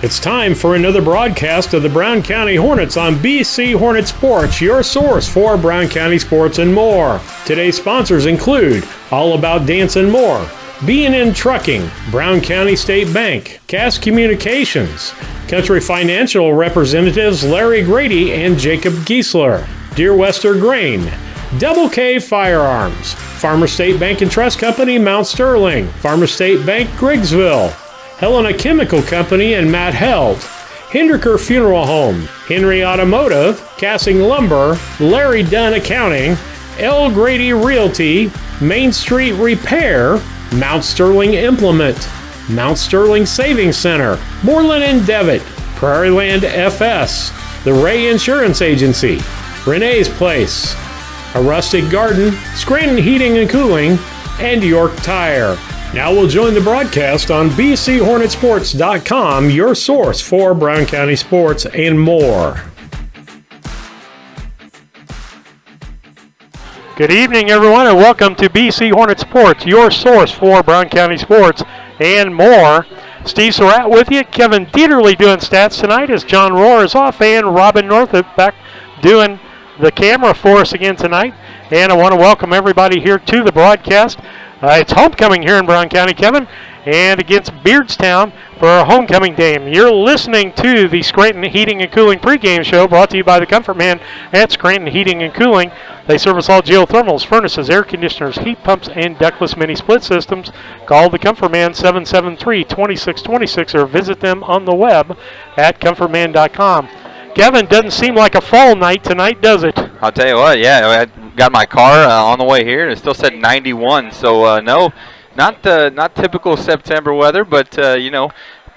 It's time for another broadcast of the Brown County Hornets on BC Hornet Sports, your source for Brown County sports and more. Today's sponsors include All About Dance and More, B&N Trucking, Brown County State Bank, Cass Communications, Country Financial representatives Larry Grady and Jacob Giesler, Dear Wester Grain, Double K Firearms, Farmer State Bank and Trust Company, Mount Sterling, Farmer State Bank, Griggsville, Helena Chemical Company and Matt Held, Hinderker Funeral Home, Henry Automotive, Cassing Lumber, Larry Dunn Accounting, L. Grady Realty, Main Street Repair, Mount Sterling Implement, Mount Sterling Savings Center, Moreland and Devitt, Prairie Land FS, the Ray Insurance Agency, Renee's Place, A Rustic Garden, Scranton Heating and Cooling, and York Tire. Now we'll join the broadcast on BCHornetsports.com, your source for Brown County sports and more. Good evening, everyone, and welcome to BC Hornet Sports, your source for Brown County sports and more. Steve Surratt with you. Kevin Dieterle doing stats tonight as John Rohr is off, and Robin Northup back doing the camera for us again tonight. And I want to welcome everybody here to the broadcast. It's homecoming here in Brown County, Kevin, and against Beardstown for our homecoming game. You're listening to the Scranton Heating and Cooling pregame show brought to you by the Comfort Man at Scranton Heating and Cooling. They service all geothermals, furnaces, air conditioners, heat pumps, and ductless mini split systems. Call the Comfort Man 773-2626 or visit them on the web at comfortman.com. Kevin, doesn't seem like a fall night tonight, does it? I'll tell you what, yeah, I got my car on the way here, and it still said 91. So, no, not typical September weather, but,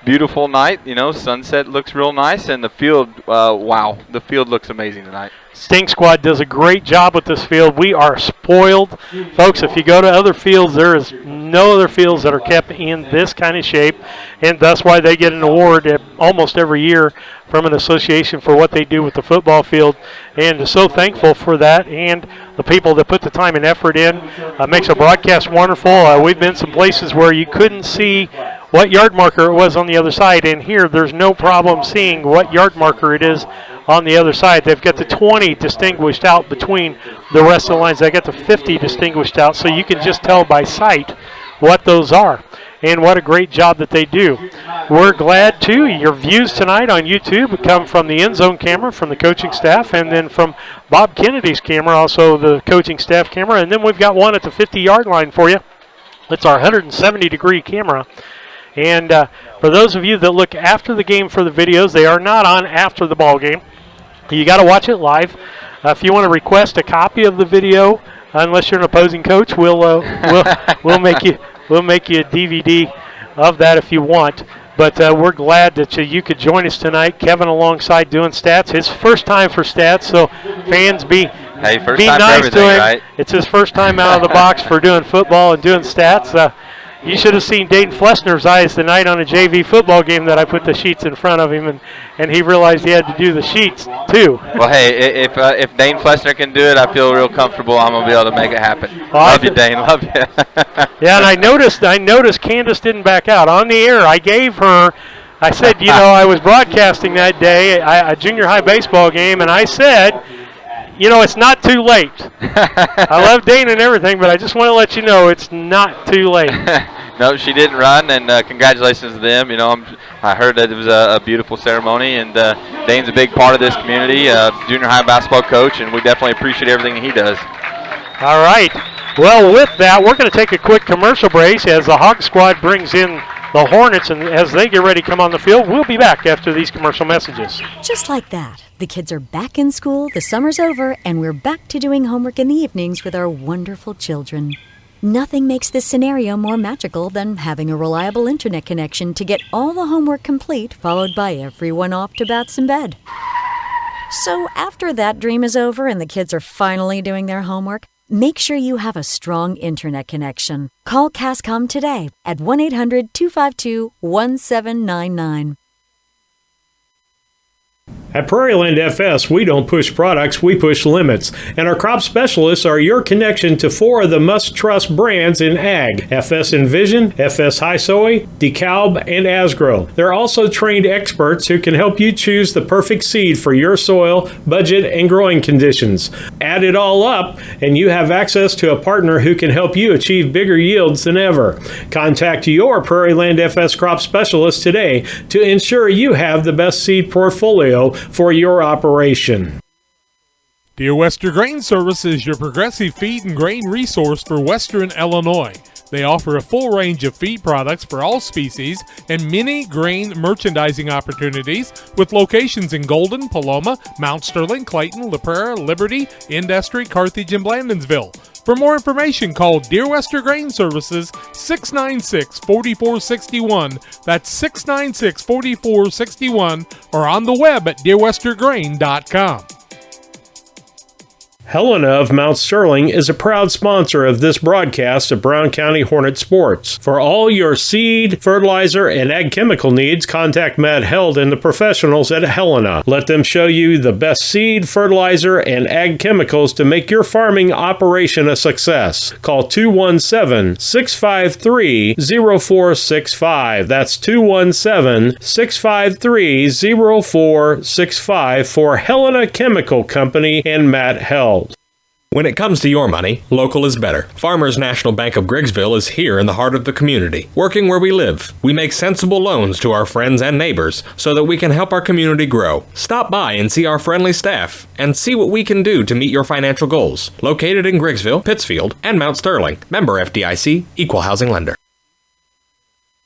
beautiful night. Sunset looks real nice, and the field, wow, the field looks amazing tonight. Sting Squad does a great job with this field. We are spoiled. Folks, if you go to other fields, there is no other fields that are kept in this kind of shape, and that's why they get an award almost every year from an association for what they do with the football field, and so thankful for that, and the people that put the time and effort in. Makes our broadcast wonderful. We've been some places where you couldn't see what yard marker it was on the other side, and here there's no problem seeing what yard marker it is on the other side. They've got the 20 distinguished out between the rest of the lines. They got the 50 distinguished out, so you can just tell by sight what those are. And what a great job that they do. We're glad, too. Your views tonight on YouTube come from the end zone camera, from the coaching staff, and then from Bob Kennedy's camera, also the coaching staff camera. And then we've got one at the 50-yard line for you. It's our 170-degree camera. And for those of you that look after the game for the videos, they are not on after the ball game. You got to watch it live. If you want to request a copy of the video, unless you're an opposing coach, we'll make you a DVD of that if you want. But we're glad that you could join us tonight. Kevin alongside doing stats. His first time for stats, so fans be nice to him. Right? It's his first time out of the box for doing football and doing stats. You should have seen Dayton Flessner's eyes tonight on a JV football game that I put the sheets in front of him, and he realized he had to do the sheets too. Well, hey, if Dane Flessner can do it, I feel real comfortable. I'm gonna be able to make it happen. Love you, Dane. Love you. Yeah, and I noticed Candace didn't back out on the air. I said, I was broadcasting that day a junior high baseball game, and I said, it's not too late. I love Dane and everything, but I just want to let you know it's not too late. No, she didn't run, and congratulations to them. I heard that it was a beautiful ceremony, and Dane's a big part of this community, junior high basketball coach, and we definitely appreciate everything that he does. All right. Well, with that, we're going to take a quick commercial break as the Hog Squad brings in the Hornets, and as they get ready to come on the field, we'll be back after these commercial messages. Just like that, the kids are back in school, the summer's over, and we're back to doing homework in the evenings with our wonderful children. Nothing makes this scenario more magical than having a reliable internet connection to get all the homework complete, followed by everyone off to baths and bed. So after that dream is over and the kids are finally doing their homework, make sure you have a strong internet connection. Call CASCOM today at 1-800-252-1799. At Prairieland FS, we don't push products, we push limits. And our crop specialists are your connection to 4 of the must-trust brands in ag: FS Envision, FS High Soy, DeKalb, and Asgrow. They're also trained experts who can help you choose the perfect seed for your soil, budget, and growing conditions. Add it all up, and you have access to a partner who can help you achieve bigger yields than ever. Contact your Prairieland FS crop specialist today to ensure you have the best seed portfolio for your operation. Dear Western Grain Service is your progressive feed and grain resource for Western Illinois. They offer a full range of feed products for all species and many grain merchandising opportunities with locations in Golden, Paloma, Mount Sterling, Clayton, La Prairie, Liberty, Industry, Carthage, and Blandonsville. For more information, call Dear Western Grain Services 696-4461. That's 696-4461, or on the web at dearwesterngrain.com. Helena of Mount Sterling is a proud sponsor of this broadcast of Brown County Hornet Sports. For all your seed, fertilizer, and ag chemical needs, contact Matt Held and the professionals at Helena. Let them show you the best seed, fertilizer, and ag chemicals to make your farming operation a success. Call 217-653-0465. That's 217-653-0465 for Helena Chemical Company and Matt Held. When it comes to your money, local is better. Farmers National Bank of Griggsville is here in the heart of the community, working where we live. We make sensible loans to our friends and neighbors so that we can help our community grow. Stop by and see our friendly staff and see what we can do to meet your financial goals. Located in Griggsville, Pittsfield, and Mount Sterling. Member FDIC, Equal Housing Lender.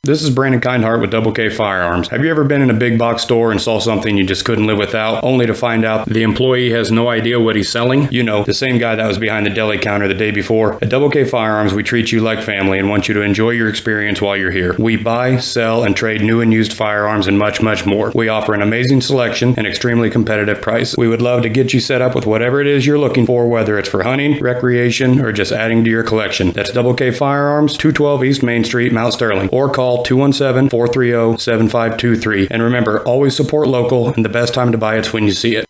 This is Brandon Kindhart with Double K Firearms. Have you ever been in a big box store and saw something you just couldn't live without, only to find out the employee has no idea what he's selling? You know, the same guy that was behind the deli counter the day before. At Double K Firearms, we treat you like family and want you to enjoy your experience while you're here. We buy, sell, and trade new and used firearms and much, much more. We offer an amazing selection and extremely competitive price. We would love to get you set up with whatever it is you're looking for, whether it's for hunting, recreation, or just adding to your collection. That's Double K Firearms, 212 East Main Street, Mount Sterling, or call 217-430-7523. And remember, always support local, and the best time to buy it's when you see it.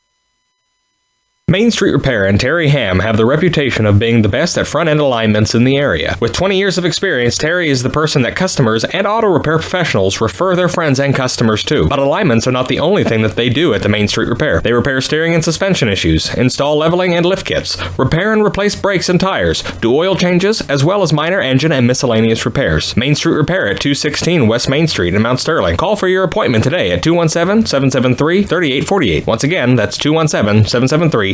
Main Street Repair and Terry Ham have the reputation of being the best at front-end alignments in the area. With 20 years of experience, Terry is the person that customers and auto repair professionals refer their friends and customers to. But alignments are not the only thing that they do at the Main Street Repair. They repair steering and suspension issues, install leveling and lift kits, repair and replace brakes and tires, do oil changes, as well as minor engine and miscellaneous repairs. Main Street Repair at 216 West Main Street in Mount Sterling. Call for your appointment today at 217-773-3848. Once again, that's 217-773-3848.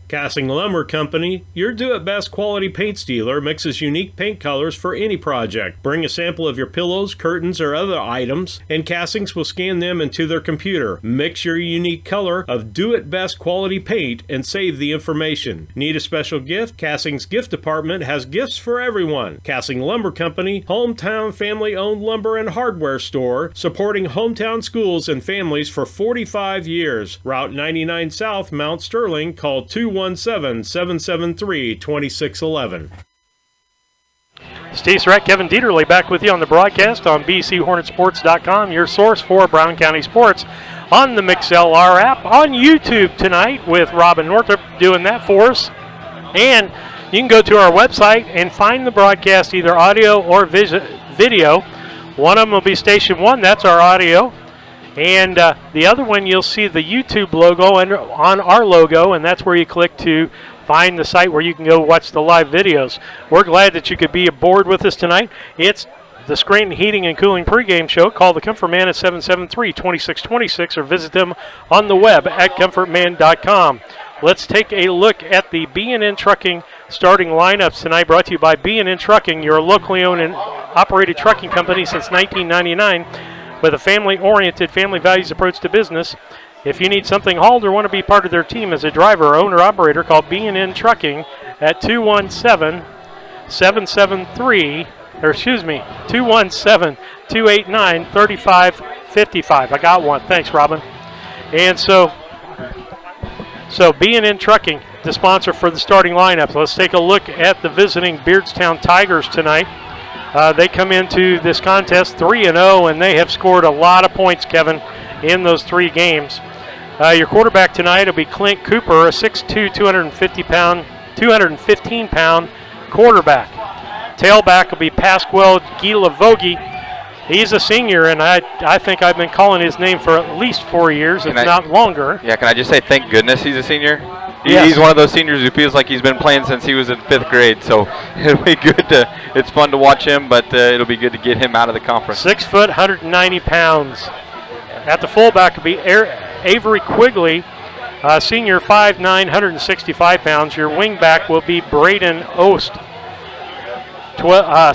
Casting Lumber Company, your do-it-best quality paints dealer, mixes unique paint colors for any project. Bring a sample of your pillows, curtains, or other items, and Castings will scan them into their computer. Mix your unique color of do-it-best quality paint and save the information. Need a special gift? Castings Gift Department has gifts for everyone. Casting Lumber Company, hometown family-owned lumber and hardware store, supporting hometown schools and families for 45 years. Route 99 South, Mount Sterling. Call 217-773-2611. Steve Surratt, Kevin Dieterle back with you on the broadcast on BCHornetsports.com, your source for Brown County sports, on the MixLR app, on YouTube tonight with Robin Northrop doing that for us. And you can go to our website and find the broadcast, either audio or video. One of them will be Station 1, that's our audio. And the other one, you'll see the YouTube logo on our logo, and that's where you click to find the site where you can go watch the live videos. We're glad that you could be aboard with us tonight. It's the Scranton Heating and Cooling pregame show. Call the Comfort Man at 773-2626 or visit them on the web at comfortman.com. Let's take a look at the B&N Trucking starting lineups tonight, brought to you by B&N Trucking, your locally owned and operated trucking company since 1999. With a family-oriented, family values approach to business. If you need something hauled or want to be part of their team as a driver or owner-operator, call B&N Trucking at 217-289-3555. I got one. Thanks, Robin. And so B&N Trucking, the sponsor for the starting lineup. Let's take a look at the visiting Beardstown Tigers tonight. They come into this contest 3-0, and they have scored a lot of points, Kevin. in those 3 games. Your quarterback tonight will be Clint Cooper, a 6'2", 215-pound quarterback. Tailback will be Pasquale Gilavogi. He's a senior, and I think I've been calling his name for at least 4 years, if not longer. Yeah, can I just say thank goodness he's a senior? Yes. He's one of those seniors who feels like he's been playing since he was in 5th grade, so it'll be good it's fun to watch him, but it'll be good to get him out of the conference. 6 foot, 190 pounds. At the fullback will be Avery Quigley, senior, 5'9", 165 pounds. Your wingback will be Braden Ost,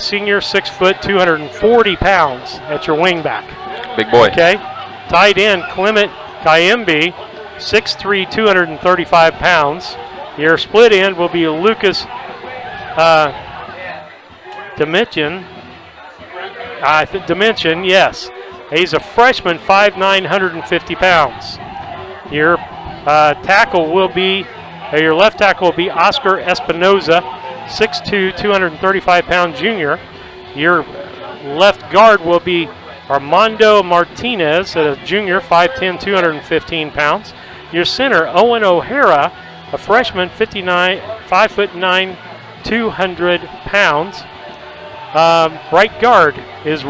senior, 6 foot, 240 pounds. That's your wingback. Big boy. Okay. Tight end, Clement Kayembe, 6'3", 235 pounds. Your split end will be Lucas Dimension, yes. He's a freshman, 5'9", 150 pounds. Your tackle will be, your left tackle will be Oscar Espinoza, 6'2", 235-pound junior. Your left guard will be Armando Martinez, a junior, 5'10", 215 pounds. Your center, Owen O'Hara, a freshman, 5'9", 200 pounds. Right guard is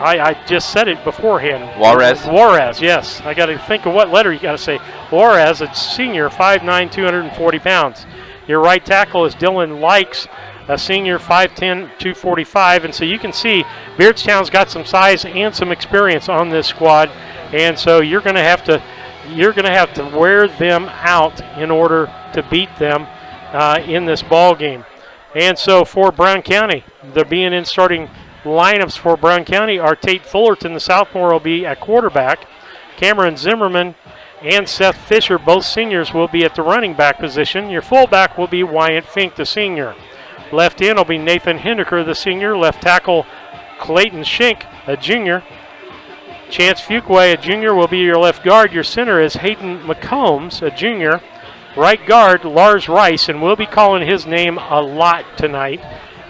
I just said it beforehand. Juarez, yes. I got to think of what letter you got to say. Juarez, a senior, 5'9", 240 pounds. Your right tackle is Dylan Likes, a senior, 5'10", 245. And so you can see Beardstown's got some size and some experience on this squad, and so you're going to have to wear them out in order to beat them in this ball game. And so for Brown County, they're being in starting lineups for Brown County are Tate Fullerton, the sophomore, will be at quarterback. Cameron Zimmerman and Seth Fisher, both seniors, will be at the running back position. Your fullback will be Wyatt Fink, the senior. Left end will be Nathan Henniker, the senior. Left tackle Clayton Schenk, a junior. Chance Fuquay, a junior, will be your left guard. Your center is Hayden McCombs, a junior. Right guard Lars Rice, and we'll be calling his name a lot tonight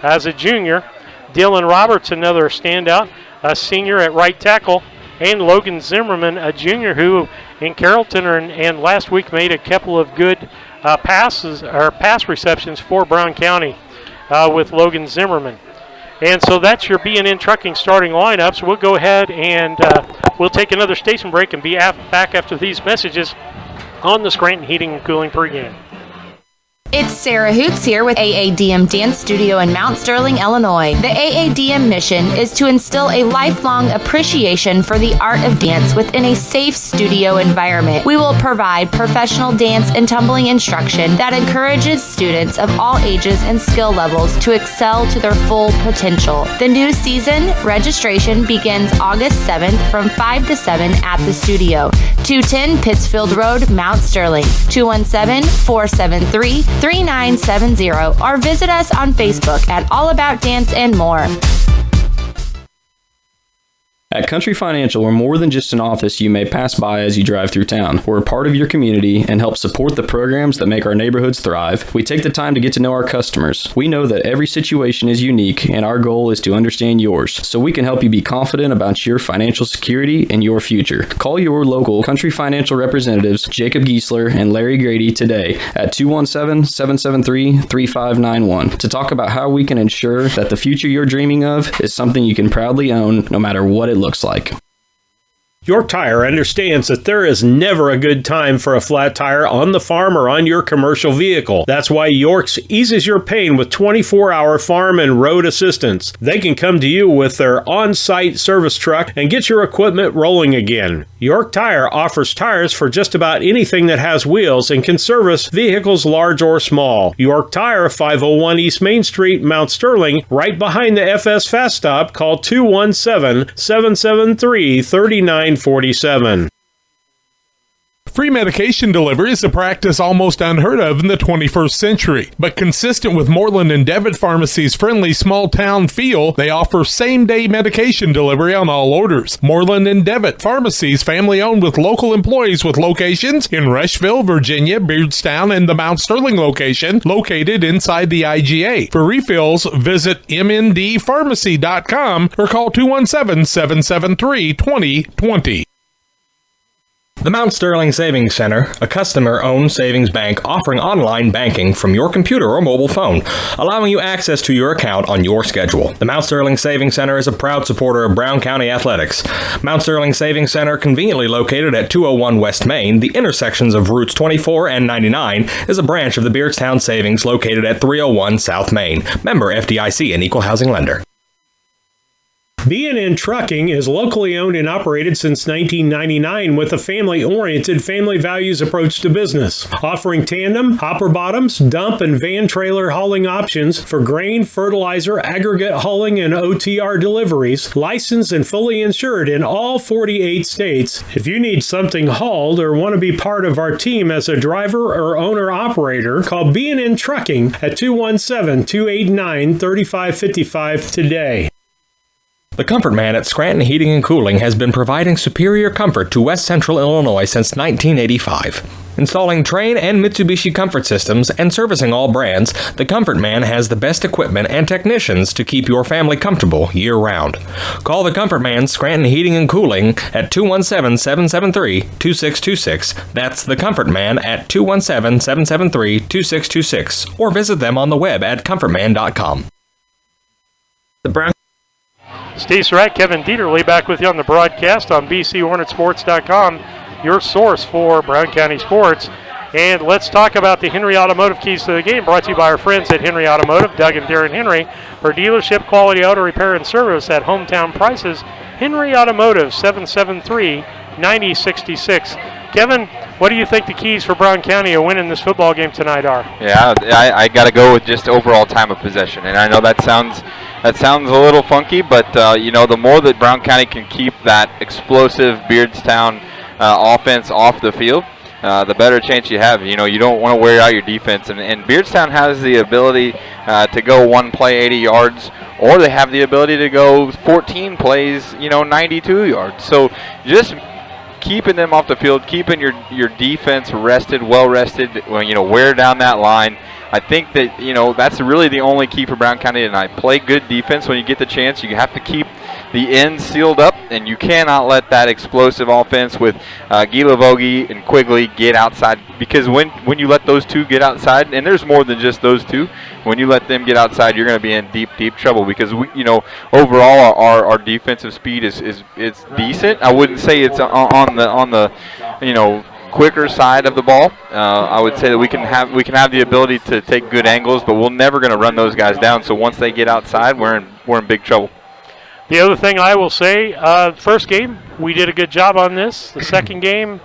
as a junior. Dylan Roberts, another standout, a senior at right tackle, and Logan Zimmerman, a junior who in Carrollton and last week made a couple of good pass receptions for Brown County with Logan Zimmerman. And so that's your B&N Trucking starting lineups. We'll go ahead and we'll take another station break and be back after these messages on the Scranton Heating and Cooling pregame. It's Sarah Hoots here with AADM Dance Studio in Mount Sterling, Illinois. The AADM mission is to instill a lifelong appreciation for the art of dance within a safe studio environment. We will provide professional dance and tumbling instruction that encourages students of all ages and skill levels to excel to their full potential. The new season registration begins August 7th from 5 to 7 at the studio. 210 Pittsfield Road, Mount Sterling. 217-473-3970 or visit us on Facebook at All About Dance and More. At Country Financial, we're more than just an office you may pass by as you drive through town. We're a part of your community and help support the programs that make our neighborhoods thrive. We take the time to get to know our customers. We know that every situation is unique, and our goal is to understand yours, so we can help you be confident about your financial security and your future. Call your local Country Financial representatives, Jacob Giesler and Larry Grady, today at 217-773-3591 to talk about how we can ensure that the future you're dreaming of is something you can proudly own, no matter what it looks like. York Tire understands that there is never a good time for a flat tire on the farm or on your commercial vehicle. That's why York's eases your pain with 24-hour farm and road assistance. They can come to you with their on-site service truck and get your equipment rolling again. York Tire offers tires for just about anything that has wheels and can service vehicles large or small. York Tire, 501 East Main Street, Mount Sterling, right behind the FS Fast Stop. Call 217-773-3947. Free medication delivery is a practice almost unheard of in the 21st century, but consistent with Moreland and Devitt Pharmacy's friendly small-town feel, they offer same-day medication delivery on all orders. Moreland and Devitt Pharmacies, family-owned with local employees with locations in Rushville, Virginia, Beardstown, and the Mount Sterling location located inside the IGA. For refills, visit mndpharmacy.com or call 217-773-2020. The Mount Sterling Savings Center, a customer-owned savings bank offering online banking from your computer or mobile phone, allowing you access to your account on your schedule. The Mount Sterling Savings Center is a proud supporter of Brown County athletics. Mount Sterling Savings Center, conveniently located at 201 West Main, the intersections of routes 24 and 99, is a branch of the Beardstown Savings located at 301 South Main. Member FDIC, an equal housing lender. B&N Trucking is locally owned and operated since 1999 with a family-oriented, family values approach to business, offering tandem, hopper bottoms, dump, and van trailer hauling options for grain, fertilizer, aggregate hauling, and OTR deliveries, licensed and fully insured in all 48 states. If you need something hauled or want to be part of our team as a driver or owner-operator, call B&N Trucking at 217-289-3555 today. The Comfort Man at Scranton Heating and Cooling has been providing superior comfort to West Central Illinois since 1985. Installing Trane and Mitsubishi comfort systems and servicing all brands, the Comfort Man has the best equipment and technicians to keep your family comfortable year-round. Call the Comfort Man Scranton Heating and Cooling at 217-773-2626. That's the Comfort Man at 217-773-2626. Or visit them on the web at comfortman.com. The Brown Steve Surratt, Kevin Dieterle back with you on the broadcast on BCHornetsports.com, your source for Brown County sports. And let's talk about the Henry Automotive keys to the game, brought to you by our friends at Henry Automotive, Doug and Darren Henry. For dealership quality auto repair and service at hometown prices, Henry Automotive, 773-9066. Kevin, what do you think the keys for Brown County of winning this football game tonight are? Yeah, I got to go with just overall time of possession. And I know that sounds a little funky, but, the more that Brown County can keep that explosive Beardstown offense off the field, the better chance you have. You don't want to wear out your defense. And Beardstown has the ability to go one play 80 yards, or they have the ability to go 14 plays, 92 yards. So just keeping them off the field, keeping your defense rested, well rested, wear down that line. I think that, that's really the only key for Brown County tonight. Play good defense when you get the chance. You have to keep the ends sealed up, and you cannot let that explosive offense with Gilavogi and Quigley get outside, because when you let those two get outside, and there's more than just those two, when you let them get outside, you're going to be in deep, deep trouble, because overall our defensive speed is decent. I wouldn't say it's on the quicker side of the ball. I would say that we can have the ability to take good angles, but we're never going to run those guys down. So once they get outside, we're in big trouble. The other thing I will say, first game we did a good job on this. The second game,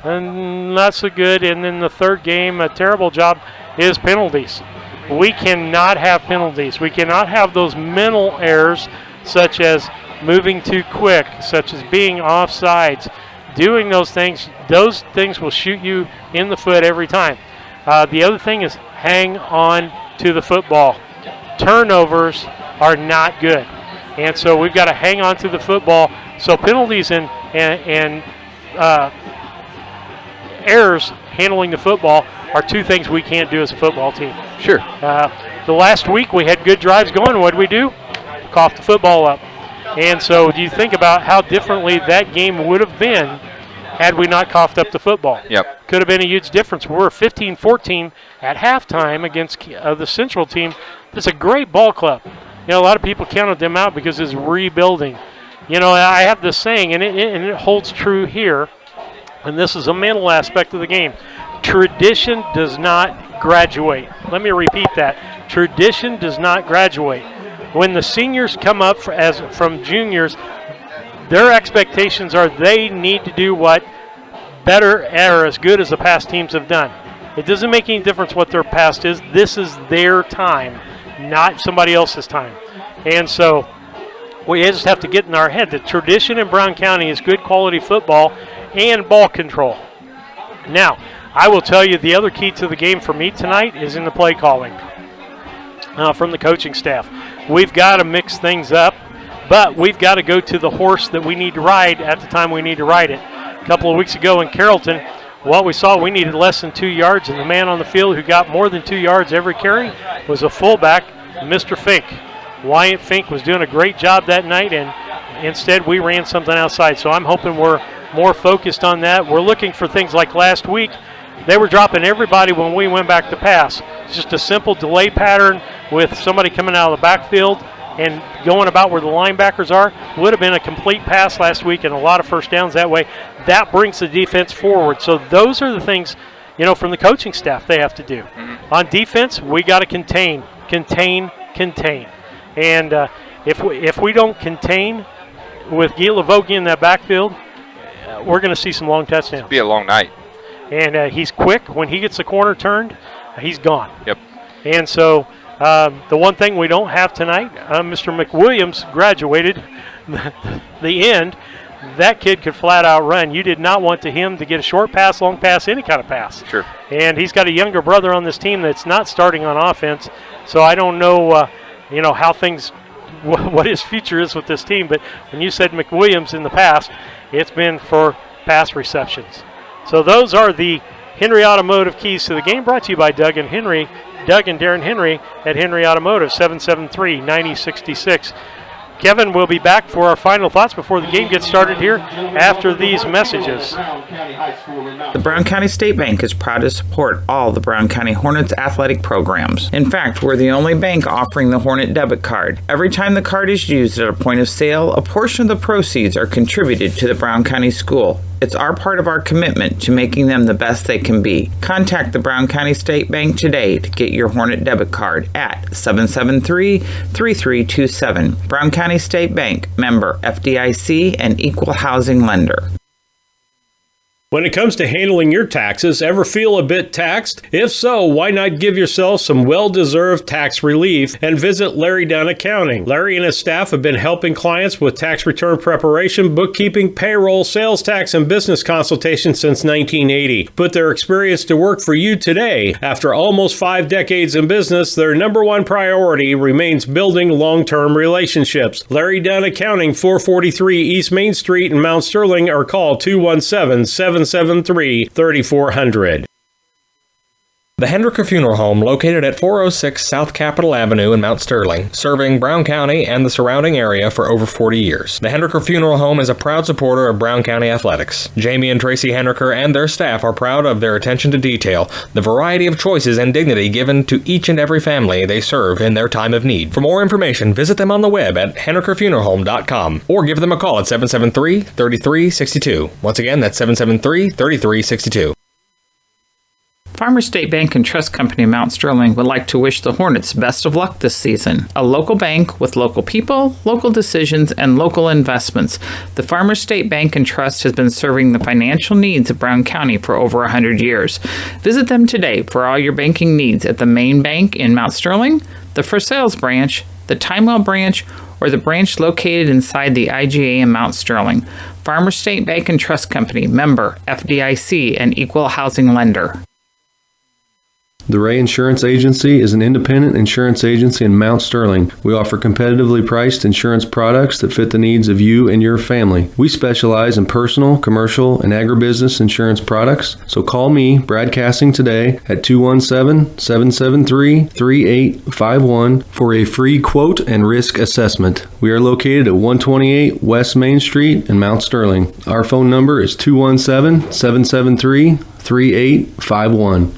not so good, and then the third game, a terrible job, is penalties. We cannot have penalties. We cannot have those mental errors, such as moving too quick, such as being offsides. Doing those things will shoot you in the foot every time. The other thing is hang on to the football. Turnovers are not good. And so we've got to hang on to the football. So penalties and errors handling the football are two things we can't do as a football team. Sure. The last week we had good drives going. What did we do? Cough the football up. And so do you think about how differently that game would have been had we not coughed up the football? Yep. Could have been a huge difference. We're 15-14 at halftime against the Central team. It's a great ball club. A lot of people counted them out because it's rebuilding. I have this saying, and it holds true here, and this is a mental aspect of the game. Tradition does not graduate. Let me repeat that. Tradition does not graduate. When the seniors come up from juniors, their expectations are they need to do what better or as good as the past teams have done. It doesn't make any difference what their past is. This is their time, not somebody else's time. And so we just have to get in our head that tradition in Brown County is good quality football and ball control. Now, I will tell you the other key to the game for me tonight is in the play calling from the coaching staff. We've got to mix things up, but we've got to go to the horse that we need to ride at the time we need to ride it. A couple of weeks ago in Carrollton, what we saw, we needed less than 2 yards, and the man on the field who got more than 2 yards every carry was a fullback, Mr. Fink. Wyatt Fink was doing a great job that night, and instead we ran something outside. So I'm hoping we're more focused on that. We're looking for things like last week. They were dropping everybody when we went back to pass. It's just a simple delay pattern with somebody coming out of the backfield and going about where the linebackers are. Would have been a complete pass last week and a lot of first downs that way. That brings the defense forward. So those are the things, from the coaching staff they have to do. On defense, we got to contain. And if we don't contain with Guy Lavogie in that backfield, we're going to see some long touchdowns. It'll be a long night. And he's quick. When he gets the corner turned, he's gone. Yep. And so the one thing we don't have tonight, Mr. McWilliams graduated the end. That kid could flat out run. You did not want him to get a short pass, long pass, any kind of pass. Sure. And he's got a younger brother on this team that's not starting on offense. So I don't know, how things, what his future is with this team. But when you said McWilliams in the past, it's been for pass receptions. So those are the Henry Automotive keys to the game, brought to you by Doug and Darren Henry at Henry Automotive, 773-9066. Kevin will be back for our final thoughts before the game gets started here after these messages. The Brown County State Bank is proud to support all the Brown County Hornets athletic programs. In fact, we're the only bank offering the Hornet debit card. Every time the card is used at a point of sale, a portion of the proceeds are contributed to the Brown County School. It's our part of our commitment to making them the best they can be. Contact the Brown County State Bank today to get your Hornet debit card at 773-3327. Brown County State Bank, member FDIC and equal housing lender. When it comes to handling your taxes, ever feel a bit taxed? If so, why not give yourself some well-deserved tax relief and visit Larry Dunn Accounting. Larry and his staff have been helping clients with tax return preparation, bookkeeping, payroll, sales tax, and business consultation since 1980. Put their experience to work for you today. After almost 5 decades in business, their number one priority remains building long-term relationships. Larry Dunn Accounting, 443 East Main Street in Mount Sterling, or call 217-773-3400. The Hendricker Funeral Home, located at 406 South Capitol Avenue in Mount Sterling, serving Brown County and the surrounding area for over 40 years. The Hendricker Funeral Home is a proud supporter of Brown County athletics. Jamie and Tracy Hendricker and their staff are proud of their attention to detail, the variety of choices and dignity given to each and every family they serve in their time of need. For more information, visit them on the web at hendrickerfuneralhome.com or give them a call at 773-3362. Once again, that's 773-3362. Farmers State Bank and Trust Company of Mount Sterling would like to wish the Hornets best of luck this season. A local bank with local people, local decisions, and local investments. The Farmers State Bank and Trust has been serving the financial needs of Brown County for over 100 years. Visit them today for all your banking needs at the main bank in Mount Sterling, the For Sales branch, the Timewell branch, or the branch located inside the IGA in Mount Sterling. Farmers State Bank and Trust Company, member FDIC and equal housing lender. The Ray Insurance Agency is an independent insurance agency in Mount Sterling. We offer competitively priced insurance products that fit the needs of you and your family. We specialize in personal, commercial, and agribusiness insurance products. So call me, Brad Cassing, today at 217-773-3851 for a free quote and risk assessment. We are located at 128 West Main Street in Mount Sterling. Our phone number is 217-773-3851.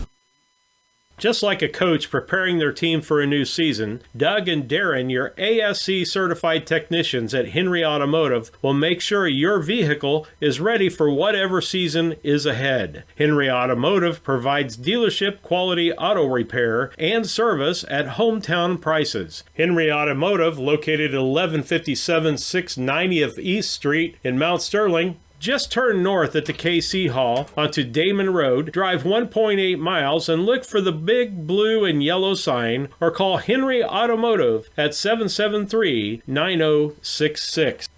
Just like a coach preparing their team for a new season, Doug and Darren, your ASC certified technicians at Henry Automotive, will make sure your vehicle is ready for whatever season is ahead. Henry Automotive provides dealership quality auto repair and service at hometown prices. Henry Automotive, located at 1157 690th East Street in Mount Sterling. Just turn north at the KC Hall onto Damon Road, drive 1.8 miles, and look for the big blue and yellow sign, or call Henry Automotive at 773-9066.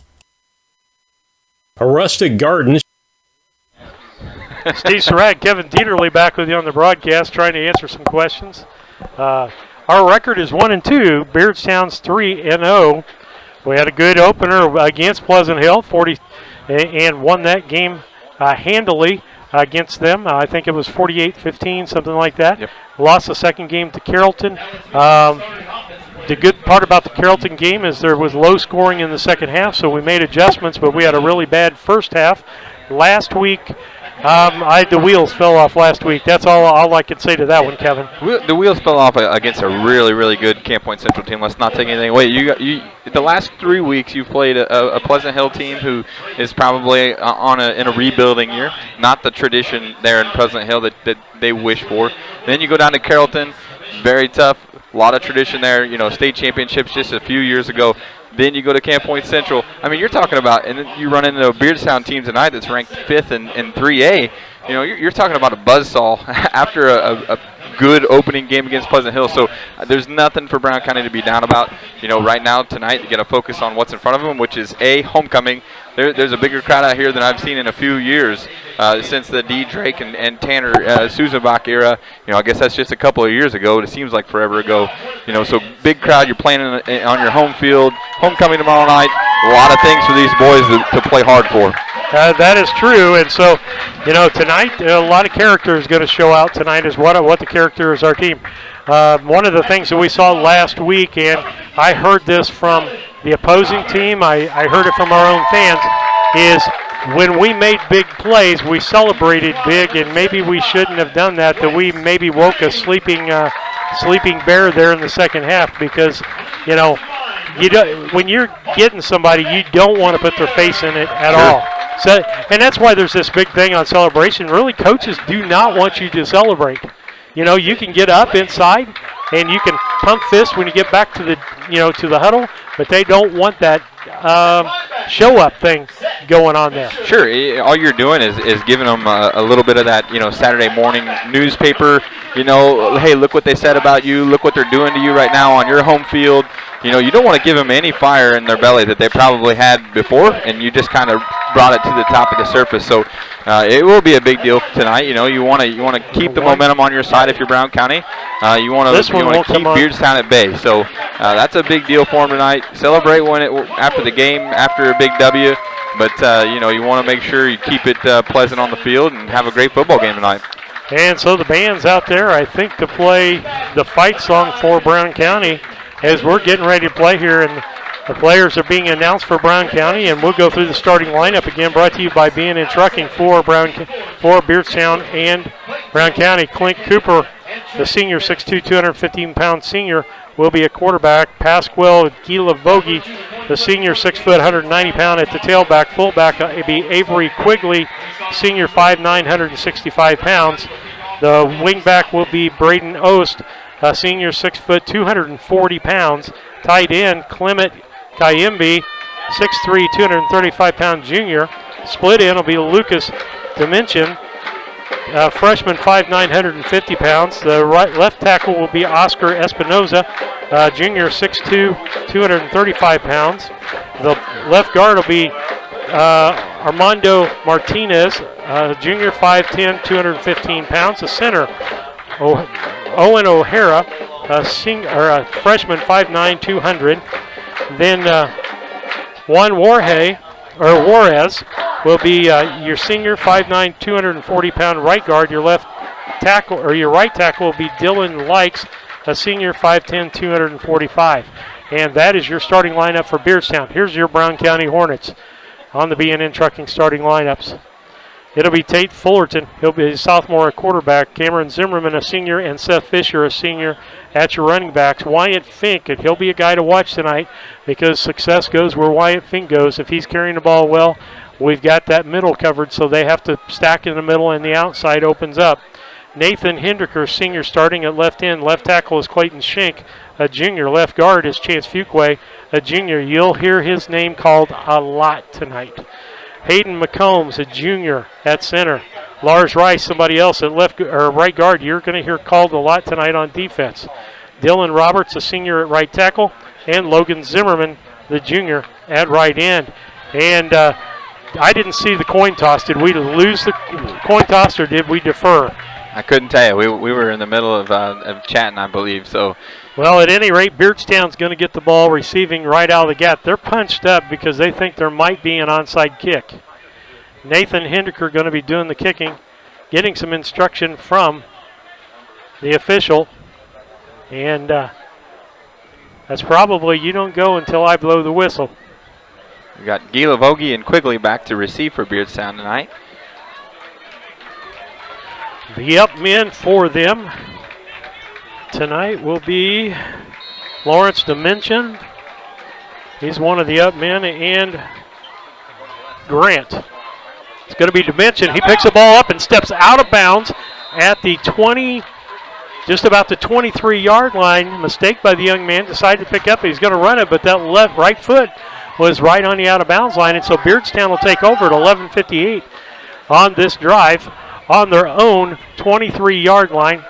A rustic garden. Steve Surratt, Kevin Dieterle back with you on the broadcast, trying to answer some questions. Our record is 1-2. Beardstown's 3-0. We had a good opener against Pleasant Hill, 40, and won that game handily against them. I think it was 48-15, something like that. Yep. Lost the second game to Carrollton. The good part about the Carrollton game is there was low scoring in the second half, so we made adjustments, but we had a really bad first half. Last week, the wheels fell off last week. That's all I can say to that one, Kevin. The wheels fell off against a really, really good Camp Point Central team. Let's not take anything away. The last 3 weeks you've played a Pleasant Hill team who is probably in a rebuilding year. Not the tradition there in Pleasant Hill that they wish for. Then you go down to Carrollton, very tough. A lot of tradition there. State championships just a few years ago. Then you go to Camp Point Central. I mean, you're talking about, and then you run into a Beardstown team tonight that's ranked 5th in 3A. You're talking about a buzzsaw after a good opening game against Pleasant Hill. So there's nothing for Brown County to be down about. Right now, tonight, you got to focus on what's in front of them, which is homecoming. There's a bigger crowd out here than I've seen in a few years since the D. Drake and Tanner Susanbach era. I guess that's just a couple of years ago. It seems like forever ago. So big crowd. You're playing on your home field. Homecoming tomorrow night. A lot of things for these boys to play hard for. That is true, and so, tonight a lot of character is going to show out tonight. Is what the character is our team. One of the things that we saw last week, and I heard this from the opposing team, I heard it from our own fans, is when we made big plays, we celebrated big, and maybe we shouldn't have done that. That we maybe woke a sleeping bear there in the second half, because when you're getting somebody, you don't want to put their face in it at all. So, and that's why there's this big thing on celebration. Really, coaches do not want you to celebrate. You can get up inside and you can pump fists when you get back to the huddle, but they don't want that show up thing going on there. Sure, all you're doing is giving them a little bit of that Saturday morning newspaper. Hey, look what they said about you. Look what they're doing to you right now on your home field. You don't want to give them any fire in their belly that they probably had before, and you just kind of brought it to the top of the surface. So it will be a big deal tonight. You want to keep the momentum on your side if you're Brown County. You want to keep Beardstown at bay. So that's a big deal for them tonight. Celebrate after the game, after a big W. But you want to make sure you keep it pleasant on the field and have a great football game tonight. And so the band's out there, I think, to play the fight song for Brown County as we're getting ready to play here, and the players are being announced for Brown County, and we'll go through the starting lineup again, brought to you by B&N Trucking for Beardstown and Brown County. Clint Cooper, the senior, 6'2", 215-pound senior, will be a quarterback. Pasquale Gila-Vogie, the senior, 6 foot, 190-pound at the tailback. Fullback will be Avery Quigley, senior, 5'9", 165 pounds. The wingback will be Braden Ost, senior, 6 foot, 240 pounds. Tight end, Clement Kayembe, 6'3", 235-pound junior. Split end will be Lucas Dimension, freshman, 5'9", 150 pounds. The left tackle will be Oscar Espinoza, junior, 6'2", 235 pounds. The left guard will be Armando Martinez, junior, 5'10", 215 pounds. The center, Owen O'Hara, a freshman, 5'9", 200. Then Juan Juarez will be your senior, 5'9", 240-pound right guard. Your left tackle, or your right tackle, will be Dylan Likes, a senior, 5'10", 245. And that is your starting lineup for Beardstown. Here's your Brown County Hornets on the B&N Trucking starting lineups. It'll be Tate Fullerton. He'll be a sophomore at quarterback. Cameron Zimmerman, a senior, and Seth Fisher, a senior, at your running backs. Wyatt Fink, and he'll be a guy to watch tonight because success goes where Wyatt Fink goes. If he's carrying the ball well, we've got that middle covered, so they have to stack in the middle, and the outside opens up. Nathan Hendricker, senior, starting at left end. Left tackle is Clayton Schenk, a junior. Left guard is Chance Fuquay, a junior. You'll hear his name called a lot tonight. Hayden McCombs, a junior, at center. Lars Rice, somebody else at right guard. You're going to hear called a lot tonight on defense. Dylan Roberts, a senior, at right tackle, and Logan Zimmerman, the junior, at right end. And I didn't see the coin toss. Did we lose the coin toss or did we defer? I couldn't tell you. We were in the middle of chatting, I believe. So, well, at any rate, Beardstown's going to get the ball receiving right out of the gap. They're punched up because they think there might be an onside kick. Nathan Hindeker going to be doing the kicking, getting some instruction from the official. And that's probably you don't go until I blow the whistle. We got Gila Vogie and Quigley back to receive for Beardstown tonight. The up men for them tonight will be Lawrence Dimension. He's one of the up men, and Grant. It's going to be Dimension. He picks the ball up and steps out of bounds at the 20, just about the 23-yard line. Mistake by the young man. Decided to pick up. He's going to run it, but that right foot was right on the out-of-bounds line, and so Beardstown will take over at 11:58 on this drive on their own 23-yard line.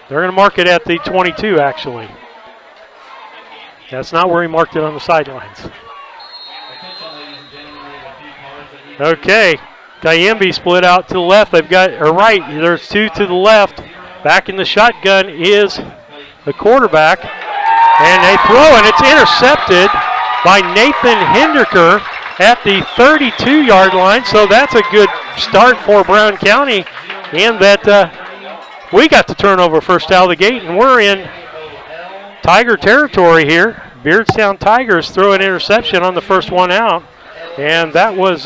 They're going to mark it at the 22, actually. That's not where he marked it on the sidelines. Okay, Kayembe split out to the left. They've got, or right, there's two to the left. Back in the shotgun is the quarterback, and they throw, and it's intercepted by Nathan Hindeker at the 32-yard line. So that's a good start for Brown County, and that we got the turnover first out of the gate, and we're in Tiger territory here. Beardstown Tigers throw an interception on the first one out, and that was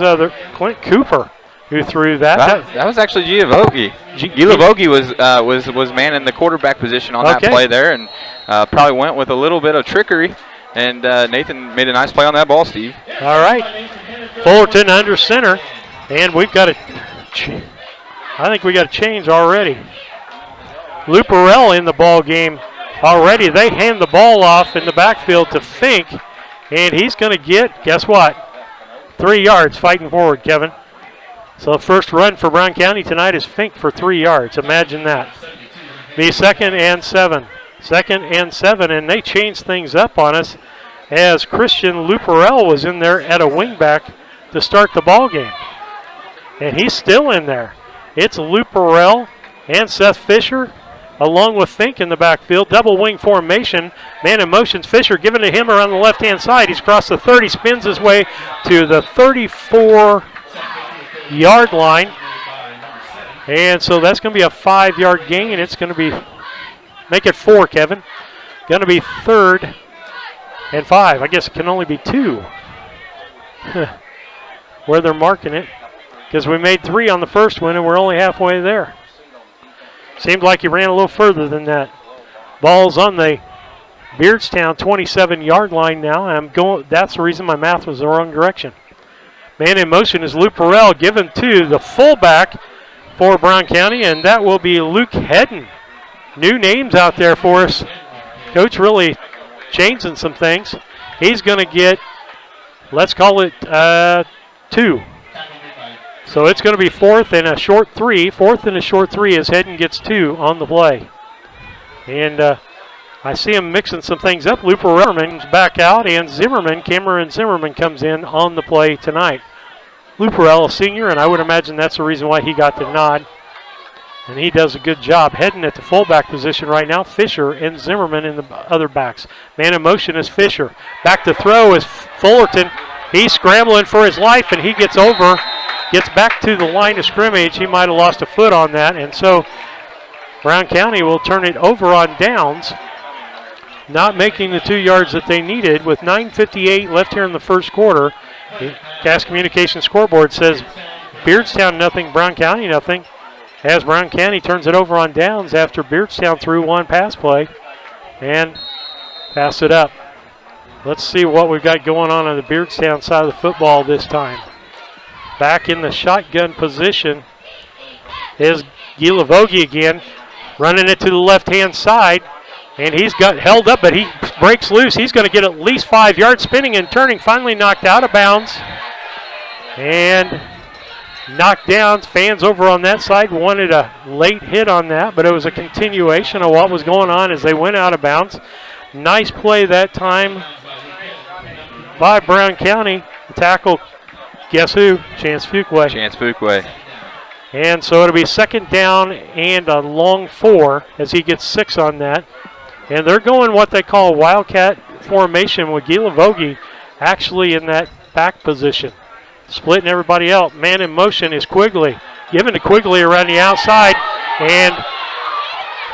Clint Cooper who threw that. That was actually Gila Vogie. Gila Vogie was man in the quarterback position on that play there, and probably went with a little bit of trickery. And Nathan made a nice play on that ball, Steve. All right. Fullerton under center. And we've got I think we got a change already. Luperell in the ball game already. They hand the ball off in the backfield to Fink. And he's going to get, guess what? 3 yards fighting forward, Kevin. So the first run for Brown County tonight is Fink for 3 yards. Imagine that. Be 2nd and 7. 2nd and 7, and they changed things up on us as Christian Luperell was in there at a wingback to start the ball game. And he's still in there. It's Luperell and Seth Fisher along with Fink in the backfield. Double wing formation. Man in motions. Fisher giving to him around the left-hand side. He's crossed the 30, spins his way to the 34-yard line. And so that's going to be a 5-yard gain. It's going to be, make it 4, Kevin. Going to be 3rd and 5. I guess it can only be 2 where they're marking it, because we made 3 on the first one and we're only halfway there. Seemed like he ran a little further than that. Ball's on the Beardstown 27-yard line now. That's the reason my math was the wrong direction. Man in motion is Luperell, given to the fullback for Brown County, and that will be Luke Hedden. New names out there for us. Coach really changing some things. He's going to get, let's call it 2. So it's going to be 4th and a short 3. 4th and a short 3 as Hedden gets 2 on the play. And I see him mixing some things up. Luperell's back out, and Cameron Zimmerman comes in on the play tonight. Luperell, a senior, and I would imagine that's the reason why he got the nod. And he does a good job. Heading at the fullback position right now. Fisher and Zimmerman in the other backs. Man in motion is Fisher. Back to throw is Fullerton. He's scrambling for his life, and he gets back to the line of scrimmage. He might have lost a foot on that, and so Brown County will turn it over on downs, not making the 2 yards that they needed with 9:58 left here in the first quarter. The Cass Communications scoreboard says Beardstown nothing, Brown County nothing, as Brown County turns it over on downs after Beardstown threw one pass play and passed it up. Let's see what we've got going on the Beardstown side of the football this time. Back in the shotgun position is Gila Vogie again, running it to the left-hand side, and he's got held up, but he breaks loose. He's going to get at least 5 yards, spinning and turning, finally knocked out of bounds. And knocked down. Fans over on that side wanted a late hit on that, but it was a continuation of what was going on as they went out of bounds. Nice play that time by Brown County. The tackle guess who? Chance Fuquay. Chance Fuquay. And so it'll be second down and a long 4 as he gets 6 on that. And they're going what they call Wildcat formation with Gila Vogie actually in that back position. Splitting everybody out. Man in motion is Quigley. Given to Quigley around the outside. And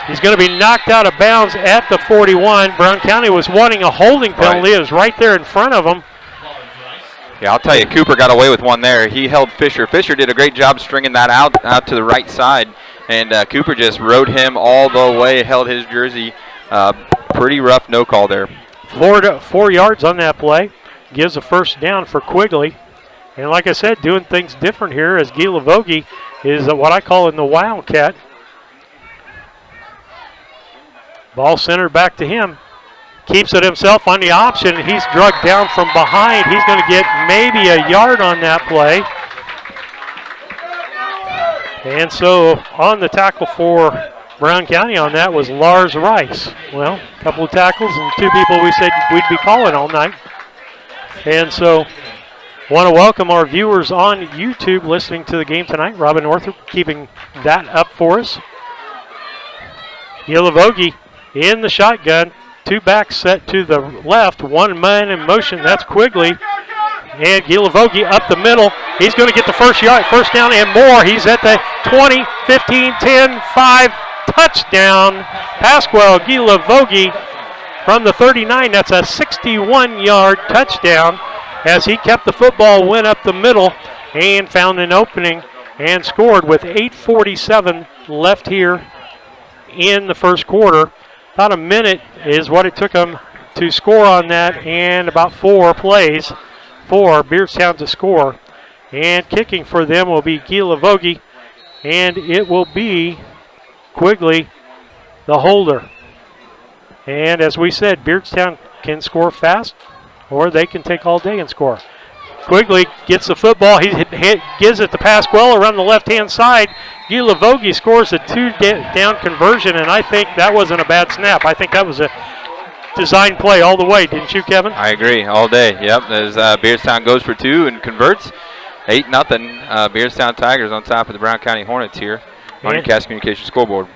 he's going to be knocked out of bounds at the 41. Brown County was wanting a holding penalty. It was right there in front of him. Yeah, I'll tell you, Cooper got away with one there. He held Fisher. Fisher did a great job stringing that out to the right side. And Cooper just rode him all the way, held his jersey. Pretty rough no call there. Florida 4 yards on that play. Gives a first down for Quigley. And like I said, doing things different here as Gila Vogie is what I call in the Wildcat. Ball centered back to him. Keeps it himself on the option. He's drugged down from behind. He's going to get maybe a yard on that play. And so on the tackle for Brown County on that was Lars Rice. Well, a couple of tackles and 2 people we said we'd be calling all night. And so want to welcome our viewers on YouTube listening to the game tonight. Robin Northrop keeping that up for us. Gila Vogie in the shotgun. 2 backs set to the left. 1 man in motion. That's Quigley. And Gila Vogie up the middle. He's going to get the first down and more. He's at the 20, 15, 10, 5. Touchdown. Pasquale Gila Vogie from the 39. That's a 61-yard touchdown as he kept the football, went up the middle, and found an opening and scored with 8:47 left here in the first quarter. About a minute is what it took him to score on that, and about 4 plays for Beardstown to score. And kicking for them will be Gila Vogie, and it will be Quigley, the holder. And as we said, Beardstown can score fast, or they can take all day and score. Quigley gets the football. He gives it to Pasquale around the left-hand side. Gila Vogie scores a 2-down conversion, and I think that wasn't a bad snap. I think that was a design play all the way, didn't you, Kevin? I agree, all day. Yep, as Beardstown goes for 2 and converts. 8-0. Beardstown Tigers on top of the Brown County Hornets here on your Cast Communications scoreboard.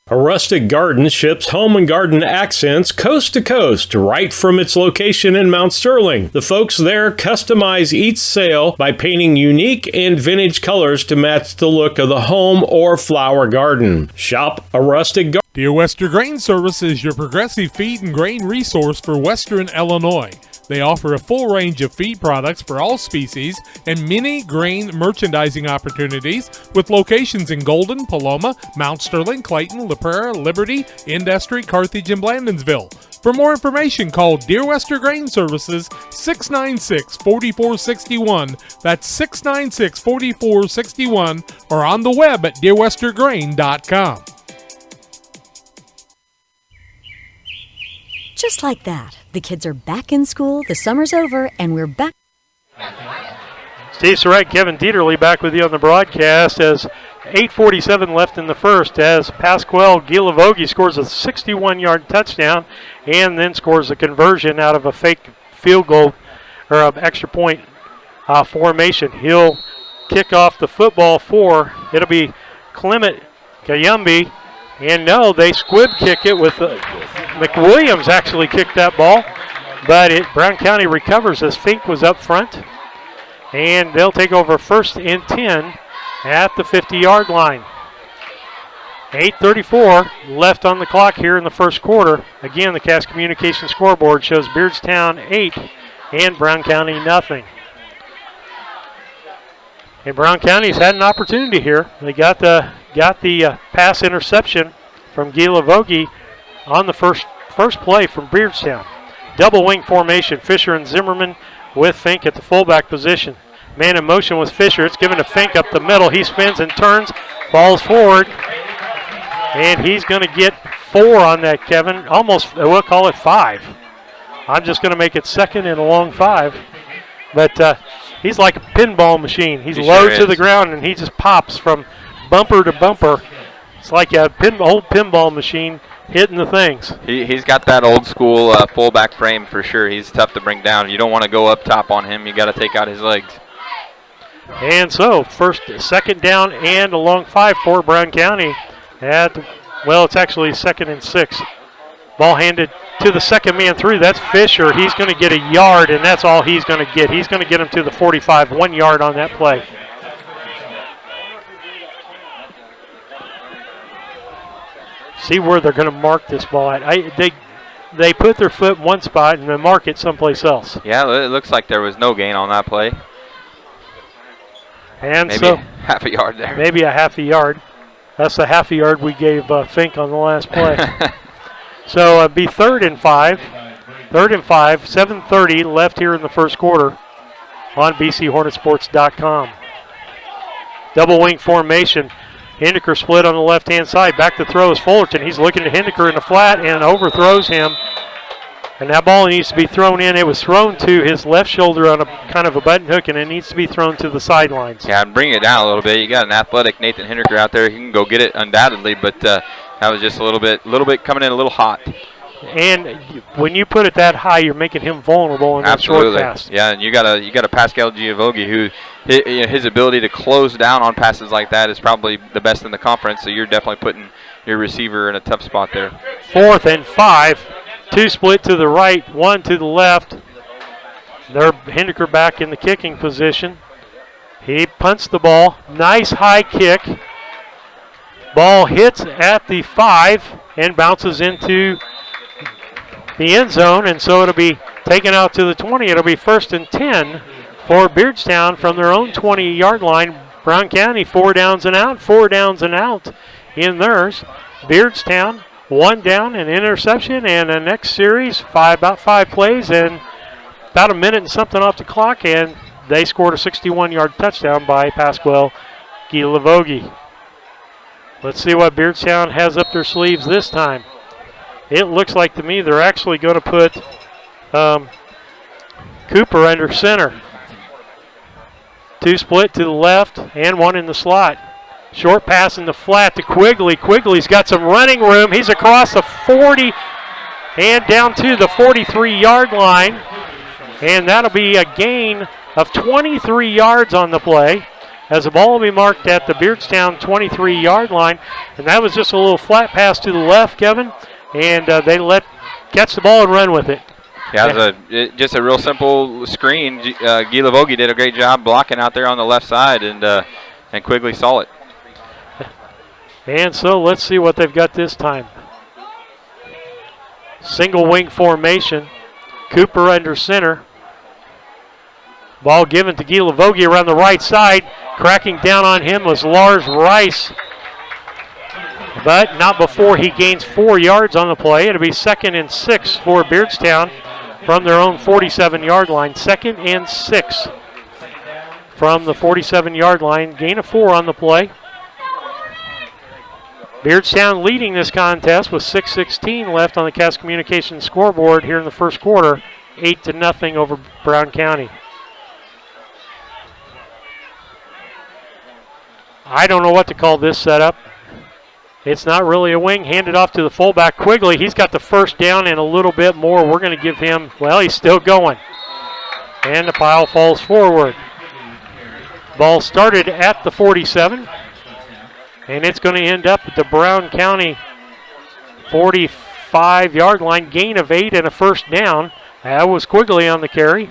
A Rustic Garden ships home and garden accents coast to coast, right from its location in Mount Sterling. The folks there customize each sale by painting unique and vintage colors to match the look of the home or flower garden. Shop A Rustic Garden. Dear Western Grain Service is your progressive feed and grain resource for Western Illinois. They offer a full range of feed products for all species and many grain merchandising opportunities with locations in Golden, Paloma, Mount Sterling, Clayton, La Prairie, Liberty, Industry, Carthage, and Blandonsville. For more information, call Dear Western Grain Services 696-4461. That's 696-4461 or on the web at dearwestergrain.com. Just like that, the kids are back in school, the summer's over, and we're back. Steve Surratt, Kevin Dieterle back with you on the broadcast as 8:47 left in the first as Pasquale Gila Vogie scores a 61-yard touchdown and then scores a conversion out of a fake field goal or an extra point formation. He'll kick off the football for, it'll be Clement Kayumbi, and no, they squib kick it with McWilliams actually kicked that ball, but Brown County recovers as Fink was up front. And they'll take over 1st and 10 at the 50-yard line. 8:34 left on the clock here in the first quarter. Again, the Cast Communication scoreboard shows Beardstown 8 and Brown County nothing. And Brown County's had an opportunity here. They got the pass interception from Gila Vogie on the first play from Beardstown. Double wing formation, Fisher and Zimmerman with Fink at the fullback position. Man in motion with Fisher. It's given to Fink up the middle. He spins and turns, falls forward, and he's going to get 4 on that, Kevin. Almost, we'll call it 5. I'm just going to make it 2nd and a long 5. But he's like a pinball machine. He's low to the ground, and he just pops from bumper to bumper. It's like a old pinball machine, hitting the things. He's got that old school fullback frame for sure. He's tough to bring down. You don't want to go up top on him. You got to take out his legs. And so, second down and a long 5 for Brown County. It's actually 2nd and 6. Ball handed to the second man through. That's Fisher. He's going to get a yard, and that's all he's going to get. He's going to get him to the 45, 1 yard on that play. See where they're going to mark this ball at. They put their foot in one spot and then mark it someplace else. Yeah, it looks like there was no gain on that play. And maybe so half a yard there. Maybe a half a yard. That's the half a yard we gave Fink on the last play. So it'd be 3rd and 5. 3rd and 5, 7:30 left here in the first quarter on BCHornetsports.com. Double wing formation. Hindeker split on the left-hand side. Back to throw is Fullerton. He's looking at Hindeker in the flat and overthrows him. And that ball needs to be thrown in. It was thrown to his left shoulder on a kind of a button hook, and it needs to be thrown to the sidelines. Yeah, and bring it down a little bit. You got an athletic Nathan Hindeker out there. He can go get it undoubtedly, but that was just a little bit coming in a little hot. And when you put it that high, you're making him vulnerable in that short pass. Yeah, and you got a Pascal Giavogi who his ability to close down on passes like that is probably the best in the conference. So you're definitely putting your receiver in a tough spot there. 4th and 5. 2 split to the right, 1 to the left. They're Hindeker back in the kicking position. He punts the ball. Nice high kick. Ball hits at the 5 and bounces into the end zone, and so it'll be taken out to the 20. It'll be 1st and 10 for Beardstown from their own 20-yard line. Brown County 4 downs and out, 4 downs and out in theirs. Beardstown 1 down, an interception, and the next series, about 5 plays and about a minute and something off the clock, and they scored a 61-yard touchdown by Pasquale Gilavogi. Let's see what Beardstown has up their sleeves this time. It looks like to me they're actually going to put Cooper under center. 2 split to the left and 1 in the slot. Short pass in the flat to Quigley. Quigley's got some running room. He's across the 40 and down to the 43-yard line. And that'll be a gain of 23 yards on the play, as the ball will be marked at the Beardstown 23-yard line. And that was just a little flat pass to the left, Kevin. And they catch the ball and run with it. Yeah, it was just a real simple screen. Gilavogi did a great job blocking out there on the left side, and Quigley saw it. And so let's see what they've got this time. Single wing formation. Cooper under center. Ball given to Gilavogi around the right side. Cracking down on him was Lars Rice, but not before he gains 4 yards on the play. It'll be 2nd and 6 for Beardstown from their own 47-yard line. 2nd and 6 from the 47-yard line. Gain of 4 on the play. Beardstown leading this contest with 6:16 left on the Cass Communications scoreboard here in the first quarter. 8-0 over Brown County. I don't know what to call this setup. It's not really a wing. Handed off to the fullback, Quigley. He's got the first down and a little bit more. We're going to give him, he's still going. And the pile falls forward. Ball started at the 47. And it's going to end up at the Brown County 45-yard line. Gain of 8 and a first down. That was Quigley on the carry.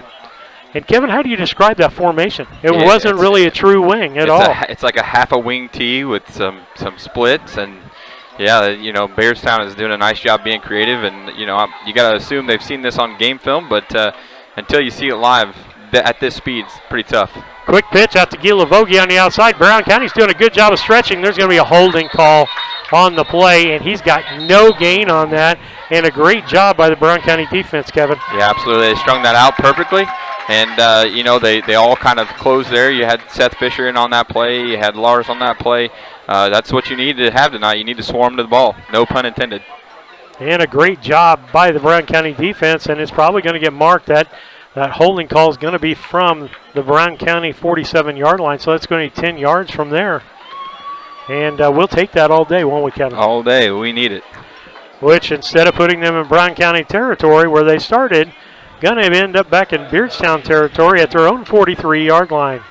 And Kevin, how do you describe that formation? It wasn't really a true wing at all. It's like a half a wing tee with some splits, and Beardstown is doing a nice job being creative. And you got to assume they've seen this on game film, but until you see it live at this speed, it's pretty tough. Quick pitch out to Gilavogi on the outside. Brown County's doing a good job of stretching. There's going to be a holding call on the play, and he's got no gain on that. And a great job by the Brown County defense, Kevin. Yeah, absolutely. They strung that out perfectly. And, they all kind of closed there. You had Seth Fisher in on that play. You had Lars on that play. That's what you need to have tonight. You need to swarm to the ball. No pun intended. And a great job by the Brown County defense, and it's probably going to get marked. That holding call is going to be from the Brown County 47-yard line, so that's going to be 10 yards from there. And we'll take that all day, won't we, Kevin? All day. We need it. which instead of putting them in Brown County territory where they started, going to end up back in Beardstown territory at their own 43-yard line.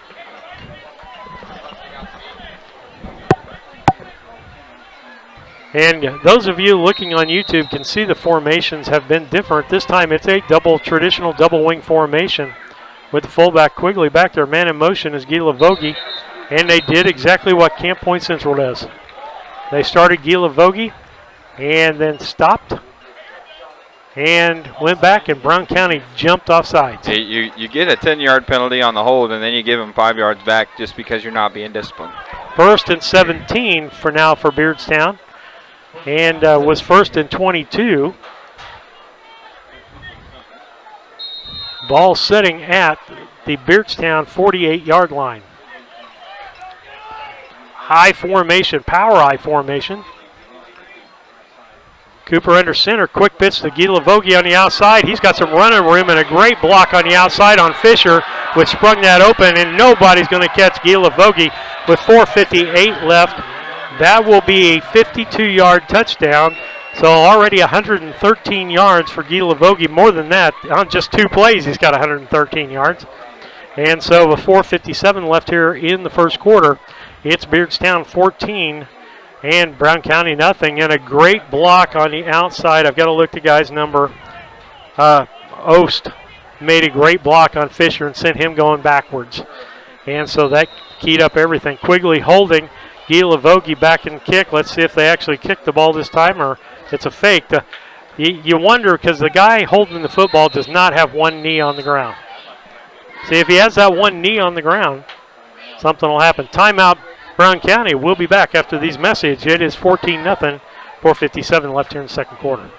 And those of you looking on YouTube can see the formations have been different. This time it's a traditional double wing formation with the fullback Quigley back there. Man in motion is Gila Vogie. And they did exactly what Camp Point Central does. They started Gila Vogie and then stopped and went back, and Brown County jumped off sides. You get a 10-yard penalty on the hold, and then you give them 5 yards back just because you're not being disciplined. 1st and 17 for now for Beardstown. And was 1st and 22. Ball sitting at the Beardstown 48-yard line. High formation, power I formation. Cooper under center, quick pitch to Gila Vogie on the outside. He's got some running room and a great block on the outside on Fisher, which sprung that open, and nobody's going to catch Gila Vogie with 4:58 left. That will be a 52-yard touchdown. So already 113 yards for Gila Vogie. More than that, on just 2 plays, he's got 113 yards. And so with 4:57 left here in the first quarter, it's Beardstown 14 and Brown County nothing. And a great block on the outside. I've got to look the guy's number. Ost made a great block on Fisher and sent him going backwards. And so that keyed up everything. Quigley holding. Gila Vogie back and kick. Let's see if they actually kick the ball this time or it's a fake. You wonder because the guy holding the football does not have one knee on the ground. See, if he has that one knee on the ground, something will happen. Timeout, Brown County. We'll be back after these messages. It is 14-0, 4:57 left here in the second quarter.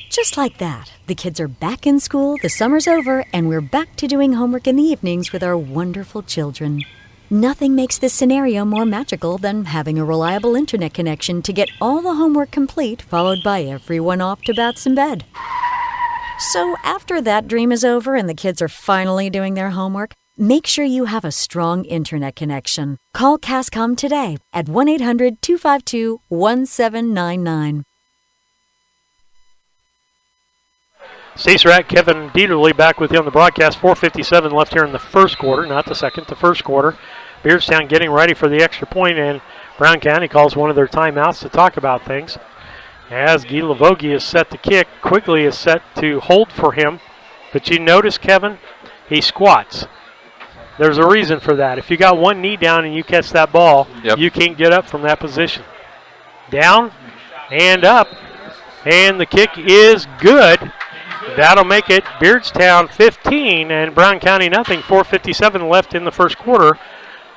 Just like that, the kids are back in school, the summer's over, and we're back to doing homework in the evenings with our wonderful children. Nothing makes this scenario more magical than having a reliable internet connection to get all the homework complete, followed by everyone off to baths and bed. So after that dream is over and the kids are finally doing their homework, make sure you have a strong internet connection. Call Cascom today at 1-800-252-1799. Stacey Rack, Kevin Dieterle back with you on the broadcast. 4:57 left here in the first quarter, not the second, the first quarter. Beardstown getting ready for the extra point, and Brown County calls one of their timeouts to talk about things. As Gila Vogie is set to kick, Quigley is set to hold for him. But you notice, Kevin, he squats. There's a reason for that. If you got one knee down and you catch that ball, you can't get up from that position. Down and up, and the kick is good. That'll make it Beardstown 15 and Brown County nothing. 4:57 left in the first quarter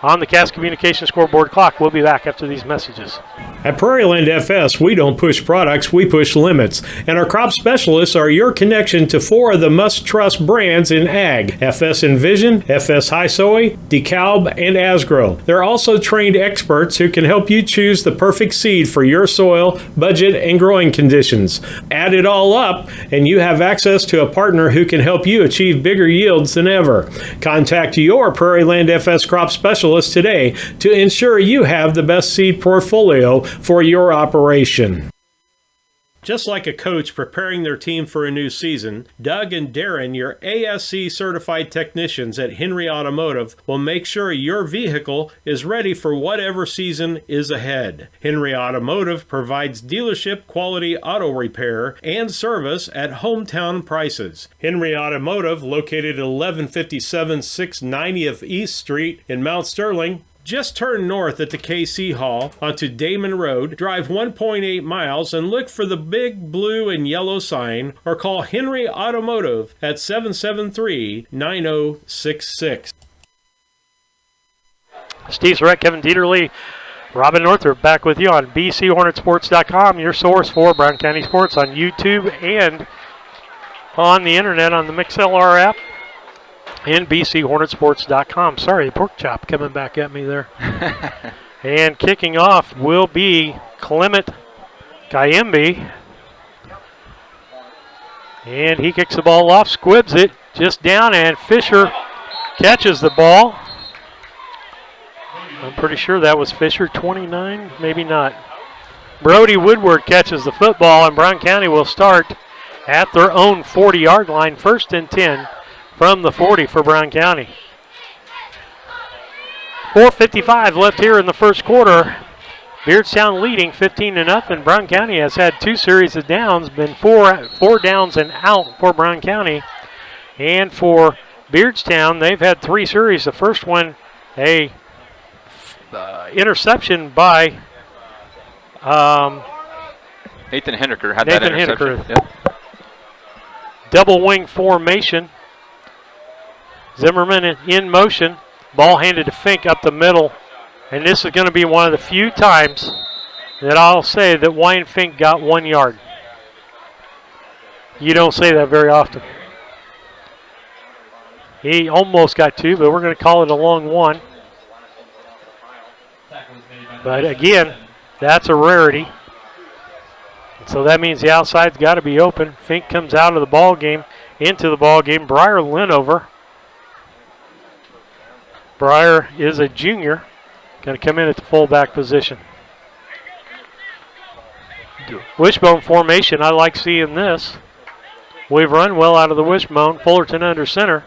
on the Cass Communication scoreboard clock. We'll be back after these messages. At Prairieland FS, we don't push products, we push limits. And our crop specialists are your connection to 4 of the must-trust brands in ag: FS Envision, FS High Soy, DeKalb, and Asgrow. They're also trained experts who can help you choose the perfect seed for your soil, budget, and growing conditions. Add it all up, and you have access to a partner who can help you achieve bigger yields than ever. Contact your Prairieland FS crop specialist today to ensure you have the best seed portfolio for your operation. Just like a coach preparing their team for a new season, Doug and Darren, your ASC certified technicians at Henry Automotive, will make sure your vehicle is ready for whatever season is ahead. Henry Automotive provides dealership quality auto repair and service at hometown prices. Henry Automotive, located at 1157 690th East Street in Mount Sterling. Just turn north at the KC Hall onto Damon Road, drive 1.8 miles, and look for the big blue and yellow sign, or call Henry Automotive at 773-9066. Steve Surratt, Kevin Dieterle, Robin Northrop back with you on BCHornetsports.com, your source for Brown County sports on YouTube and on the internet on the MixLR app. And BCHornetsports.com. Sorry, pork chop coming back at me there. And kicking off will be Clement Kayembe. And he kicks the ball off, squibs it just down, and Fisher catches the ball. I'm pretty sure that was Fisher, 29, maybe not. Brody Woodward catches the football, and Brown County will start at their own 40-yard line, 1st and 10 from the 40 for Brown County. 4:55 left here in the first quarter. Beardstown leading 15-0. Brown County has had 2 series of downs, been four downs and out for Brown County. And for Beardstown, they've had 3 series. The first one, a interception by Nathan Henniker had that interception. Yep. Double wing formation. Zimmerman in motion. Ball handed to Fink up the middle. And this is going to be one of the few times that I'll say that Wayne Fink got 1 yard. You don't say that very often. He almost got 2, but we're going to call it a long 1. But again, that's a rarity. So that means the outside's got to be open. Fink comes out of the ball game, into the ball game. Briar Linover. Briar is a junior. Going to come in at the fullback position. Wishbone formation, I like seeing this. We've run well out of the wishbone. Fullerton under center.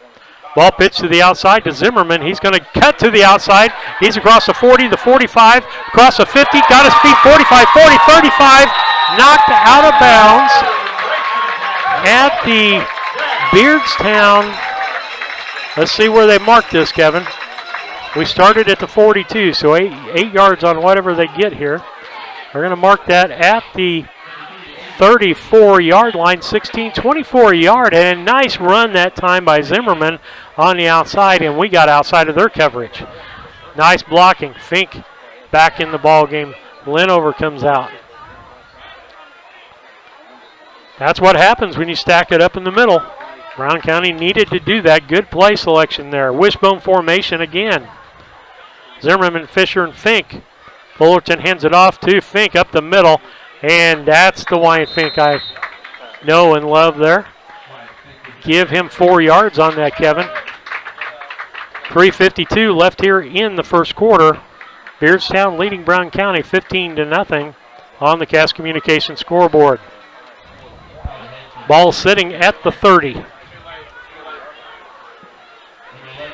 Ball pitched to the outside to Zimmerman. He's going to cut to the outside. He's across the 40, the 45, across the 50, got his feet, 45, 40, 35, knocked out of bounds at the Beardstown. Let's see where they marked this, Kevin. We started at the 42, so 8 yards on whatever they get here. We're going to mark that at the 34-yard line, 16-24 yard, and a nice run that time by Zimmerman on the outside, and we got outside of their coverage. Nice blocking. Fink back in the ball game. Linover comes out. That's what happens when you stack it up in the middle. Brown County needed to do that. Good play selection there. Wishbone formation again. Zimmerman, Fisher, and Fink. Fullerton hands it off to Fink up the middle, and that's the Wyatt Fink I know and love there. Give him 4 yards on that, Kevin. 3:52 left here in the first quarter. Beardstown leading Brown County 15-0 on the Cass Communication scoreboard. Ball sitting at the 30.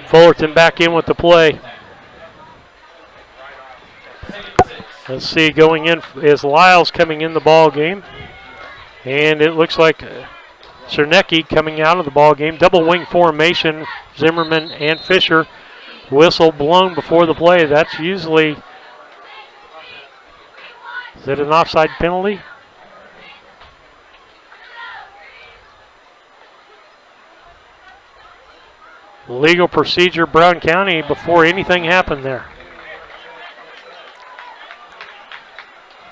Fullerton back in with the play. Let's see, going in is Lyles coming in the ball game. And it looks like Czernecki coming out of the ball game. Double wing formation, Zimmerman and Fisher. Whistle blown before the play. That's usually, is it an offside penalty? Legal procedure, Brown County, before anything happened there.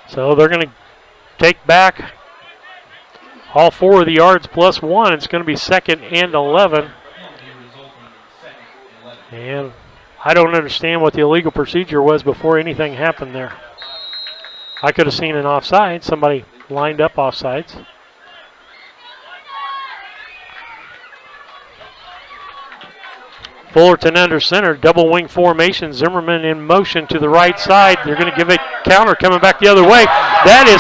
So they're going to take back all 4 of the yards plus 1. It's going to be 2nd and 11. And I don't understand what the illegal procedure was before anything happened there. I could have seen an offside. Somebody lined up offsides. Fullerton under center, double wing formation. Zimmerman in motion to the right side. They're going to give a counter coming back the other way. That is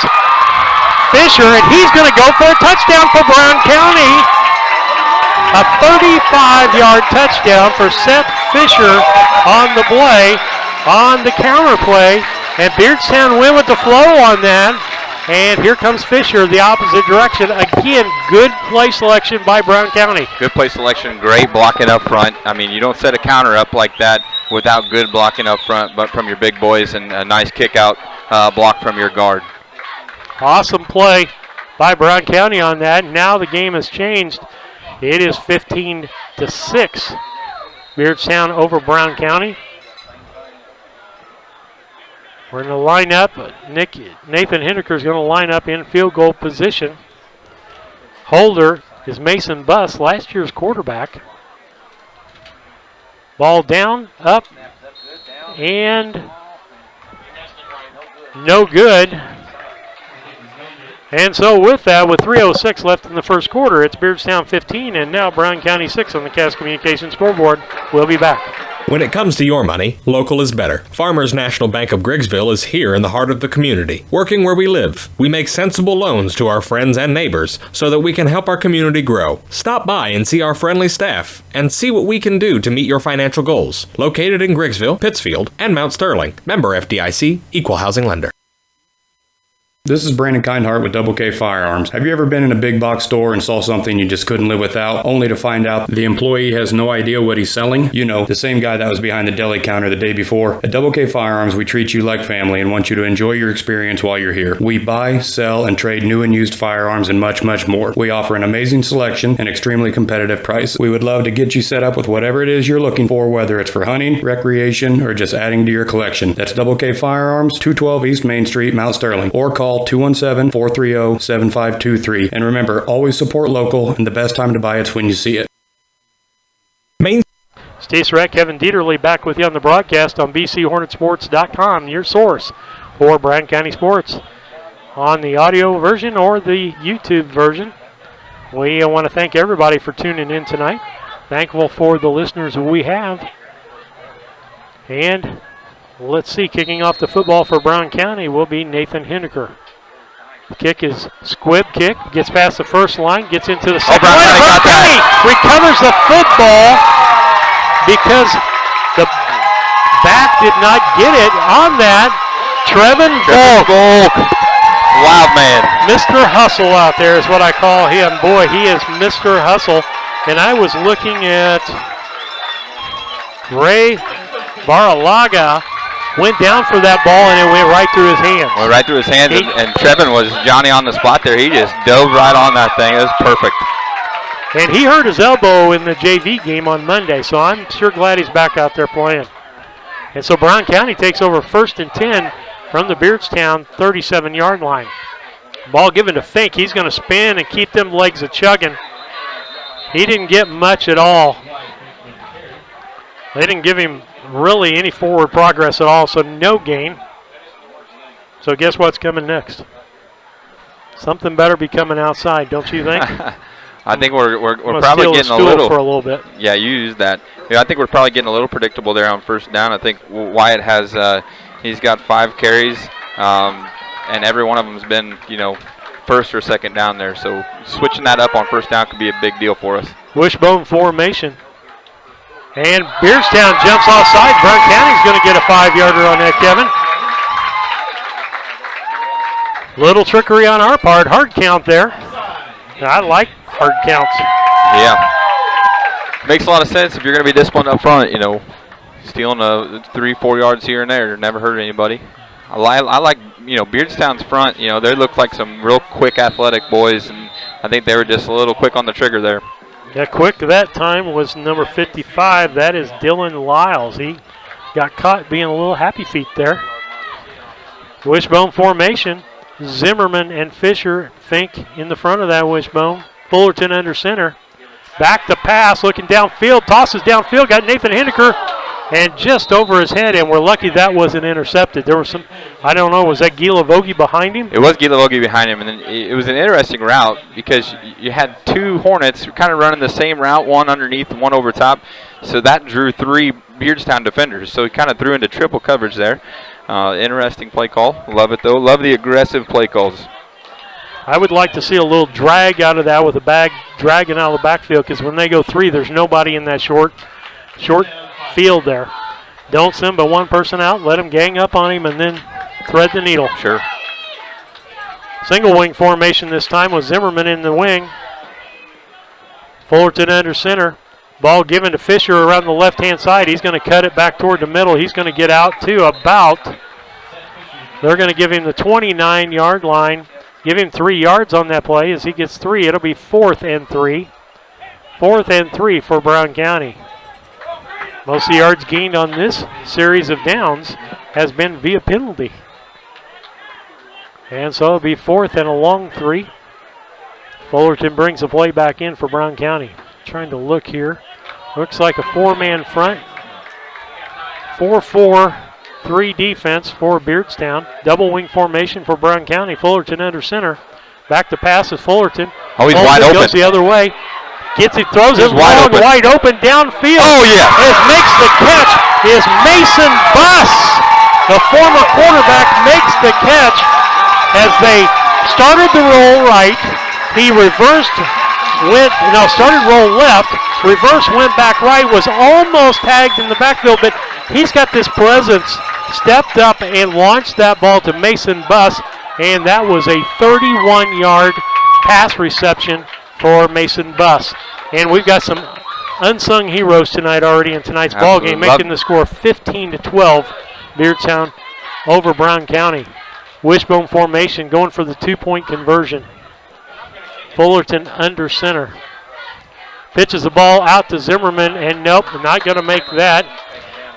Fisher, and he's going to go for a touchdown for Brown County. A 35-yard touchdown for Seth Fisher on the play, on the counter play. And Beardstown went with the flow on that. And here comes Fisher the opposite direction. Again, good play selection by Brown County. Good play selection, great blocking up front. I mean, you don't set a counter up like that without good blocking up front, but from your big boys, and a nice kick out block from your guard. Awesome play by Brown County on that. Now the game has changed. It is 15-6. Beardstown over Brown County. We're going to line up. Nathan Henniker is going to line up in field goal position. Holder is Mason Buss, last year's quarterback. Ball down, up, and no good. And so with that, with 3:06 left in the first quarter, it's Beardstown 15 and now Brown County 6 on the Cass Communications scoreboard. We'll be back. When it comes to your money, local is better. Farmers National Bank of Griggsville is here in the heart of the community, working where we live. We make sensible loans to our friends and neighbors so that we can help our community grow. Stop by and see our friendly staff and see what we can do to meet your financial goals. Located in Griggsville, Pittsfield, and Mount Sterling. Member FDIC, Equal Housing Lender. This is Brandon Kindhart with Double K Firearms. Have you ever been in a big box store and saw something you just couldn't live without, only to find out the employee has no idea what he's selling? You know, the same guy that was behind the deli counter the day before. At Double K Firearms, we treat you like family and want you to enjoy your experience while you're here. We buy, sell, and trade new and used firearms and much, much more. We offer an amazing selection and extremely competitive price. We would love to get you set up with whatever it is you're looking for, whether it's for hunting, recreation, or just adding to your collection. That's Double K Firearms, 212 East Main Street, Mount Sterling, or call 217-430-7523. And remember, always support local, and the best time to buy it's when you see it. Stacey Rack, Kevin Dieterle back with you on the broadcast on BCHornetsports.com, your source for Bryan County sports. On the audio version or the YouTube version, we want to thank everybody for tuning in tonight. Thankful for the listeners we have. And let's see, kicking off the football for Brown County will be Nathan Henniker. The kick is squib kick, gets past the first line, gets into the second line. Brown County recovers the football because the back did not get it on that. Trevin Volk. Wild man. Mr. Hustle out there is what I call him. Boy, he is Mr. Hustle. And I was looking at Ray Baralaga. Went down for that ball, and it went right through his hands. Went right through his hands, and Trevin was Johnny on the spot there. He just dove right on that thing. It was perfect. And he hurt his elbow in the JV game on Monday, so I'm sure glad he's back out there playing. And so Brown County takes over 1st and 10 from the Beardstown 37-yard line. Ball given to Fink. He's going to spin and keep them legs a-chugging. He didn't get much at all. They didn't give him really any forward progress at all, so no gain. So guess what's coming next? Something better be coming outside, don't you think? I think we're probably getting a little for a little bit. Yeah, you used that. Yeah, I think we're probably getting a little predictable there on 1st down. I think Wyatt has he's got 5 carries, and every one of them's been 1st or 2nd down there. So switching that up on 1st down could be a big deal for us. Wishbone formation. And Beardstown jumps offside. Brown County's going to get a 5-yarder on that, Kevin. Little trickery on our part. Hard count there. I like hard counts. Yeah. Makes a lot of sense if you're going to be disciplined up front, stealing 3-4 yards here and there. Never hurt anybody. I like, Beardstown's front, they look like some real quick athletic boys, and I think they were just a little quick on the trigger there. Yeah, quick that time was number 55. That is Dylan Lyles. He got caught being a little happy feet there. Wishbone formation. Zimmerman and Fisher Fink in the front of that wishbone. Fullerton under center. Back to pass, looking downfield. Tosses downfield. Got Nathan Henniker. And just over his head, and we're lucky that wasn't intercepted. There was some, I don't know, was that Gila Vogie behind him? It was Gila Vogie behind him, and then it was an interesting route because you had 2 Hornets kind of running the same route, one underneath and one over top. So that drew 3 Beardstown defenders. So he kind of threw into triple coverage there. Interesting play call. Love it, though. Love the aggressive play calls. I would like to see a little drag out of that with a bag dragging out of the backfield, because when they go 3, there's nobody in that short field there. Don't send but one person out, let him gang up on him, and then thread the needle. Sure. Single wing formation this time with Zimmerman in the wing. Fullerton under center. Ball given to Fisher around the left-hand side. He's going to cut it back toward the middle. He's going to get out to about, they're going to give him the 29-yard line. Give him 3 yards on that play. As he gets 3, it'll be 4th and 3. 4th and 3 for Brown County. Most of the yards gained on this series of downs has been via penalty. And so it'll be 4th and a long 3. Fullerton brings the play back in for Brown County. Trying to look here. Looks like a 4-man front. 4-4-3 defense for Beardstown. Double wing formation for Brown County. Fullerton under center. Back to pass is Fullerton. Oh, he's wide open. Goes the other way. Gets it, throws it Wide long, wide open downfield. Oh, yeah. As makes the catch is Mason Buss. The former quarterback makes the catch as they started the roll right. He started roll left, reverse, went back right, was almost tagged in the backfield, but he's got this presence, stepped up and launched that ball to Mason Buss, and that was a 31-yard pass reception for Mason Buss. And we've got some unsung heroes tonight already in tonight's ball game, making the score 15-12. Beardstown over Brown County. Wishbone formation, going for the 2-point conversion. Fullerton under center. Pitches the ball out to Zimmerman, and nope, not going to make that.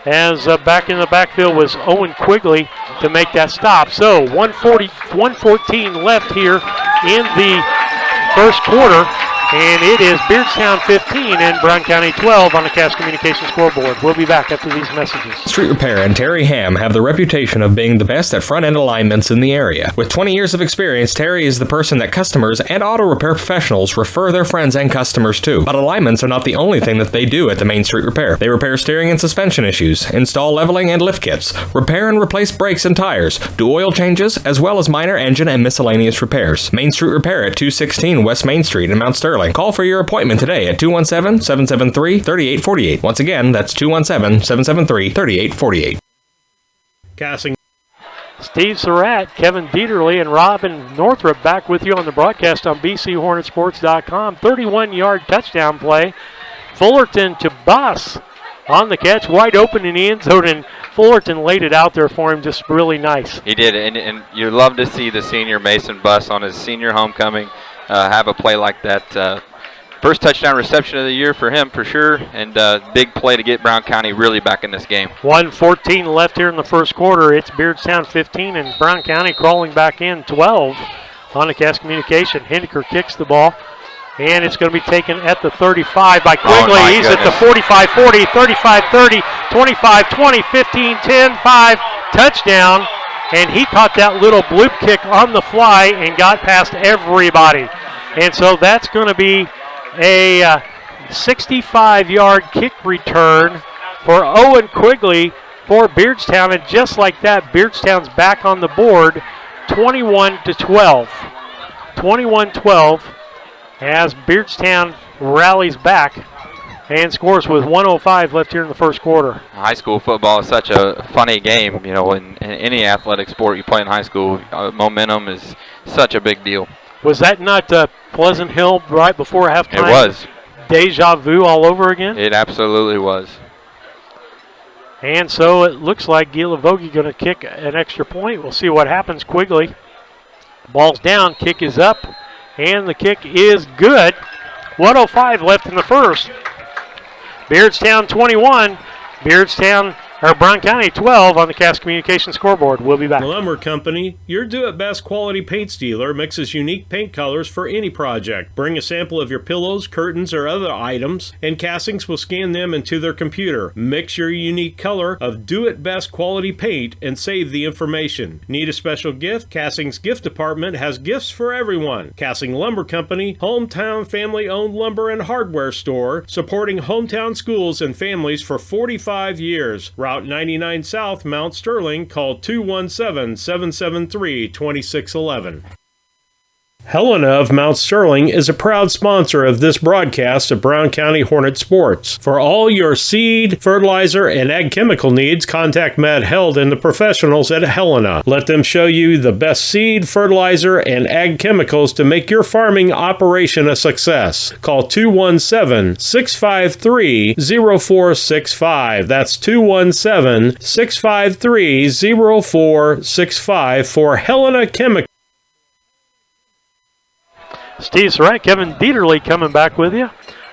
As back in the backfield was Owen Quigley to make that stop. So 1:14 left here in the first quarter, and it is Beardstown 15 and Brown County 12 on the Cash Communications scoreboard. We'll be back after these messages. Street Repair and Terry Ham have the reputation of being the best at front-end alignments in the area. With 20 years of experience, Terry is the person that customers and auto repair professionals refer their friends and customers to. But alignments are not the only thing that they do at the Main Street Repair. They repair steering and suspension issues, install leveling and lift kits, repair and replace brakes and tires, do oil changes, as well as minor engine and miscellaneous repairs. Main Street Repair at 216 West Main Street in Mount Sterling. Call for your appointment today at 217-773-3848. Once again, that's 217-773-3848. Casting. Steve Surratt, Kevin Dieterle, and Robin Northrup back with you on the broadcast on BCHornetsports.com. 31-yard touchdown play. Fullerton to Buss on the catch, wide open in the end zone, and Fullerton laid it out there for him, just really nice. He did, and you love to see the senior Mason Buss on his senior homecoming have a play like that. First touchdown reception of the year for him, for sure, and big play to get Brown County really back in this game. 1:14 left here in the first quarter. It's Beardstown 15 and Brown County crawling back in 12 on the Cash Communication. Henniker kicks the ball, and it's going to be taken at the 35 by Quigley. Oh, he's at the 45-40, 35-30, 25-20, 15-10, 5, touchdown. And he caught that little bloop kick on the fly and got past everybody. And so that's going to be a 65-yard kick return for Owen Quigley for Beardstown. And just like that, Beardstown's back on the board, 21-12. 21-12 as Beardstown rallies back and scores with 1:05 left here in the first quarter. High school football is such a funny game. You know, in any athletic sport you play in high school, momentum is such a big deal. Was that not Pleasant Hill right before halftime? It was. Deja vu all over again? It absolutely was. And so it looks like Gila Vogie going to kick an extra point. We'll see what happens. Quigley, ball's down, kick is up, and the kick is good. 1:05 left in the first. Beardstown 21, Brown County 12 on the Cass Communication scoreboard. We'll be back. Lumber Company, your do-it-best quality paints dealer, mixes unique paint colors for any project. Bring a sample of your pillows, curtains, or other items, and Castings will scan them into their computer. Mix your unique color of do-it-best quality paint and save the information. Need a special gift? Castings Gift Department has gifts for everyone. Casting Lumber Company, hometown family-owned lumber and hardware store, supporting hometown schools and families for 45 years. Route 99 South, Mount Sterling. Call 217-773-2611. Helena of Mount Sterling is a proud sponsor of this broadcast of Brown County Hornet Sports. For all your seed, fertilizer, and ag chemical needs, contact Matt Held and the professionals at Helena. Let them show you the best seed, fertilizer, and ag chemicals to make your farming operation a success. Call 217-653-0465. That's 217-653-0465 for Helena Chemicals. Steve Surratt, Kevin Dieterle coming back with you.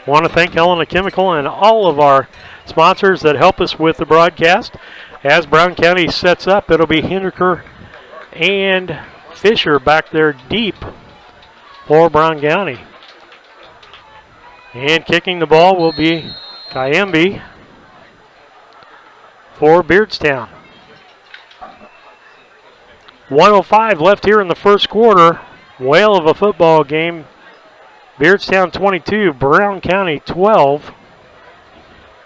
Want to thank Helena Chemical and all of our sponsors that help us with the broadcast. As Brown County sets up, it'll be Henniker and Fisher back there deep for Brown County. And kicking the ball will be Kayembe for Beardstown. 1:05 left here in the first quarter. Whale of a football game Beardstown 22, Brown County 12.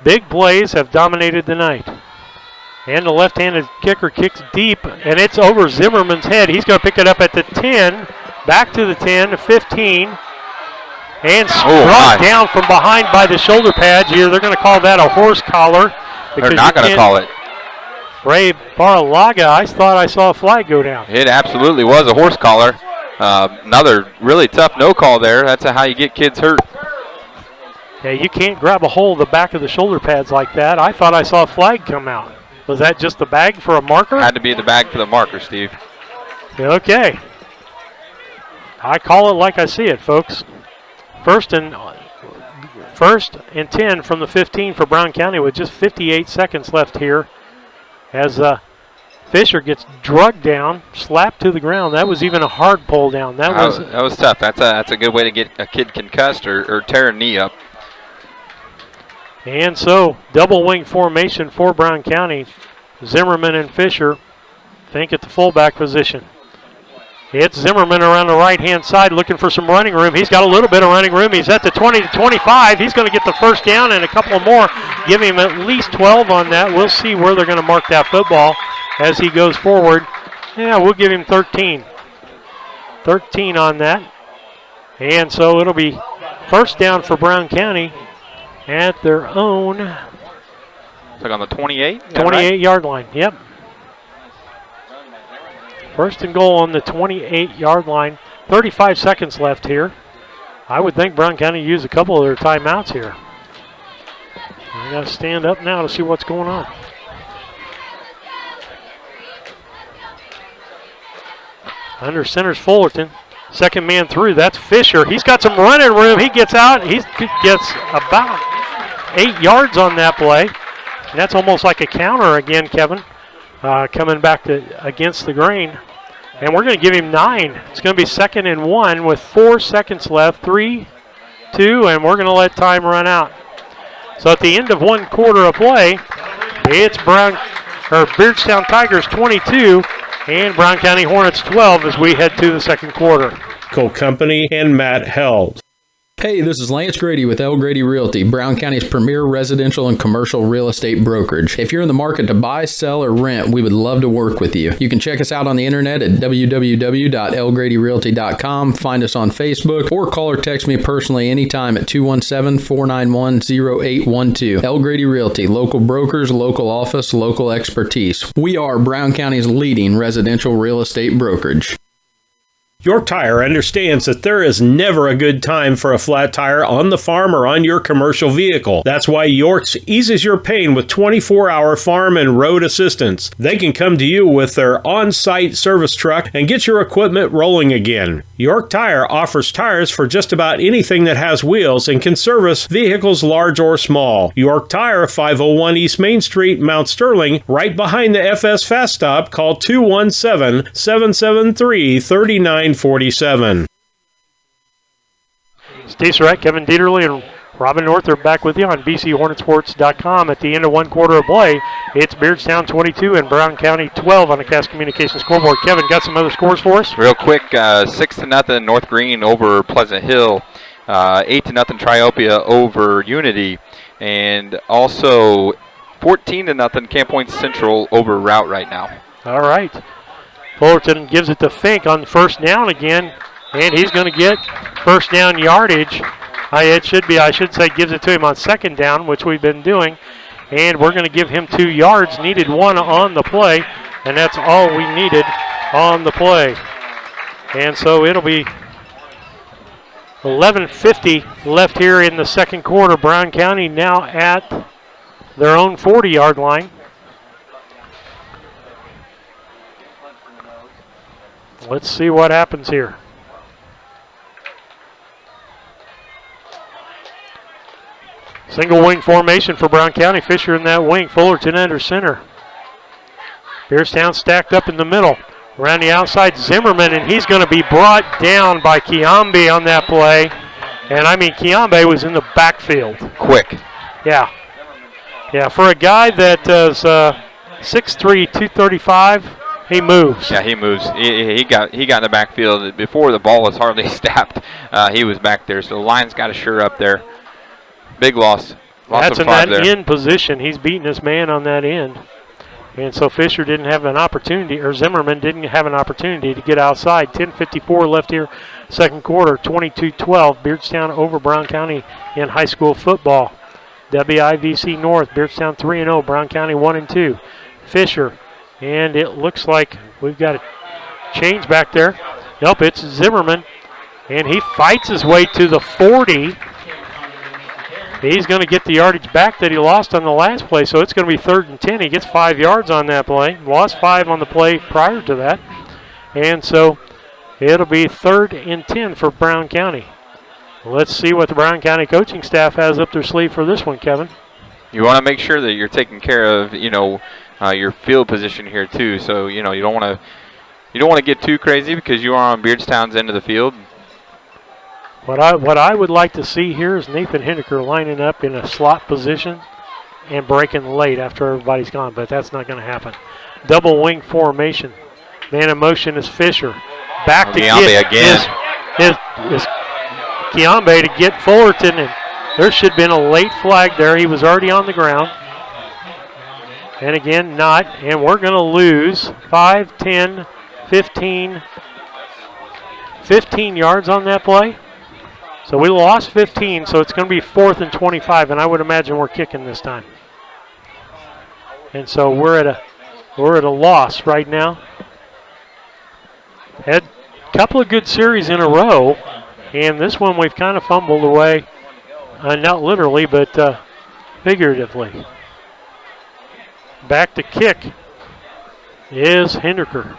Big plays have dominated the night. And the left-handed kicker kicks deep, and it's over Zimmerman's head. He's going to pick it up at the 10, back to the 10, to 15, and brought down from behind by the shoulder pads here. They're going to call that a horse collar. They're not going to call it. Ray Baralaga, I thought I saw a flag go down. It absolutely was a horse collar. Another really tough no call there. That's how you get kids hurt. Yeah, you can't grab a hold of the back of the shoulder pads like that. I thought I saw a flag come out. Was that just the bag for a marker? Had to be the bag for the marker, Steve. Okay. I call it like I see it, folks. First and 10 from the 15 for Brown County with just 58 seconds left here as Fisher gets drugged down, slapped to the ground. That was even a hard pull down. That was tough. That's a good way to get a kid concussed or tear a knee up. And so, double wing formation for Brown County. Zimmerman and Fisher think at the fullback position. It's Zimmerman around the right-hand side looking for some running room. He's got a little bit of running room. He's at the 20 to 25. He's going to get the first down and a couple more. Give him at least 12 on that. We'll see where they're going to mark that football as he goes forward. Yeah, we'll give him 13. 13 on that. And so it'll be first down for Brown County at their own. Like on the 28? 28-yard line, yep. First and goal on the 28-yard line. 35 seconds left here. I would think Brown County used a couple of their timeouts here. I got to stand up now to see what's going on. Under center's Fullerton. Second man through, that's Fisher. He's got some running room. He gets out. He gets about 8 yards on that play. And that's almost like a counter again, Kevin, coming back against the grain. And we're going to give him 9. It's going to be 2nd and 1 with 4 seconds left. 3, 2, and we're going to let time run out. So at the end of 1 quarter of play, it's Beardstown Tigers 22 and Brown County Hornets 12 as we head to the second quarter. Company and Matt Held. Hey, this is Lance Grady with L. Grady Realty, Brown County's premier residential and commercial real estate brokerage. If you're in the market to buy, sell, or rent, we would love to work with you. You can check us out on the internet at www.lgradyrealty.com, find us on Facebook, or call or text me personally anytime at 217-491-0812. L. Grady Realty, local brokers, local office, local expertise. We are Brown County's leading residential real estate brokerage. York Tire understands that there is never a good time for a flat tire on the farm or on your commercial vehicle. That's why York's eases your pain with 24-hour farm and road assistance. They can come to you with their on-site service truck and get your equipment rolling again. York Tire offers tires for just about anything that has wheels and can service vehicles large or small. York Tire, 501 East Main Street, Mount Sterling, right behind the FS Fast Stop. Call 217-773-3947. Steve Surratt, Kevin Dieterle, and Robin North are back with you on BCHornetsports.com. At the end of 1 quarter of play, it's Beardstown 22 and Brown County 12 on the Cass Communications scoreboard. Kevin, got some other scores for us? Real quick, 6-0 North Green over Pleasant Hill, 8-0 Triopia over Unity, and also 14-0 Camp Point Central over Route right now. All right. Fullerton gives it to Fink on first down again, and he's going to get first down yardage. I should say gives it to him on second down, which we've been doing, and we're going to give him 2 yards. Needed 1 on the play, and that's all we needed on the play. And so it'll be 11:50 left here in the second quarter. Brown County now at their own 40-yard line. Let's see what happens here. Single wing formation for Brown County. Fisher in that wing. Fullerton under center. Beardstown stacked up in the middle. Around the outside, Zimmerman, and he's going to be brought down by Kiambe on that play. And I mean, Kiambe was in the backfield. Quick. Yeah. Yeah, for a guy that is 6'3", 235, He moves. Yeah, he moves. He got in the backfield before the ball was hardly snapped. He was back there, so the line's got to sure up there. Big loss. That's in that end position. He's beating his man on that end. And so Fisher didn't have an opportunity, or Zimmerman didn't have an opportunity to get outside. 10:54 left here, second quarter, 22-12. Beardstown over Brown County in high school football. WIVC North, Beardstown 3-0, Brown County 1-2. Fisher, and it looks like we've got a change back there. Nope, it's Zimmerman, and he fights his way to the 40. He's going to get the yardage back that he lost on the last play, so it's going to be 3rd and 10. He gets 5 yards on that play. Lost 5 on the play prior to that. And so it'll be 3rd and 10 for Brown County. Let's see what the Brown County coaching staff has up their sleeve for this one, Kevin. You want to make sure that you're taking care of, your field position here too. So, you don't want to get too crazy because you are on Beardstown's end of the field. What I would like to see here is Nathan Henniker lining up in a slot position and breaking late after everybody's gone, but that's not going to happen. Double wing formation. Man in motion is Fisher. Back to Kiambe again. Is Kiambe to get Fullerton, and there should have been a late flag there. He was already on the ground. And again, not. And we're going to lose 5, 10, 15 yards on that play. So we lost 15, so it's going to be 4th and 25, and I would imagine we're kicking this time. And so we're at a loss right now. Had a couple of good series in a row, and this one we've kind of fumbled away, not literally, but figuratively. Back to kick is Henniker.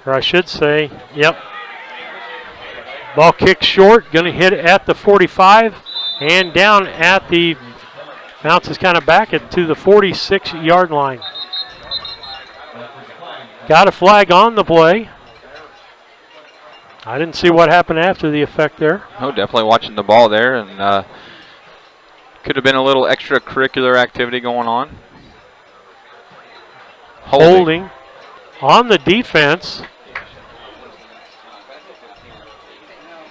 Or I should say, yep. Ball kicked short, going to hit at the 45 and down at the, bounces kind of back to the 46-yard line. Got a flag on the play. I didn't see what happened after the effect there. Oh, definitely watching the ball there, and could have been a little extracurricular activity going on. Holding on the defense.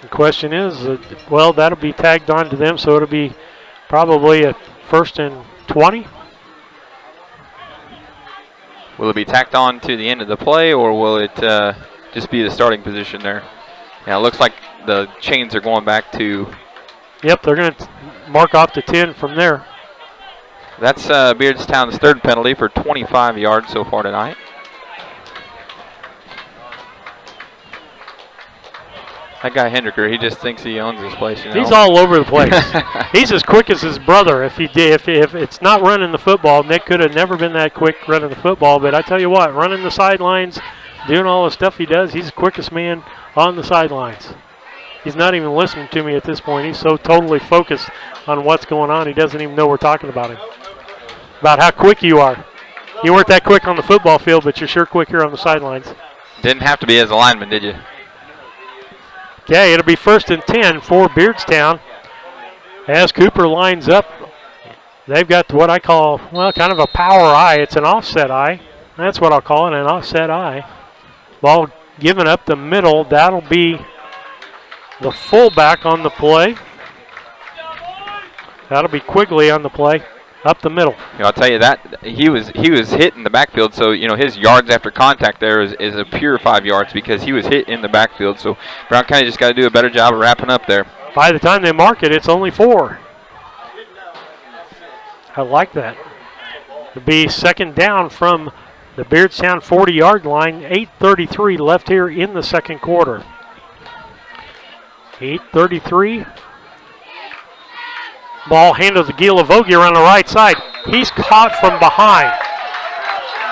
The question is, well, that'll be tagged on to them, so it'll be probably a 1st and 20. Will it be tacked on to the end of the play, or will it just be the starting position there? Yeah, it looks like the chains are going back to... Yep, they're going to mark off the 10 from there. That's Beardstown's 3rd penalty for 25 yards so far tonight. That guy Henniker, he just thinks he owns this place. He's all over the place. He's as quick as his brother. If it's not running the football, Nick could have never been that quick running the football. But I tell you what, running the sidelines, doing all the stuff he does, he's the quickest man on the sidelines. He's not even listening to me at this point. He's so totally focused on what's going on, he doesn't even know we're talking about him. About how quick you are. You weren't that quick on the football field, but you're sure quick here on the sidelines. Didn't have to be as a lineman, did you? Okay, it'll be 1st and 10 for Beardstown. As Cooper lines up, they've got what I call, well, kind of a power eye. It's an offset eye. That's what I'll call it, an offset eye. Ball given up the middle. That'll be the fullback on the play. That'll be Quigley on the play. Up the middle. I'll tell you that he was hit in the backfield, so his yards after contact there is a pure 5 yards because he was hit in the backfield. So Brown County just got to do a better job of wrapping up there. By the time they mark it, it's only 4. I like that. It'll be 2nd down from the Beardstown 40-yard line. 8:33 left here in the second quarter. 8:33. Ball handled to Gila Vogier on the right side. He's caught from behind.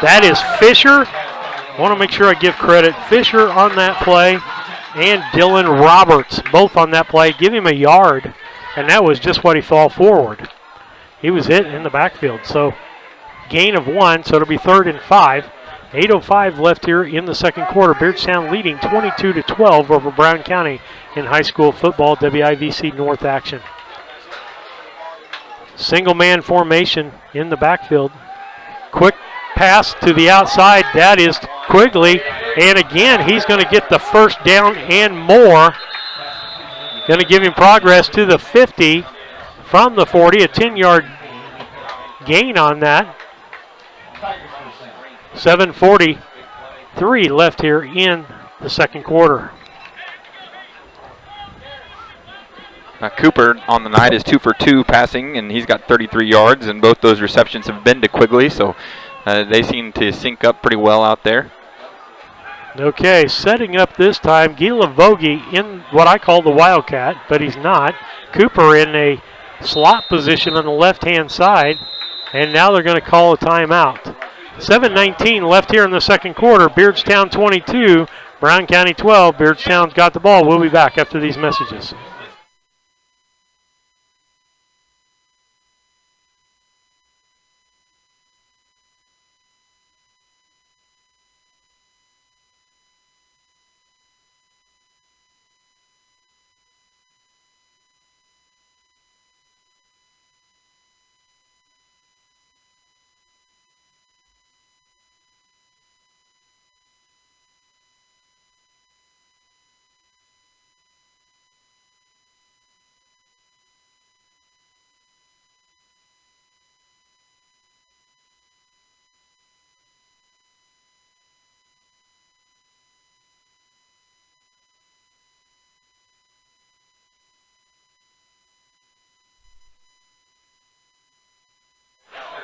That is Fisher. I want to make sure I give credit. Fisher on that play and Dylan Roberts both on that play. Give him a yard, and that was just what he fell forward. He was hit in the backfield. So gain of 1, so it'll be 3rd and 5. 8:05 left here in the second quarter. Beardstown leading 22-12 over Brown County in high school football WIVC North action. Single man formation in the backfield. Quick pass to the outside. That is Quigley. And again, he's going to get the first down and more. Going to give him progress to the 50 from the 40, a 10-yard gain on that. 7:43 left here in the second quarter. Now Cooper on the night is 2 for 2 passing, and he's got 33 yards, and both those receptions have been to Quigley, so they seem to sync up pretty well out there. Okay, setting up this time, Gila Vogie in what I call the Wildcat, but he's not. Cooper in a slot position on the left-hand side, and now they're going to call a timeout. 7:19 left here in the second quarter. Beardstown 22, Brown County 12. Beardstown's got the ball. We'll be back after these messages.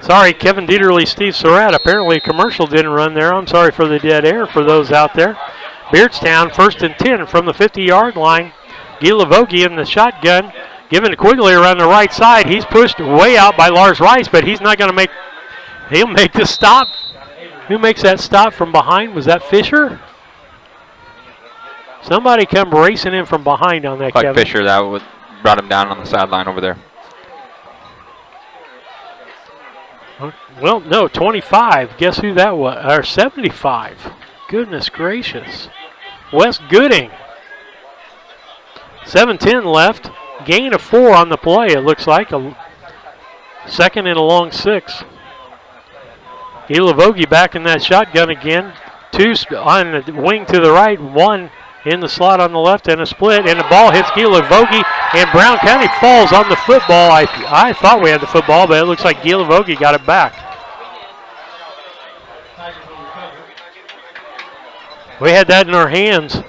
Sorry, Kevin Dieterle, Steve Surratt. Apparently a commercial didn't run there. I'm sorry for the dead air for those out there. Beardstown 1st and 10 from the 50-yard line. Gila Vogie in the shotgun, giving to Quigley around the right side. He's pushed way out by Lars Rice, but he's not going to make, he'll make the stop. Who makes that stop from behind? Was that Fisher? Somebody come racing in from behind on that, Like Kevin. Fisher, that brought him down on the sideline over there. Well, no, 25. Guess who that was? Or 75. Goodness gracious. Wes Gooding. 7:10 left. Gain of 4 on the play, it looks like. A second and a long 6. Gila Vogie back in that shotgun again. 2 on the wing to the right, 1 in the slot on the left, and a split, and the ball hits Gila Vogie, and Brown County falls on the football. I thought we had the football, but it looks like Gila Vogie got it back. We had that in our hands.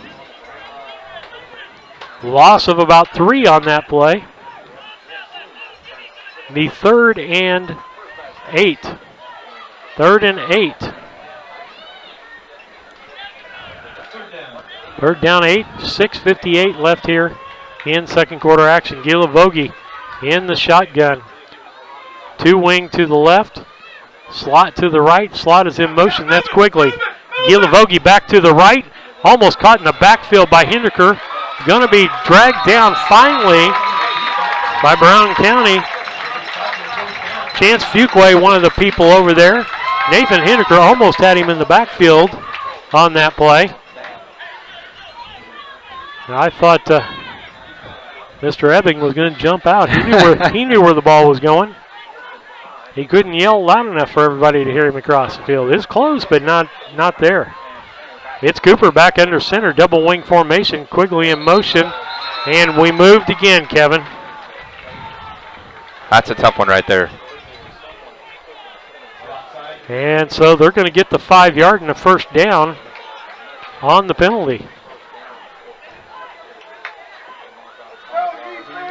Loss of about 3 on that play. The 3rd and 8. 3rd and 8. 3rd down 8, 6:58 left here in second quarter action. Gila Vogie in the shotgun. 2 wing to the left, slot to the right. Slot is in motion. That's Quigley. Gila Vogie back to the right, almost caught in the backfield by Hindeker. Going to be dragged down finally by Brown County. Chance Fuquay, one of the people over there. Nathan Hindeker almost had him in the backfield on that play. I thought Mr. Ebbing was going to jump out. He knew where the ball was going. He couldn't yell loud enough for everybody to hear him across the field. It's close, but not there. It's Cooper back under center, double wing formation. Quigley in motion, and we moved again, Kevin. That's a tough one right there. And so they're going to get the 5-yard and the first down on the penalty.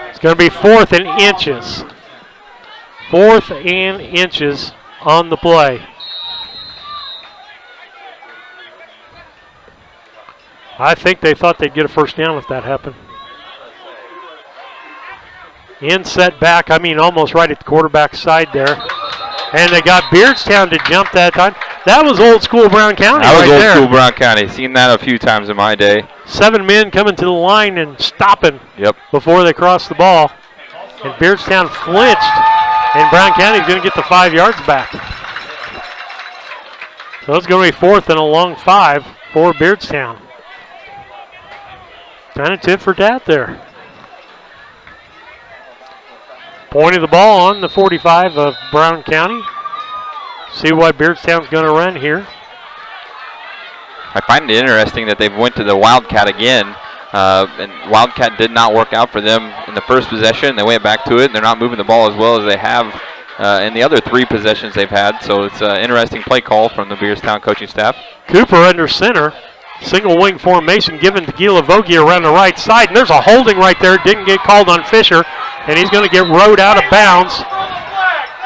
It's going to be 4th and inches. 4th and inches on the play. I think they thought they'd get a first down if that happened. In set back, almost right at the quarterback side there. And they got Beardstown to jump that time. That was old school Brown County That was right old there. school Brown County. Seen that a few times in my day. 7 men coming to the line and stopping Yep. before they cross the ball. And Beardstown flinched, and Brown County's going to get the 5 yards back. So it's going to be 4th and a long 5 for Beardstown. Kind of tit for tat there. Point of the ball on the 45 of Brown County. See what Beardstown's going to run here. I find it interesting that they've went to the Wildcat again. And Wildcat did not work out for them in the first possession. They went back to it, and they're not moving the ball as well as they have in the other 3 possessions they've had. So it's an interesting play call from the Beardstown coaching staff. Cooper under center. Single wing formation given to Gila Vogie around the right side. And there's a holding right there. Didn't get called on Fisher. And he's going to get rode out of bounds.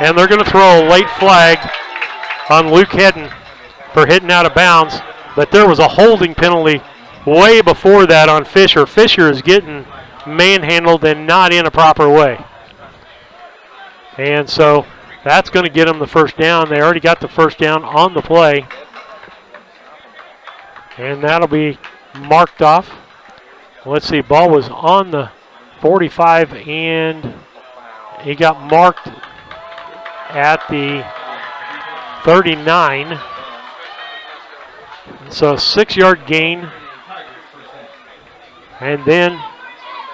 And they're going to throw a late flag on Luke Hedden for hitting out of bounds. But there was a holding penalty way before that on Fisher. Fisher is getting manhandled and not in a proper way. And so that's going to get them the first down. They already got the first down on the play. And that'll be marked off. Let's see, ball was on the 45 and he got marked at the 39. So a 6-yard gain. And then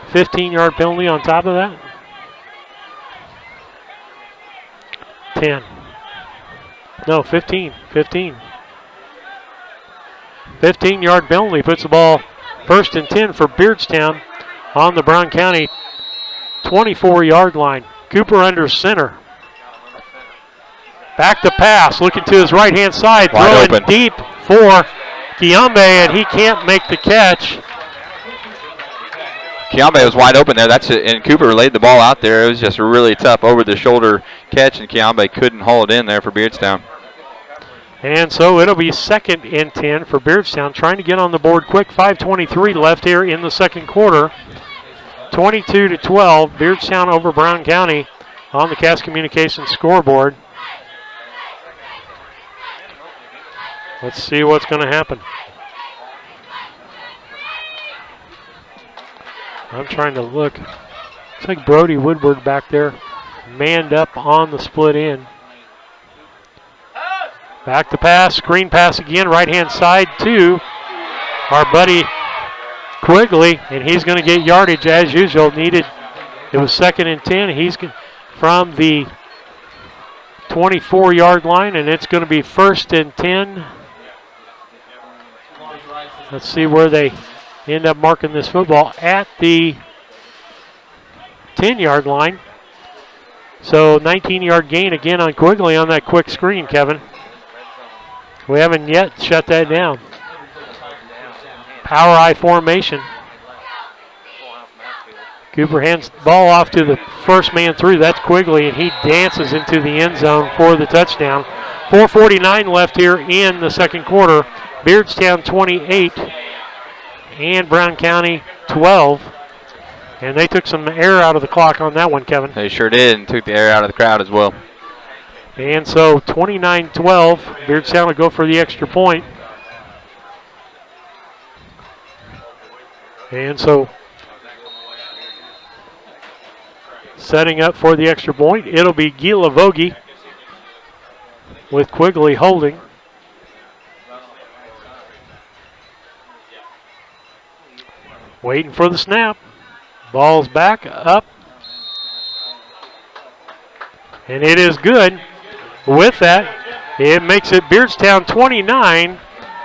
15-yard penalty on top of that. 10. No, 15. 15-yard penalty puts the ball 1st and 10 for Beardstown on the Brown County 24-yard line. Cooper under center. Back to pass, looking to his right-hand side, Wide throwing open. deep for Kiambe, and he can't make the catch. Kiambe was wide open there. That's it, and Cooper laid the ball out there. It was just a really tough over-the-shoulder catch, and Kiambe couldn't haul it in there for Beardstown. And so it'll be 2nd and 10 for Beardstown, trying to get on the board quick. 5:23 left here in the second quarter. 22-12, Beardstown over Brown County on the Cass Communications scoreboard. Let's see what's going to happen. I'm trying to look. Looks like Brody Woodward back there, manned up on the split end. Back to pass, screen pass again, right-hand side to our buddy Quigley, and he's going to get yardage as usual. It was 2nd and 10. He's from the 24-yard line, and it's going to be 1st and 10. Let's see where they end up marking this football at the 10-yard line. So 19-yard gain again on Quigley on that quick screen, Kevin. We haven't yet shut that down. Power I formation. Cooper hands the ball off to the first man through. That's Quigley, and he dances into the end zone for the touchdown. 4:49 left here in the second quarter. Beardstown 28 and Brown County 12. And they took some air out of the clock on that one, Kevin. They sure did, and took the air out of the crowd as well. And so 29-12, Beardstown will go for the extra point. And so setting up for the extra point, it'll be Gila Vogie with Quigley holding. Waiting for the snap. Ball's back up. And it is good. With that, it makes it Beardstown 29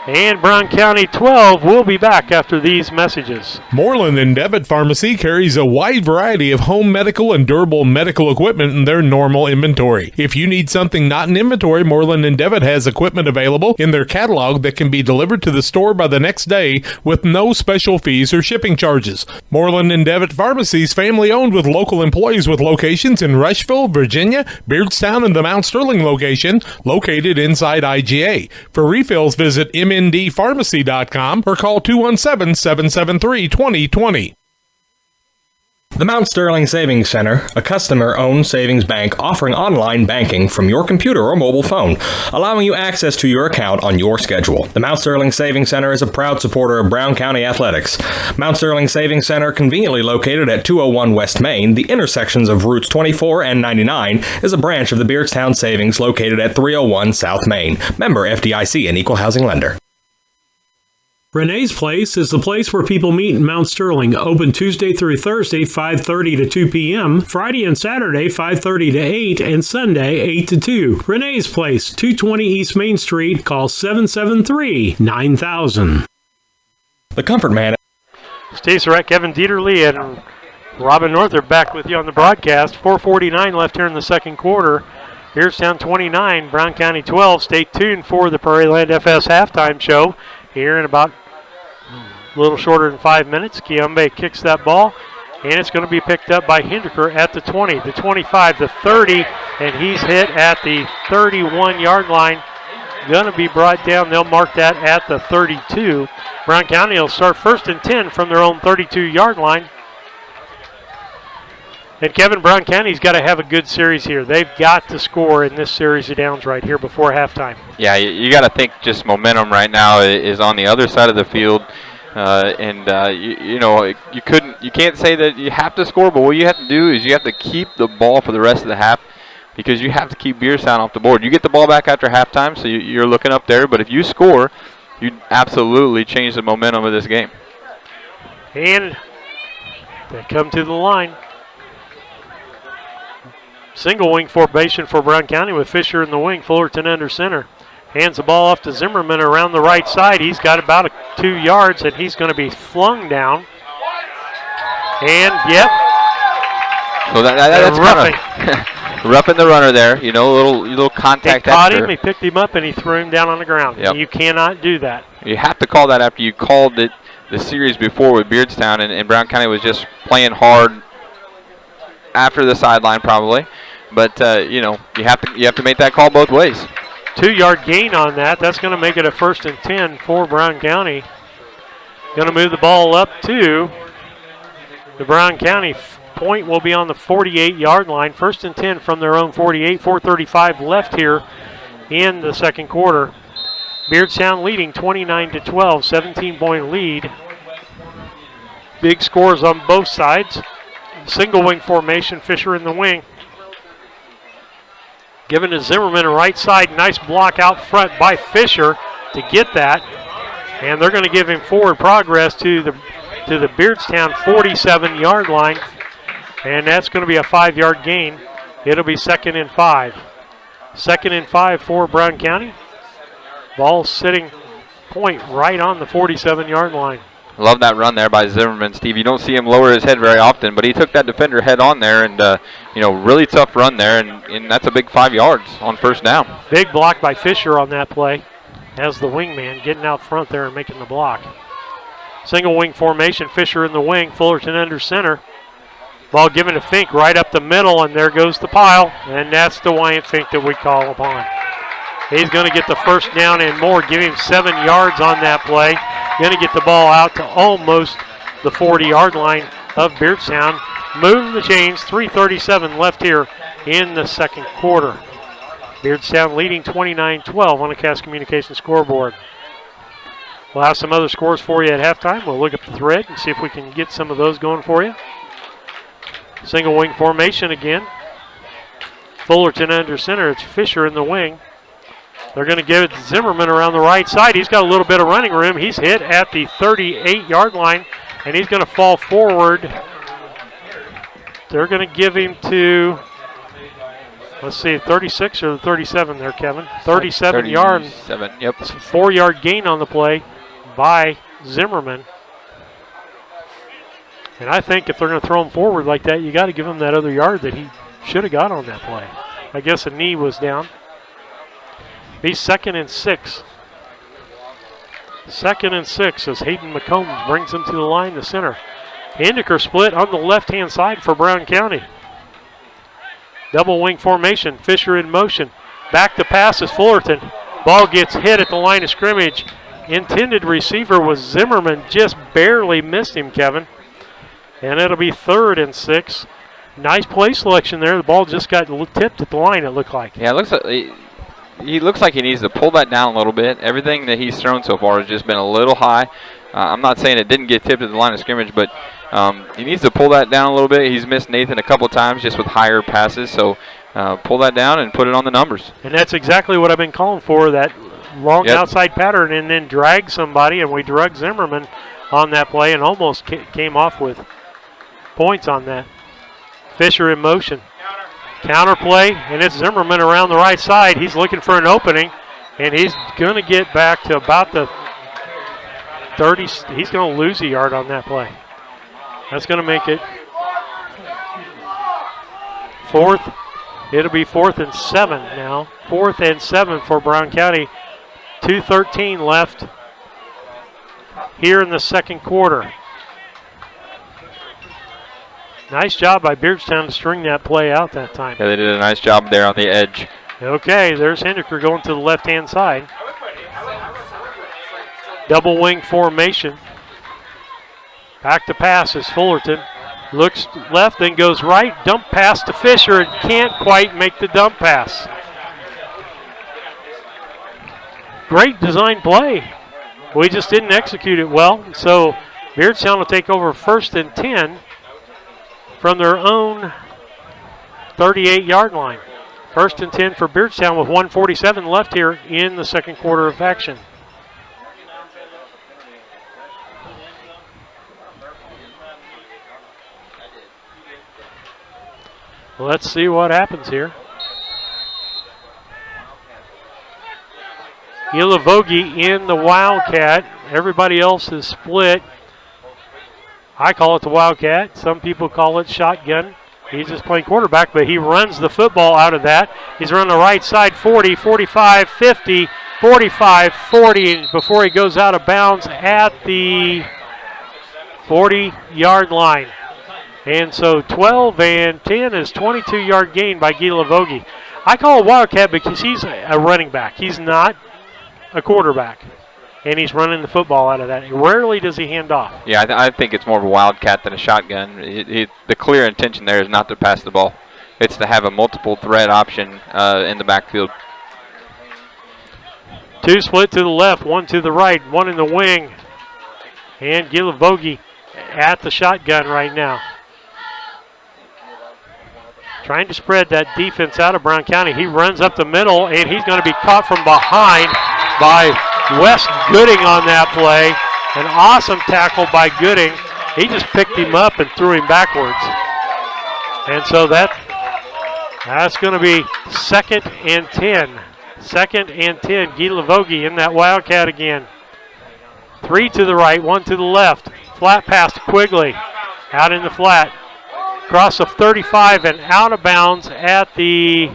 and Brown County 12. We'll be back after these messages. Moreland and Devitt Pharmacy carries a wide variety of home medical and durable medical equipment in their normal inventory. If you need something not in inventory, Moreland and Devitt has equipment available in their catalog that can be delivered to the store by the next day with no special fees or shipping charges. Moreland and Devitt Pharmacies, family owned with local employees with locations in Rushville, Virginia, Beardstown, and the Mount Sterling location located inside IGA. For refills, visit mndpharmacy.com or call 217-773-2020. The Mount Sterling Savings Center, a customer-owned savings bank offering online banking from your computer or mobile phone, allowing you access to your account on your schedule. The Mount Sterling Savings Center is a proud supporter of Brown County athletics. Mount Sterling Savings Center, conveniently located at 201 West Main, the intersections of routes 24 and 99, is a branch of the Beardstown Savings located at 301 South Main. Member FDIC, an equal housing lender. Renee's Place is the place where people meet in Mount Sterling, open Tuesday through Thursday, 5:30 to 2 p.m., Friday and Saturday, 5:30 to 8, and Sunday, 8 to 2. Renee's Place, 220 East Main Street. Call 773-9000. The Comfort Man. Steve Surratt, Kevin Dieterle, and Robin Northrup back with you on the broadcast. 4:49 left here in the second quarter. Beardstown 29, Brown County 12. Stay tuned for the Prairie Land FS halftime show here in about a little shorter than 5 minutes. Kiambe kicks that ball, and it's going to be picked up by Hindeker at the 20, the 25, the 30, and he's hit at the 31-yard line. Going to be brought down. They'll mark that at the 32. Brown County will start 1st and 10 from their own 32-yard line. And Kevin, Brown County's got to have a good series here. They've got to score in this series of downs right here before halftime. Yeah, you got to think just momentum right now is on the other side of the field. You can't say that you have to score, but what you have to do is you have to keep the ball for the rest of the half, because you have to keep Beardstown off the board. You get the ball back after halftime, so you're looking up there, but if you score, you absolutely change the momentum of this game. And they come to the line. Single wing formation for Brown County with Fisher in the wing, Fullerton under center. Hands the ball off to Zimmerman around the right side. He's got about 2 yards, and he's going to be flung down. And, yep. So that's kind of roughing the runner there. You know, a little contact. He caught him, he picked him up, and he threw him down on the ground. Yep. You cannot do that. You have to call that after you called it the series before with Beardstown, and Brown County was just playing hard after the sideline probably. But, you have to make that call both ways. 2-yard gain on that. That's going to make it a 1st and 10 for Brown County. Going to move the ball up to the Brown County point. Will be on the 48-yard line. 1st and 10 from their own 48. 4:35 left here in the second quarter. Beardstown leading 29-12, 17-point lead. Big scores on both sides. Single wing formation, Fisher in the wing. Given to Zimmerman, right side, nice block out front by Fisher to get that. And they're going to give him forward progress to the Beardstown 47-yard line. And that's going to be a 5-yard gain. It'll be 2nd and 5. 2nd and 5 for Brown County. Ball sitting point right on the 47-yard line. Love that run there by Zimmerman, Steve. You don't see him lower his head very often, but he took that defender head on there, and really tough run there, and that's a big 5 yards on 1st down. Big block by Fisher on that play, as the wingman getting out front there and making the block. Single wing formation, Fisher in the wing, Fullerton under center. Ball given to Fink right up the middle, and there goes the pile, and that's the Wyatt Fink that we call upon. He's going to get the 1st down and more, give him 7 yards on that play. Going to get the ball out to almost the 40-yard line of Beardstown. Move the chains, 3:37 left here in the second quarter. Beardstown leading 29-12 on the Cass Communications scoreboard. We'll have some other scores for you at halftime. We'll look up the thread and see if we can get some of those going for you. Single wing formation again. Fullerton under center. It's Fisher in the wing. They're going to give it to Zimmerman around the right side. He's got a little bit of running room. He's hit at the 38-yard line, and he's going to fall forward. They're going to give him to, 36 or 37 there, Kevin. 37 yards. 37, yep. It's a 4-yard gain on the play by Zimmerman. And I think if they're going to throw him forward like that, you got to give him that other yard that he should have got on that play. I guess a knee was down. Be 2nd and 6. 2nd and 6 as Hayden McCombs brings him to the line, the center. Hindeker split on the left-hand side for Brown County. Double wing formation, Fisher in motion. Back to pass is Fullerton. Ball gets hit at the line of scrimmage. Intended receiver was Zimmerman, just barely missed him, Kevin. And it'll be 3rd and 6. Nice play selection there. The ball just got tipped at the line, it looked like. Yeah, it looks like he looks like he needs to pull that down a little bit. Everything that he's thrown so far has just been a little high. I'm not saying it didn't get tipped at the line of scrimmage, but he needs to pull that down a little bit. He's missed Nathan a couple times just with higher passes, so pull that down and put it on the numbers. And that's exactly what I've been calling for, that long outside pattern and then dragged somebody, and we drug Zimmerman on that play and almost came off with points on that. Fisher in motion. Counter play, and it's Zimmerman around the right side. He's looking for an opening, and he's going to get back to about the 30. He's going to lose a yard on that play. That's going to make it fourth. It'll be 4th and 7 now. 4th and 7 for Brown County. 2:13 left here in the second quarter. Nice job by Beardstown to string that play out that time. Yeah, they did a nice job there on the edge. Okay, there's Hendricker going to the left-hand side. Double wing formation. Back to pass is Fullerton. Looks left, then goes right. Dump pass to Fisher and can't quite make the dump pass. Great design play. We just didn't execute it well. So Beardstown will take over 1st and 10 from their own 38-yard line. 1st and 10 for Beardstown with 1:47 left here in the second quarter of action. Let's see what happens here. Gilavogi in the Wildcat. Everybody else is split. I call it the Wildcat. Some people call it shotgun. He's just playing quarterback, but he runs the football out of that. He's running the right side 40, 45, 50, 45, 40 before he goes out of bounds at the 40-yard line. And so 12 and 10 is 22-yard gain by Gilavogi. I call it Wildcat because he's a running back. He's not a quarterback. And he's running the football out of that. Rarely does he hand off. Yeah, I think it's more of a Wildcat than a shotgun. The clear intention there is not to pass the ball. It's to have a multiple threat option in the backfield. 2 split to the left, 1 to the right, 1 in the wing. And Gilavogi at the shotgun right now. Trying to spread that defense out of Brown County. He runs up the middle, and he's going to be caught from behind by Wes Gooding on that play. An awesome tackle by Gooding. He just picked him up and threw him backwards. And so that's going to be 2nd and 10. 2nd and 10. Gilavogi in that Wildcat again. 3 to the right, 1 to the left. Flat pass to Quigley. Out in the flat. Cross of 35 and out of bounds at the,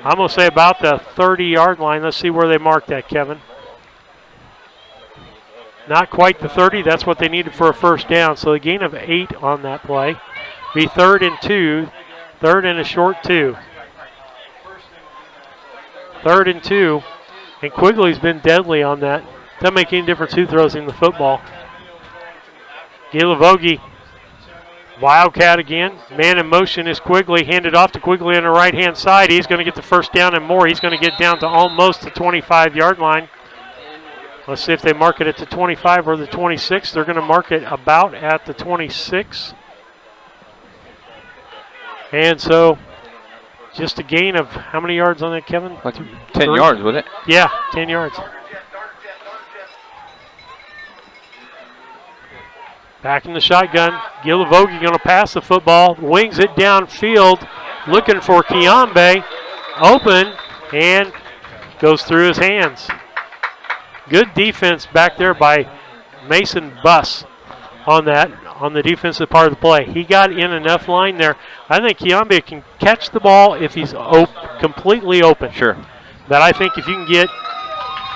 I'm going to say about the 30-yard line. Let's see where they marked that, Kevin. Not quite the 30. That's what they needed for a first down. So a gain of 8 on that play. Be 3rd and 2. 3rd and a short 2. 3rd and 2. And Quigley's been deadly on that. Doesn't make any difference who throws him the football. Gilavogi. Wildcat again. Man in motion is Quigley. Handed off to Quigley on the right-hand side. He's going to get the first down and more. He's going to get down to almost the 25-yard line. Let's see if they mark it at the 25 or the 26. They're going to mark it about at the 26. And so just a gain of how many yards on that, Kevin? Like 10 yards, would it? Yeah, 10 yards. Back in the shotgun. Gilavogi going to pass the football. Wings it downfield. Looking for Kiambe. Open. And goes through his hands. Good defense back there by Mason Buss on that, on the defensive part of the play. He got in enough line there. I think Kiambe can catch the ball if he's completely open. Sure. But I think if you can get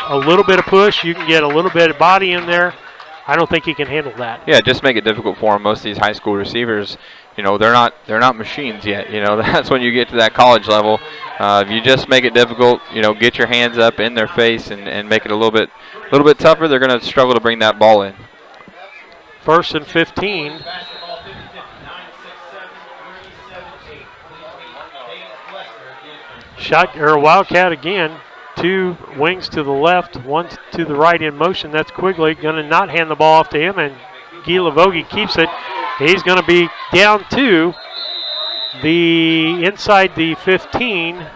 a little bit of push, you can get a little bit of body in there, I don't think he can handle that. Yeah, just make it difficult for him. Most of these high school receivers, you know, they're not machines yet. You know, that's when you get to that college level. If you just make it difficult, you know, get your hands up in their face and make it a little bit tougher, they're going to struggle to bring that ball in. 1st and 15. Wildcat again. 2 wings to the left, 1 to the right in motion. That's Quigley. Going to not hand the ball off to him, and Gilavogi keeps it. He's going to be down to the inside the 15.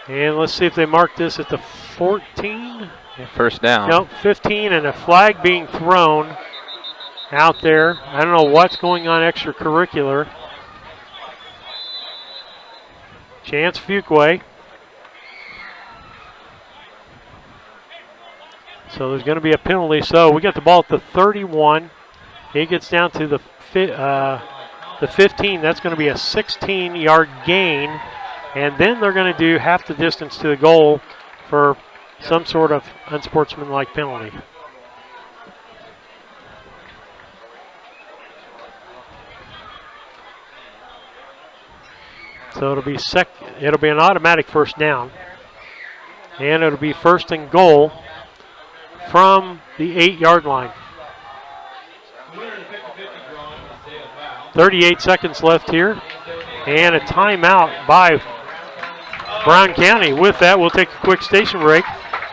And let's see if they mark this at the 14. First down. Nope, 15, and a flag being thrown out there. I don't know what's going on extracurricular. Chance Fuquay. So there's going to be a penalty. So we got the ball at the 31. He gets down to the 15. That's going to be a 16-yard gain. And then they're going to do half the distance to the goal for some sort of unsportsmanlike penalty. So it'll be an automatic first down. And it'll be first and goal from the 8-yard line. 38 seconds left here. And a timeout by Brown County. With that, we'll take a quick station break.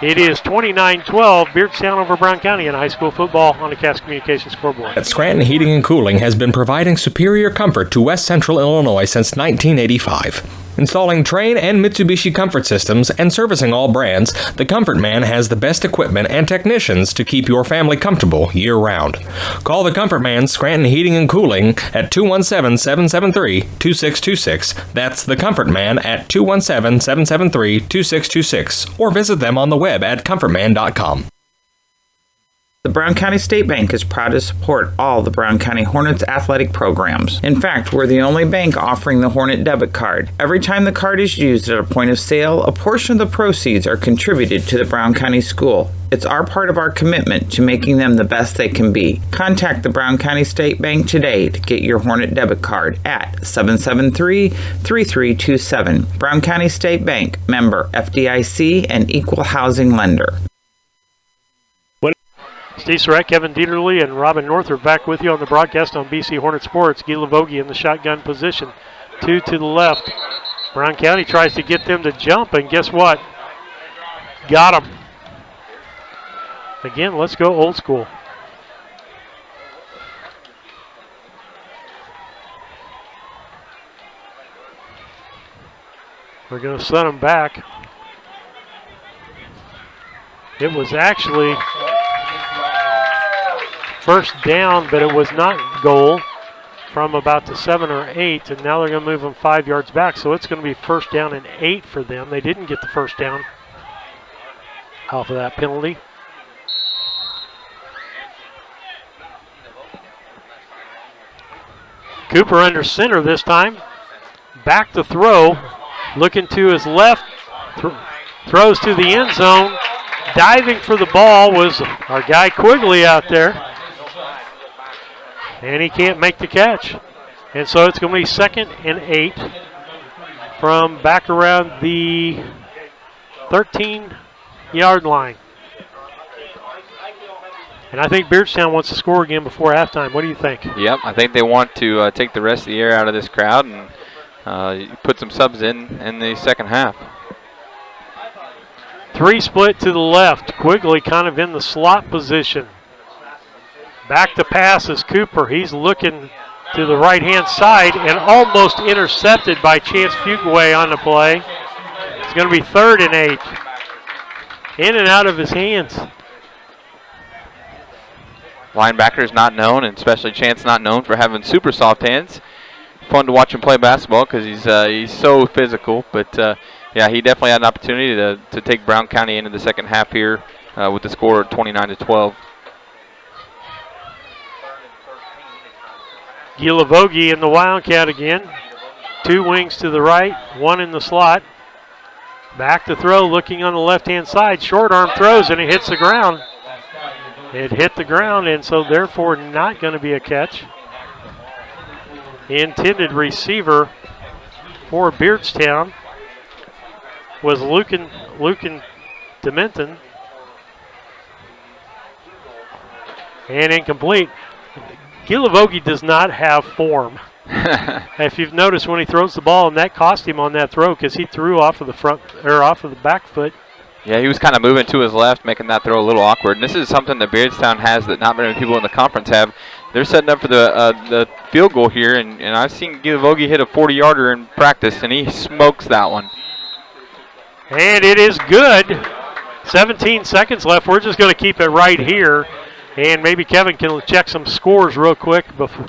It is 29-12, Beardstown over Brown County in high school football on the Cass Communications scoreboard. At Scranton Heating and Cooling has been providing superior comfort to West Central Illinois since 1985. Installing Trane and Mitsubishi comfort systems and servicing all brands, the Comfort Man has the best equipment and technicians to keep your family comfortable year-round. Call the Comfort Man Scranton Heating and Cooling at 217-773-2626. That's the Comfort Man at 217-773-2626. Or visit them on the web at comfortman.com. The Brown County State Bank is proud to support all the Brown County Hornets athletic programs. In fact, we're the only bank offering the Hornet debit card. Every time the card is used at a point of sale, a portion of the proceeds are contributed to the Brown County School. It's our part of our commitment to making them the best they can be. Contact the Brown County State Bank today to get your Hornet debit card at 773-3327. Brown County State Bank, member FDIC and equal housing lender. Steve Surratt, Kevin Dieterle, and Robin North are back with you on the broadcast on BC Hornet Sports. Guy Lavogie in the shotgun position. 2 to the left. Brown County tries to get them to jump, and guess what? Got them. Again, let's go old school. We're going to send them back. It was actually first down, but it was not goal from about the 7 or 8, and now they're going to move them 5 yards back, so it's going to be first down and 8 for them. They didn't get the first down off of that penalty. Cooper under center this time. Back to throw, looking to his left, throws to the end zone. Diving for the ball was our guy Quigley out there. And he can't make the catch. And so it's going to be 2nd and 8 from back around the 13-yard line. And I think Beardstown wants to score again before halftime. What do you think? Yep, I think they want to take the rest of the air out of this crowd and put some subs in the second half. 3 split to the left. Quigley kind of in the slot position. Back to pass is Cooper. He's looking to the right-hand side and almost intercepted by Chance Fuquay on the play. It's going to be 3rd and 8. In and out of his hands. Linebacker's not known, and especially Chance not known for having super soft hands. Fun to watch him play basketball because he's so physical. But yeah, he definitely had an opportunity to take Brown County into the second half here with the score 29-12. Gilavogie in the Wildcat again. 2 wings to the right, 1 in the slot. Back to throw, looking on the left-hand side. Short arm throws, and it hits the ground. It hit the ground, and so therefore not going to be a catch. The intended receiver for Beardstown was Lucan Dementon. And incomplete. Gilavogie does not have form. If you've noticed when he throws the ball, and that cost him on that throw because he threw off of the front or off of the back foot. Yeah, he was kind of moving to his left, making that throw a little awkward. And this is something that Beardstown has that not many people in the conference have. They're setting up for the field goal here, and I've seen Gilavogie hit a 40-yarder in practice, and he smokes that one. And it is good. 17 seconds left. We're just going to keep it right here. And maybe Kevin can check some scores real quick before,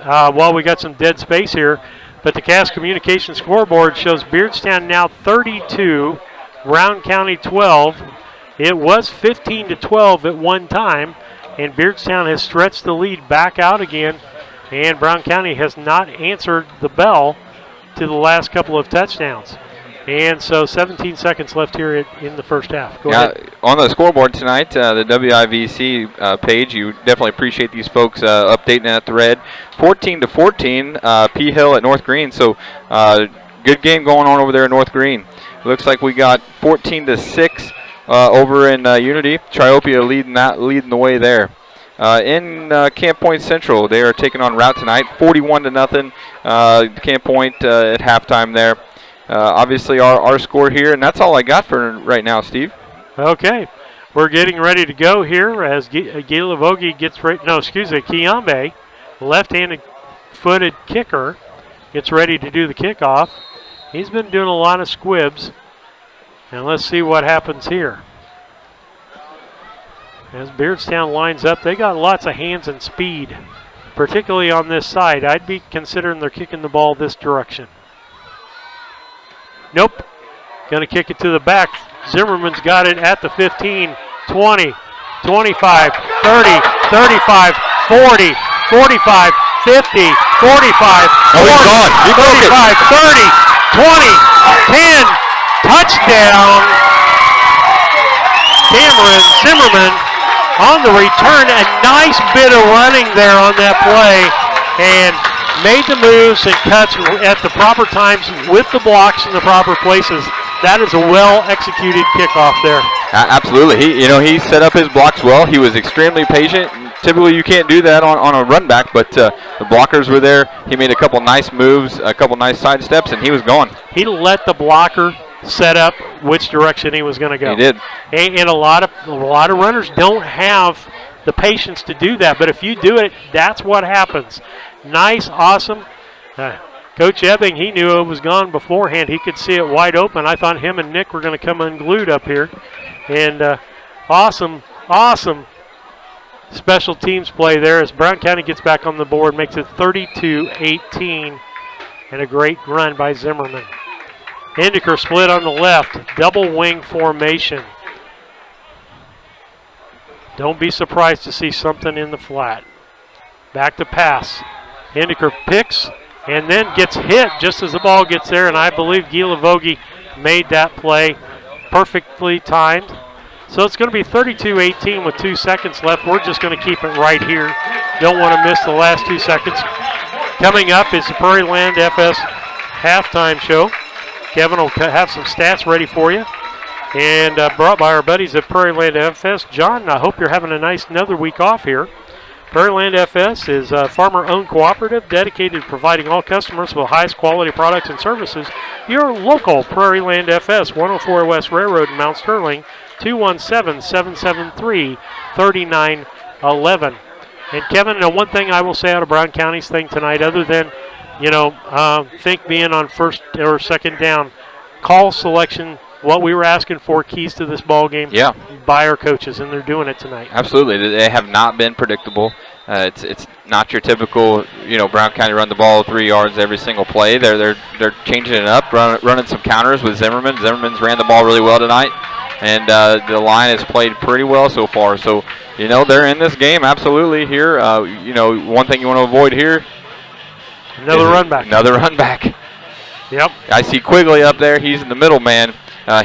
while we got some dead space here. But the Cass Communication scoreboard shows Beardstown now 32, Brown County 12. It was 15-12 at one time, and Beardstown has stretched the lead back out again, and Brown County has not answered the bell to the last couple of touchdowns. And so 17 seconds left here in the first half. Go ahead. On the scoreboard tonight, the WIVC page, you definitely appreciate these folks updating that thread. 14-14, P Hill at North Green. So good game going on over there at North Green. Looks like we got 14-6 over in Unity. Triopia leading the way there. In Camp Point Central, they are taking on Route tonight, 41-0. Camp Point at halftime there. Obviously our score here, and that's all I got for right now, Steve. Okay. We're getting ready to go here as Gilavogi gets ready. No, excuse me, Kiambe, left-handed footed kicker, gets ready to do the kickoff. He's been doing a lot of squibs. And let's see what happens here. As Beardstown lines up, they got lots of hands and speed, particularly on this side. I'd be considering they're kicking the ball this direction. Nope. Going to kick it to the back. Zimmerman's got it at the 15, 20, 25, 30, 35, 40, 45, 50, 45, 40, 45, 30, 20, 10. Touchdown. Cameron Zimmerman on the return. A nice bit of running there on that play. And made the moves and cuts at the proper times with the blocks in the proper places. That is a well-executed kickoff there. Absolutely. He set up his blocks well. He was extremely patient. Typically, you can't do that on a run back, but the blockers were there. He made a couple nice moves, a couple nice side steps, and he was gone. He let the blocker set up which direction he was going to go. He did. And a lot of runners don't have the patience to do that, but if you do it, that's what happens. Nice, awesome. Coach Ebbing, he knew it was gone beforehand. He could see it wide open. I thought him and Nick were going to come unglued up here. And awesome special teams play there as Brown County gets back on the board, makes it 32-18, and a great run by Zimmerman. Indiker split on the left, double wing formation. Don't be surprised to see something in the flat. Back to pass. Indiker picks and then gets hit just as the ball gets there, and I believe Gilavogi made that play perfectly timed. So it's going to be 32-18 with 2 seconds left. We're just going to keep it right here. Don't want to miss the last 2 seconds. Coming up is the Prairie Land FS halftime show. Kevin will have some stats ready for you. And brought by our buddies at Prairie Land FS. John, I hope you're having a nice another week off here. Prairie Land FS is a farmer-owned cooperative dedicated to providing all customers with the highest quality products and services. Your local Prairie Land FS, 104 West Railroad in Mount Sterling, 217-773-3911. And Kevin, one thing I will say out of Brown County's thing tonight, other than, think being on first or second down, call selection, what we were asking for, keys to this ball game by our coaches, and they're doing it tonight. Absolutely. They have not been predictable. It's not your typical, Brown County run the ball 3 yards every single play. They're changing it up, running some counters with Zimmerman. Zimmerman's ran the ball really well tonight, and the line has played pretty well so far. So, they're in this game absolutely here. One thing you want to avoid here. Another run back. Another run back. Yep. I see Quigley up there. He's in the middle man.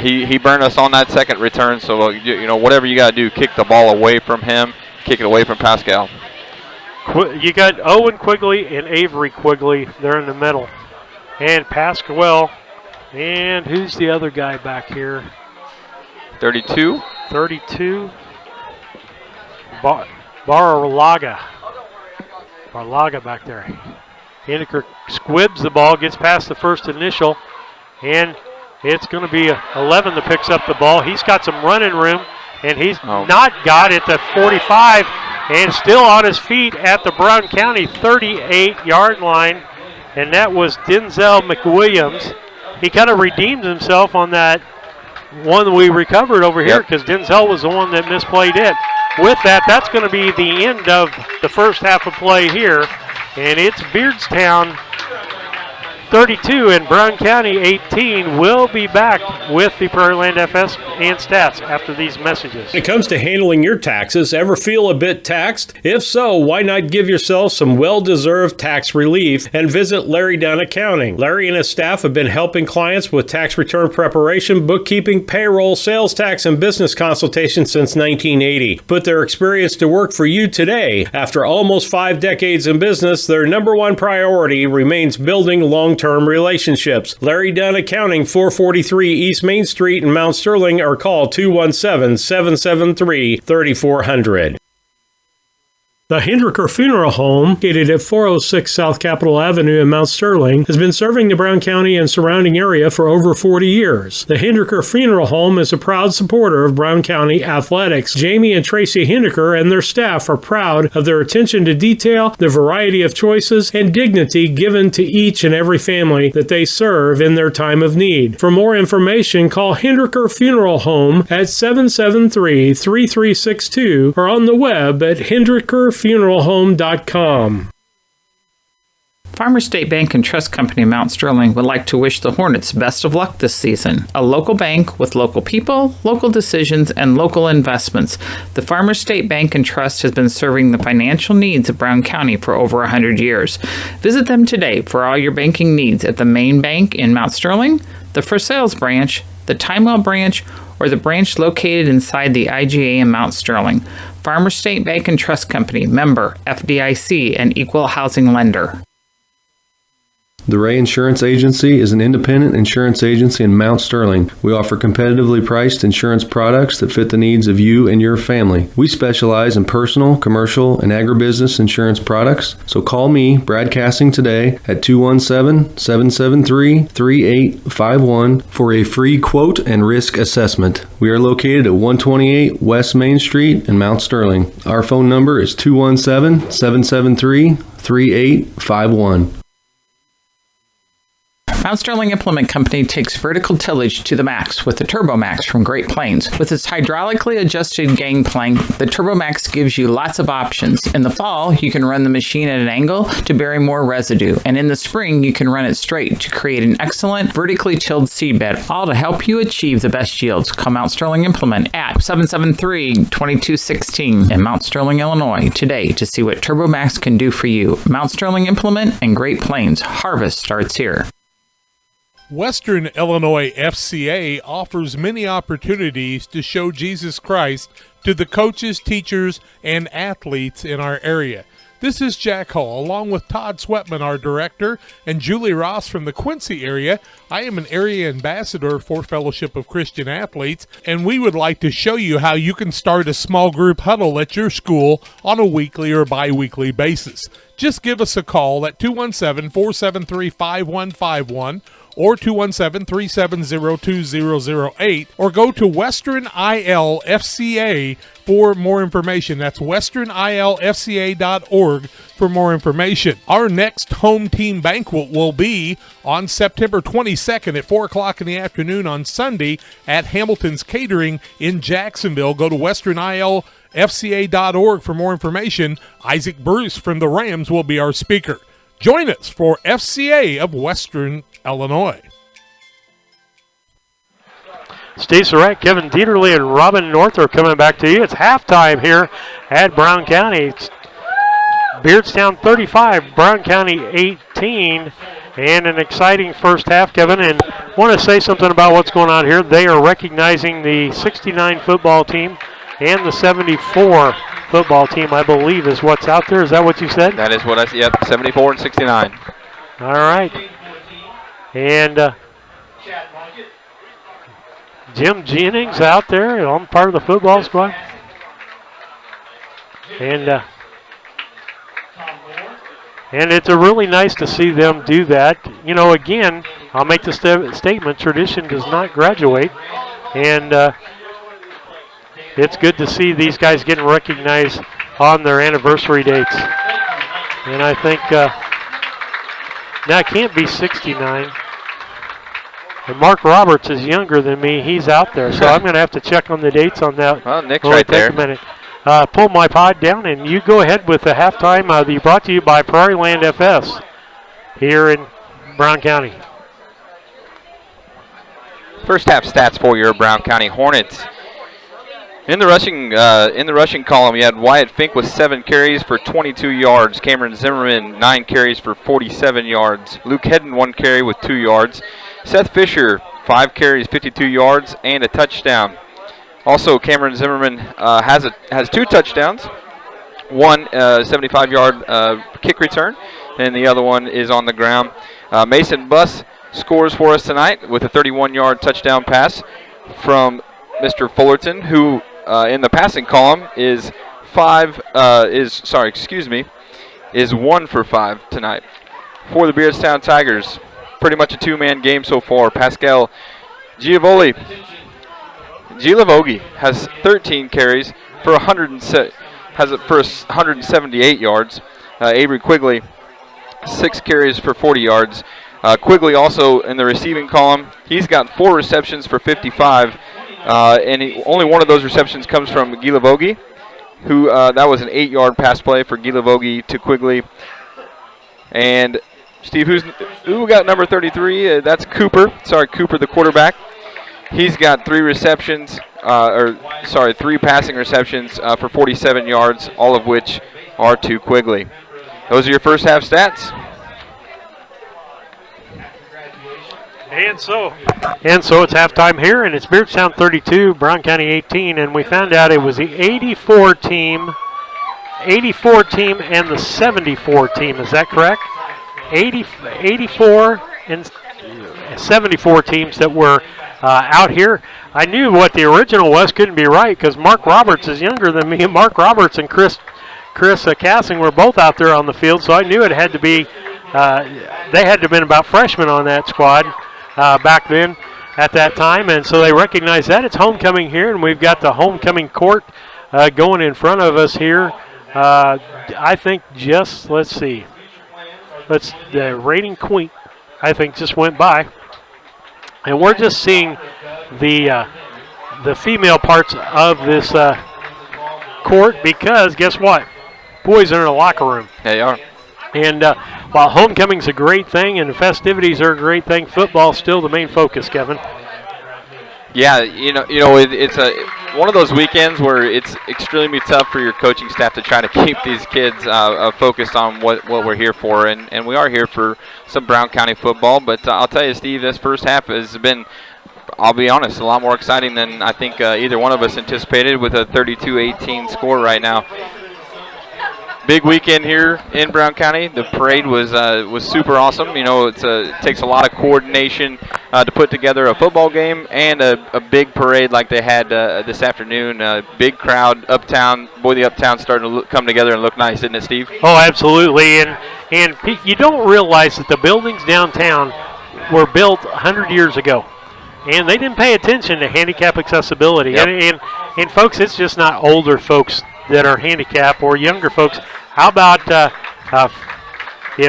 He burned us on that second return, so whatever you got to do, kick the ball away from him, kick it away from Pascal. You got Owen Quigley and Avery Quigley. They're in the middle, and Pascal. And who's the other guy back here? 32. 32. Barlaga. Barlaga back there. Henniker squibs the ball, gets past the first initial, and it's going to be 11 that picks up the ball. He's got some running room, and he's not got it at 45, and still on his feet at the Brown County 38-yard line, and that was Denzel McWilliams. He kind of redeemed himself on that one we recovered over here because Denzel was the one that misplayed it. With that, that's going to be the end of the first half of play here. And it's Beardstown 32 and Brown County 18. We'll be back with the Prairie Land FS and stats after these messages. When it comes to handling your taxes, ever feel a bit taxed? If so, why not give yourself some well-deserved tax relief and visit Larry Dunn Accounting. Larry and his staff have been helping clients with tax return preparation, bookkeeping, payroll, sales tax, and business consultation since 1980. Put their experience to work for you today. After almost 5 decades in business, their number one priority remains building long-term relationships. Larry Dunn Accounting, 443 East Main Street in Mount Sterling, or call 217-773-3400. The Hendricker Funeral Home, located at 406 South Capitol Avenue in Mount Sterling, has been serving the Brown County and surrounding area for over 40 years. The Hendricker Funeral Home is a proud supporter of Brown County athletics. Jamie and Tracy Hendricker and their staff are proud of their attention to detail, the variety of choices, and dignity given to each and every family that they serve in their time of need. For more information, call Hendricker Funeral Home at 773-3362 or on the web at hendrickerfuneralhome.com. Farmers State Bank and Trust Company Mount Sterling would like to wish the Hornets best of luck this season. A local bank with local people, local decisions, and local investments. The Farmers State Bank and Trust has been serving the financial needs of Brown County for over 100 years. Visit them today for all your banking needs at the main bank in Mount Sterling, the For Sales branch, the Timewell branch, or the branch located inside the IGA in Mount Sterling. Farmers State Bank and Trust Company, member FDIC, and equal housing lender. The Ray Insurance Agency is an independent insurance agency in Mount Sterling. We offer competitively priced insurance products that fit the needs of you and your family. We specialize in personal, commercial, and agribusiness insurance products. So call me, Brad Cassing, today at 217-773-3851 for a free quote and risk assessment. We are located at 128 West Main Street in Mount Sterling. Our phone number is 217-773-3851. Mount Sterling Implement Company takes vertical tillage to the max with the TurboMax from Great Plains. With its hydraulically adjusted gangplank, the TurboMax gives you lots of options. In the fall, you can run the machine at an angle to bury more residue, and in the spring, you can run it straight to create an excellent vertically tilled seedbed, all to help you achieve the best yields. Call Mount Sterling Implement at 773-2216 in Mount Sterling, Illinois today to see what TurboMax can do for you. Mount Sterling Implement and Great Plains. Harvest starts here. Western Illinois FCA offers many opportunities to show Jesus Christ to the coaches, teachers, and athletes in our area. This is Jack Hall, along with Todd Sweatman, our director, and Julie Ross from the Quincy area. I am an area ambassador for Fellowship of Christian Athletes, and we would like to show you how you can start a small group huddle at your school on a weekly or bi-weekly basis. Just give us a call at 217-473-5151 or 217-370-2008, or go to Western ILFCA for more information. That's westernilfca.org for more information. Our next home team banquet will be on September 22nd at 4 o'clock in the afternoon on Sunday at Hamilton's Catering in Jacksonville. Go to westernilfca.org for more information. Isaac Bruce from the Rams will be our speaker. Join us for FCA of Western Illinois. Steve Surratt, Kevin Dieterle, and Robin North are coming back to you. It's halftime here at Brown County. It's Beardstown 35, Brown County 18, and an exciting first half, Kevin. And want to say something about what's going on here. They are recognizing the 69 football team and the 74 football team, I believe, is what's out there. Is that what you said? That is what I see. Yep, 74 and 69. All right. And Jim Jennings out there on part of the football squad. And it's a really nice to see them do that. You know, again, I'll make the statement, tradition does not graduate. And it's good to see these guys getting recognized on their anniversary dates. And I think, now it can't be 69. And Mark Roberts is younger than me. He's out there, so I'm going to have to check on the dates on that. Well, Nick's right there. Take a minute. Pull my pod down, and you go ahead with the halftime. Brought to you by Prairie Land FS here in Brown County. First half stats for your Brown County Hornets. In the rushing column, you had Wyatt Fink with 7 carries for 22 yards. Cameron Zimmerman, 9 carries for 47 yards. Luke Hedden, 1 carry with 2 yards. Seth Fisher, 5 carries, 52 yards, and a touchdown. Also, Cameron Zimmerman has 2 touchdowns. One 75-yard kick return, and the other one is on the ground. Mason Buss scores for us tonight with a 31-yard touchdown pass from Mr. Fullerton, who in the passing column is 1 for 5 tonight. For the Beardstown Tigers, pretty much a 2-man game so far. Pascal Giavogi has 13 carries for 178 yards. Avery Quigley, 6 carries for 40 yards. Quigley also in the receiving column. He's got 4 receptions for 55. And only one of those receptions comes from Giavogi, who that was an 8-yard pass play for Giavogi to Quigley. And Steve, who got number 33? That's Cooper. Cooper, the quarterback. He's got 3 receptions, 3 passing receptions for 47 yards, all of which are to Quigley. Those are your first half stats. And so it's halftime here, and it's Beardstown 32, Brown County 18, and we found out it was the 84 team and the 74 team. Is that correct? 84 and 74 teams that were out here. I knew what the original was couldn't be right because Mark Roberts is younger than me. Mark Roberts and Chris Cassing were both out there on the field, so I knew it had to be. They had to have been about freshmen on that squad back then at that time, and so they recognized that. It's homecoming here, and we've got the homecoming court going in front of us here. I think let's see. The rating queen, I think, just went by. And we're just seeing the female parts of this court because guess what? Boys are in the locker room. They are. And while homecoming's a great thing and the festivities are a great thing, football's still the main focus, Kevin. Yeah, it's one of those weekends where it's extremely tough for your coaching staff to try to keep these kids focused on what we're here for, and we are here for some Brown County football. But I'll tell you, Steve, this first half has been, I'll be honest, a lot more exciting than I think either one of us anticipated with a 32-18 score right now. Big weekend here in Brown County. The parade was super awesome. It takes a lot of coordination to put together a football game and a big parade like they had this afternoon. Big crowd uptown. Boy, the uptown's starting to come together and look nice, isn't it, Steve? Oh, absolutely. And you don't realize that the buildings downtown were built 100 years ago. And they didn't pay attention to handicap accessibility. Yep. And folks, it's just not older folks that are handicapped or younger folks. How about,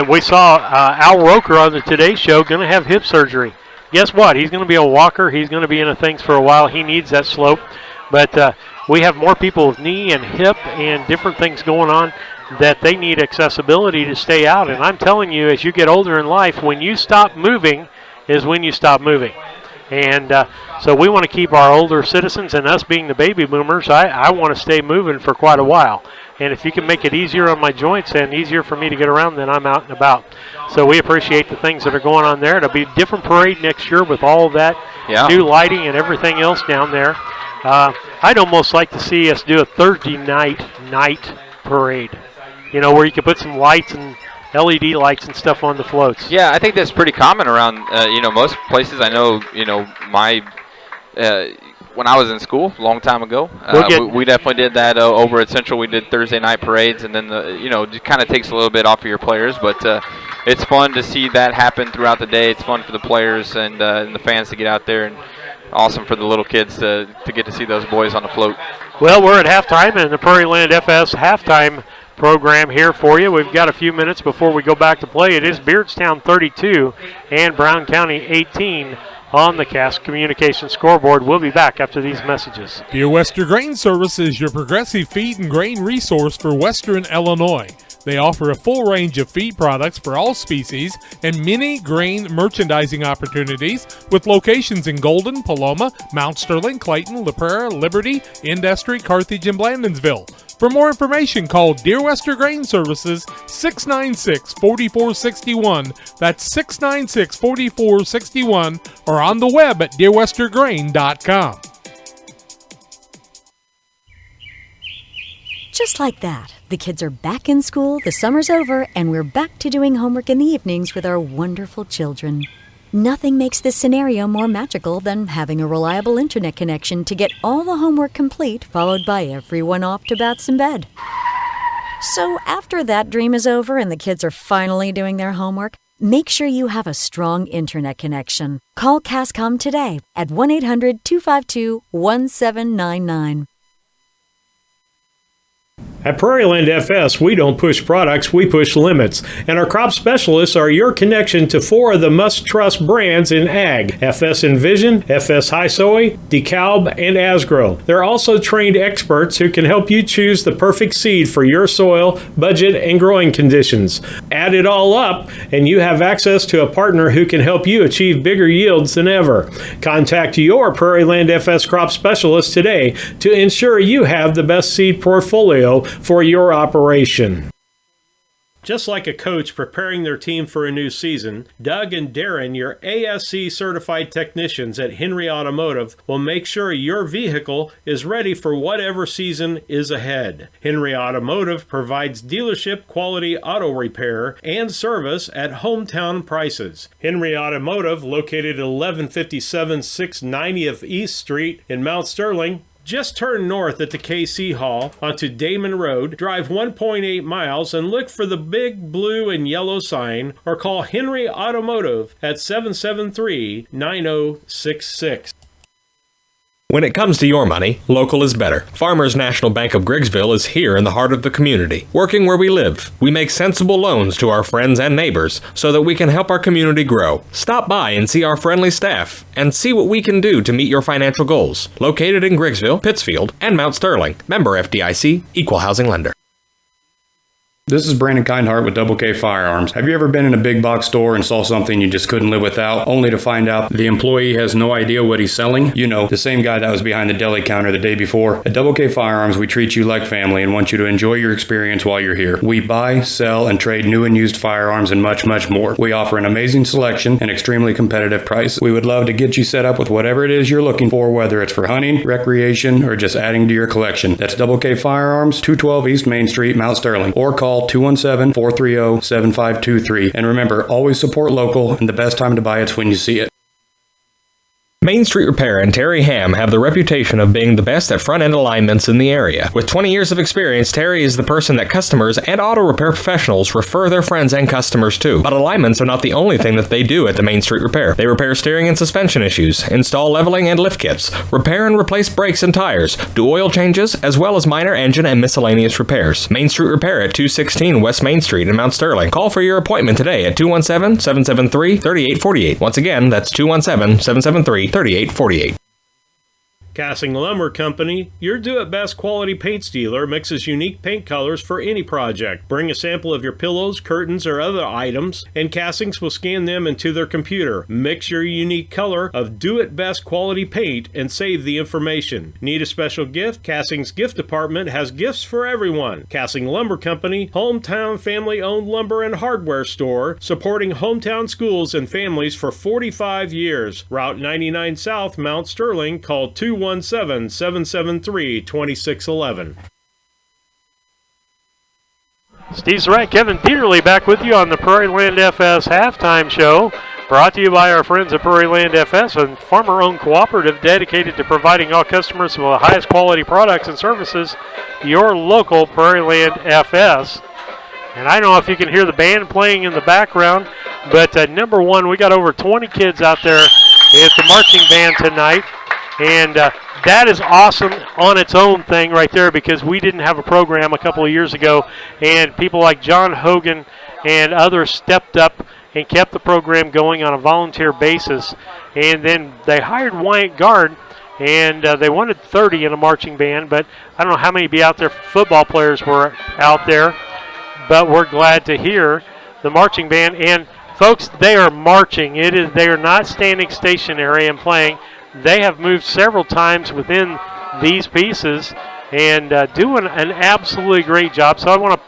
we saw Al Roker on the Today Show going to have hip surgery. Guess what? He's going to be a walker. He's going to be into things for a while. He needs that slope. But we have more people with knee and hip and different things going on that they need accessibility to stay out. And I'm telling you, as you get older in life, when you stop moving is when you stop moving. And so we want to keep our older citizens, and us being the baby boomers, I want to stay moving for quite a while. And if you can make it easier on my joints and easier for me to get around, then I'm out and about. So we appreciate the things that are going on there. It'll be a different parade next year with all of that new lighting and everything else down there. I'd almost like to see us do a Thursday night parade, where you could put some lights and LED lights and stuff on the floats. Yeah, I think that's pretty common around, most places. I know, when I was in school a long time ago, we definitely did that over at Central. We did Thursday night parades, and then, it kind of takes a little bit off of your players. But it's fun to see that happen throughout the day. It's fun for the players and the fans to get out there, and awesome for the little kids to get to see those boys on the float. Well, we're at halftime, and the Prairie Land FS halftime program here for you. We've got a few minutes before we go back to play. It is Beardstown 32 and Brown County 18 on the Cast Communication scoreboard. We'll be back after these messages. Dear Western Grain Service is your progressive feed and grain resource for Western Illinois. They offer a full range of feed products for all species and many grain merchandising opportunities with locations in Golden, Paloma, Mount Sterling, Clayton, La Prairie, Liberty, Industry, Carthage, and Blandonsville. For more information, call Dear Western Grain Services 696-4461. That's 696-4461 or on the web at dearwestergrain.com. Just like that, the kids are back in school, the summer's over, and we're back to doing homework in the evenings with our wonderful children. Nothing makes this scenario more magical than having a reliable internet connection to get all the homework complete, followed by everyone off to baths and bed. So after that dream is over and the kids are finally doing their homework, make sure you have a strong internet connection. Call CASCOM today at 1-800-252-1799. At Prairieland FS, we don't push products, we push limits. And our crop specialists are your connection to 4 of the must-trust brands in ag: FS Envision, FS High Soy, DeKalb, and Asgrow. They're also trained experts who can help you choose the perfect seed for your soil, budget, and growing conditions. Add it all up, and you have access to a partner who can help you achieve bigger yields than ever. Contact your Prairieland FS crop specialist today to ensure you have the best seed portfolio for your operation. Just like a coach preparing their team for a new season, Doug and Darren, your ASC certified technicians at Henry Automotive, will make sure your vehicle is ready for whatever season is ahead. Henry Automotive provides dealership quality auto repair and service at hometown prices. Henry Automotive, located at 1157 690th East Street in Mount Sterling. Just turn north at the KC Hall onto Damon Road, drive 1.8 miles, and look for the big blue and yellow sign, or call Henry Automotive at 773-9066. When it comes to your money, local is better. Farmers National Bank of Griggsville is here in the heart of the community, working where we live. We make sensible loans to our friends and neighbors so that we can help our community grow. Stop by and see our friendly staff and see what we can do to meet your financial goals. Located in Griggsville, Pittsfield, and Mount Sterling. Member FDIC, Equal Housing Lender. This is Brandon Kindhart with Double K Firearms. Have you ever been in a big box store and saw something you just couldn't live without, only to find out the employee has no idea what he's selling? You know, the same guy that was behind the deli counter the day before. At Double K Firearms, we treat you like family and want you to enjoy your experience while you're here. We buy, sell, and trade new and used firearms and much, much more. We offer an amazing selection and extremely competitive prices. We would love to get you set up with whatever it is you're looking for, whether it's for hunting, recreation, or just adding to your collection. That's Double K Firearms, 212 East Main Street, Mount Sterling, or call 217-430-7523. And remember, always support local, and the best time to buy it's when you see it. Main Street Repair and Terry Ham have the reputation of being the best at front-end alignments in the area. With 20 years of experience, Terry is the person that customers and auto repair professionals refer their friends and customers to. But alignments are not the only thing that they do at the Main Street Repair. They repair steering and suspension issues, install leveling and lift kits, repair and replace brakes and tires, do oil changes, as well as minor engine and miscellaneous repairs. Main Street Repair at 216 West Main Street in Mount Sterling. Call for your appointment today at 217-773-3848. Once again, that's 217-773-3848. Casting Lumber Company, your do-it-best quality paints dealer, mixes unique paint colors for any project. Bring a sample of your pillows, curtains, or other items, and Castings will scan them into their computer. Mix your unique color of do-it-best quality paint and save the information. Need a special gift? Castings Gift Department has gifts for everyone. Casting Lumber Company, hometown family-owned lumber and hardware store, supporting hometown schools and families for 45 years. Route 99 South, Mount Sterling. Call 217-773-2611. Steve Surratt, Kevin Peterly back with you on the Prairieland FS halftime show. Brought to you by our friends at Prairieland FS, a farmer-owned cooperative dedicated to providing all customers with the highest quality products and services. Your local Prairieland FS. And I don't know if you can hear the band playing in the background, but number one, we got over 20 kids out there at the marching band tonight. And that is awesome on its own thing right there, because we didn't have a program a couple of years ago, and people like John Hogan and others stepped up and kept the program going on a volunteer basis. And then they hired Wyatt Guard, and they wanted 30 in a marching band, but I don't know how many be out there. Football players were out there, but we're glad to hear the marching band. And folks, they are marching. They are not standing stationary and playing. They have moved several times within these pieces and doing an absolutely great job. So I want to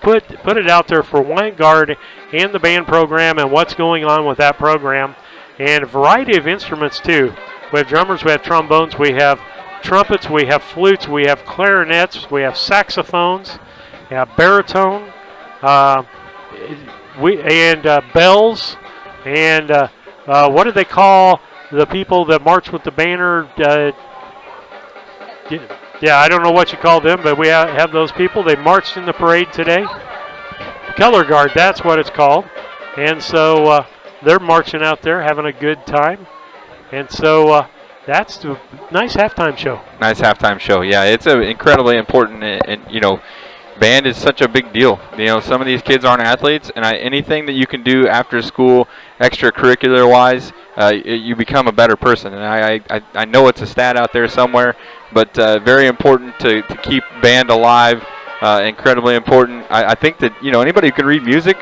put it out there for Wyatt Guard and the band program and what's going on with that program, and a variety of instruments too. We have drummers, we have trombones, we have trumpets, we have flutes, we have clarinets, we have saxophones, we have baritone, bells, and what do they call the people that march with the banner? Yeah, I don't know what you call them, but we have those people. They marched in the parade today. Color Guard, that's what it's called. And so they're marching out there, having a good time. And so that's a nice halftime show. Nice halftime show. Yeah, it's incredibly important, and band is such a big deal. Some of these kids aren't athletes, and anything that you can do after school, extracurricular-wise, you become a better person. And I know it's a stat out there somewhere, but very important to keep band alive. Incredibly important. I think that anybody who can read music,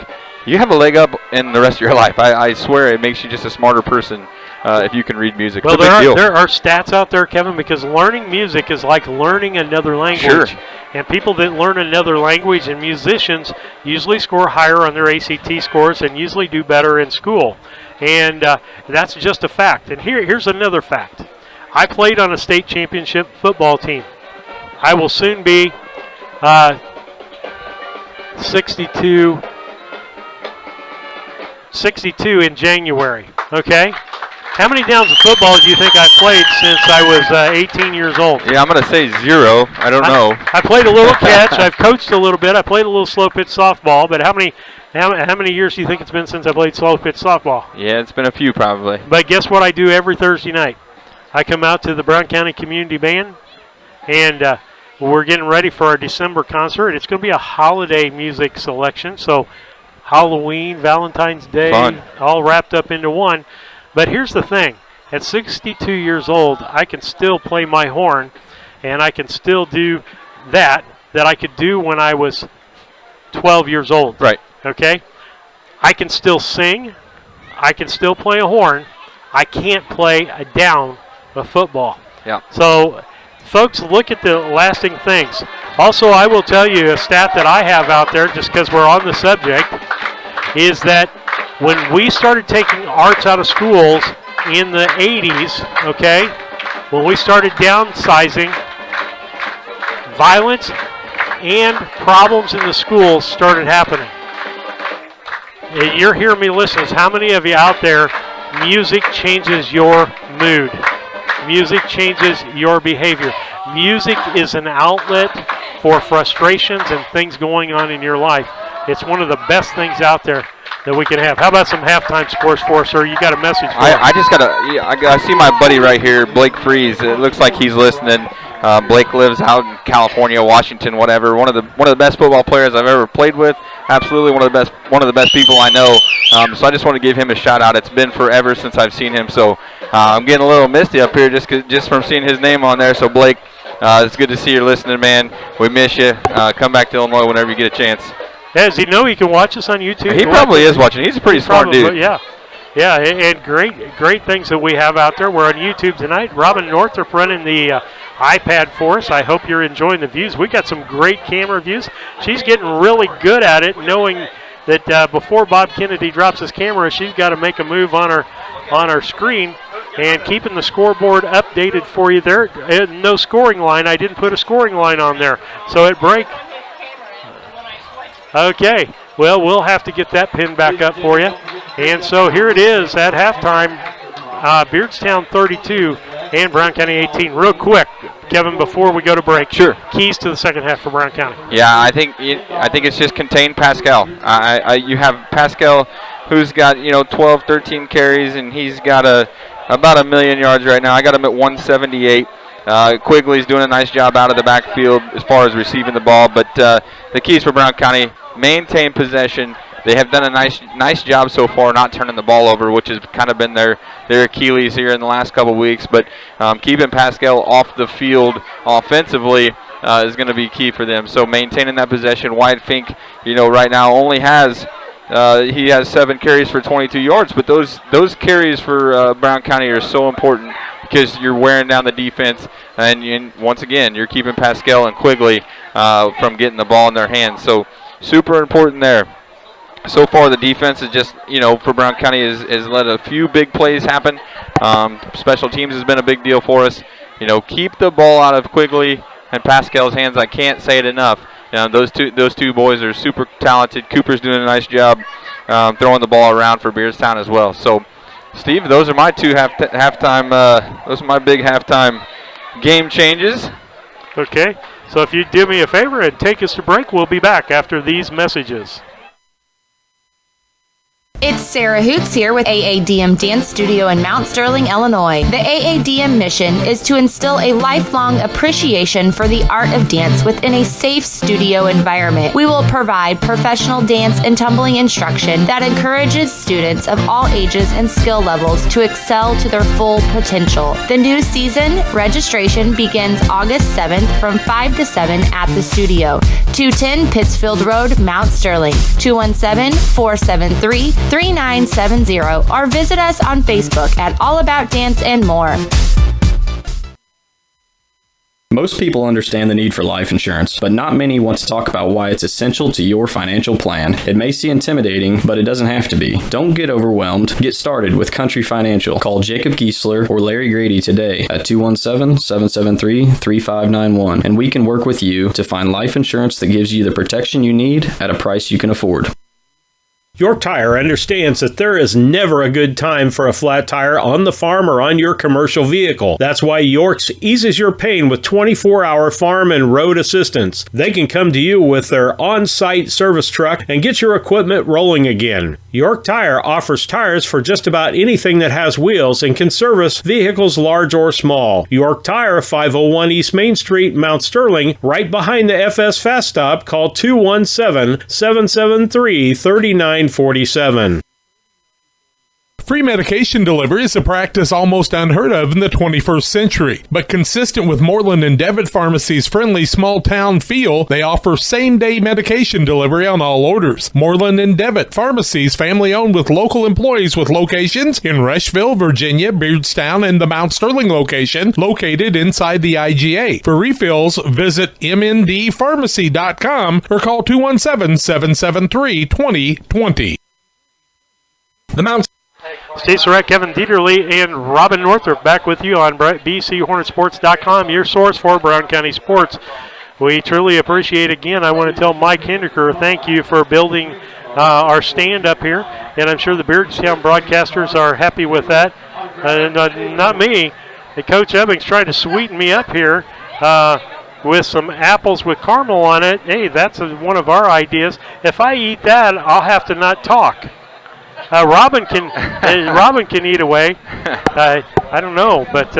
you have a leg up in the rest of your life. I swear it makes you just a smarter person if you can read music. Well, there are stats out there, Kevin, because learning music is like learning another language. Sure. And people that learn another language and musicians usually score higher on their ACT scores and usually do better in school. And that's just a fact. And here's another fact. I played on a state championship football team. I will soon be 62 in January, okay? How many downs of football do you think I've played since I was 18 years old? Yeah, I'm going to say 0. I don't know. I played a little catch. I've coached a little bit. I played a little slow pitch softball, but how many years do you think it's been since I played slow pitch softball? Yeah, it's been a few probably. But guess what I do every Thursday night? I come out to the Brown County Community Band, and we're getting ready for our December concert. It's going to be a holiday music selection, so Halloween, Valentine's Day, Fun. All wrapped up into one. But here's the thing. At 62 years old, I can still play my horn, and I can still do that I could do when I was 12 years old. Right. Okay? I can still sing. I can still play a horn. I can't play a down of football. Yeah. So, folks, look at the lasting things. Also, I will tell you a stat that I have out there, just because we're on the subject, is that when we started taking arts out of schools in the 80s, okay, when we started downsizing, violence and problems in the schools started happening. And you're hearing me, listeners. How many of you out there, music changes your mood? Music changes your behavior. Music is an outlet for frustrations and things going on in your life. It's one of the best things out there that we can have. How about some halftime scores for us, sir? You got a message for us? I see my buddy right here, Blake Freeze. It looks like he's listening. Blake lives out in California, Washington, whatever. One of the best football players I've ever played with. Absolutely one of the best people I know. So I just want to give him a shout out. It's been forever since I've seen him. So I'm getting a little misty up here just from seeing his name on there. So Blake, it's good to see you're listening, man. We miss you. Come back to Illinois whenever you get a chance. Yeah, does he know he can watch us on YouTube? He probably is watching. He's a pretty smart dude. Yeah. Yeah, and great things that we have out there. We're on YouTube tonight. Robin Northrop running the iPad for us. I hope you're enjoying the views. We got some great camera views. She's getting really good at it, knowing that before Bob Kennedy drops his camera, she's got to make a move on her screen, and keeping the scoreboard updated for you there. No scoring line. I didn't put a scoring line on there, so at break. Okay, well, we'll have to get that pin back up for you. And so here it is at halftime, Beardstown 32 and Brown County 18. Real quick, Kevin, before we go to break. Sure. Keys to the second half for Brown County. Yeah, I think it's just contain Pascal. You have Pascal, who's got 12, 13 carries, and he's got about 1 million yards right now. I got him at 178. Quigley's doing a nice job out of the backfield as far as receiving the ball. But the keys for Brown County: maintain possession, they have done a nice job so far not turning the ball over, which has kind of been their Achilles here in the last couple weeks. But keeping Pascal off the field offensively is going to be key for them. So maintaining that possession. Wyatt Fink, right now only has he has 7 carries for 22 yards, but those carries for Brown County are so important because you're wearing down the defense, and once again, you're keeping Pascal and Quigley from getting the ball in their hands. So super important there. So far, the defense is just, for Brown County has let a few big plays happen. Special teams has been a big deal for us. Keep the ball out of Quigley and Pascal's hands. I can't say it enough. Those two boys are super talented. Cooper's doing a nice job throwing the ball around for Beardstown as well. So, Steve, those are my two halftime. Those are my big halftime game changes. Okay, so if you'd do me a favor and take us to break, we'll be back after these messages. It's Sarah Hoots here with AADM Dance Studio in Mount Sterling, Illinois. The AADM mission is to instill a lifelong appreciation for the art of dance within a safe studio environment. We will provide professional dance and tumbling instruction that encourages students of all ages and skill levels to excel to their full potential. The new season registration begins August 7th from 5 to 7 at the studio. 210 Pittsfield Road, Mount Sterling. 217-473-3970 or visit us on Facebook at All About Dance and More. Most people understand the need for life insurance, but not many want to talk about why it's essential to your financial plan. It may seem intimidating, but it doesn't have to be. Don't get overwhelmed. Get started with Country Financial. Call Jacob Giesler or Larry Grady today at 217-773-3591, and we can work with you to find life insurance that gives you the protection you need at a price you can afford. York Tire understands that there is never a good time for a flat tire on the farm or on your commercial vehicle. That's why York's eases your pain with 24-hour farm and road assistance. They can come to you with their on-site service truck and get your equipment rolling again. York Tire offers tires for just about anything that has wheels and can service vehicles large or small. York Tire, 501 East Main Street, Mount Sterling, right behind the FS Fast Stop. Call 217-773-3947. Free medication delivery is a practice almost unheard of in the 21st century, but consistent with Moreland and Devitt Pharmacy's friendly small-town feel, they offer same-day medication delivery on all orders. Moreland and Devitt Pharmacies, family-owned with local employees with locations in Rushville, Virginia, Beardstown, and the Mount Sterling location, located inside the IGA. For refills, visit mndpharmacy.com or call 217-773-2020. The Mount Steve Surratt, Kevin Dieterle, and Robin Northrup back with you on BCHornetsports.com, your source for Brown County sports. We truly appreciate, again, I want to tell Mike Hendeker, thank you for building our stand up here, and I'm sure the Beardstown broadcasters are happy with that. Not me. Coach Ebbings tried to sweeten me up here with some apples with caramel on it. Hey, that's one of our ideas. If I eat that, I'll have to not talk. Robin can eat away. I don't know, but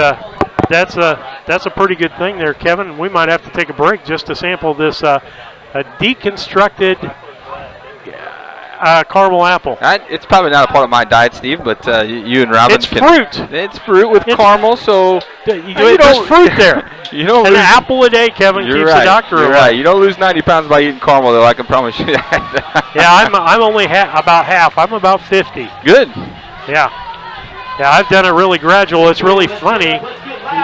that's a pretty good thing there, Kevin. We might have to take a break just to sample this deconstructed caramel apple. It's probably not a part of my diet, Steve, but you and Robin fruit. It's fruit with caramel, so there's fruit there. An apple a day, Kevin, keeps the doctor away. Right. You don't lose 90 pounds by eating caramel, though. I can promise you that. Yeah, I'm only about half. I'm about 50. Good. Yeah, I've done it really gradual. It's really funny.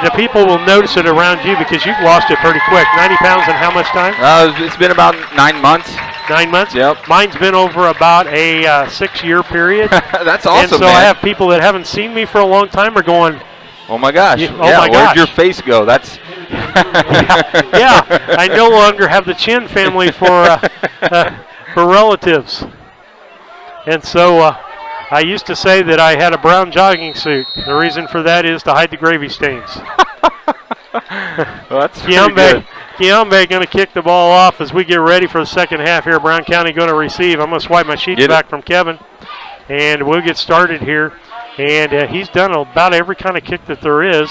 The people will notice it around you because you've lost it pretty quick. 90 pounds in how much time? It's been about 9 months. 9 months? Yep. Mine's been over about a 6-year period. That's awesome, and so man. I have people that haven't seen me for a long time are going, oh my gosh. Where'd your face go? That's yeah, I no longer have the Chin family for relatives. And so I used to say that I had a brown jogging suit. The reason for that is to hide the gravy stains. Well, that's pretty good. Kiambe going to kick the ball off as we get ready for the second half here. Brown County going to receive. I'm going to swipe my sheets back from Kevin, and we'll get started here. And he's done about every kind of kick that there is.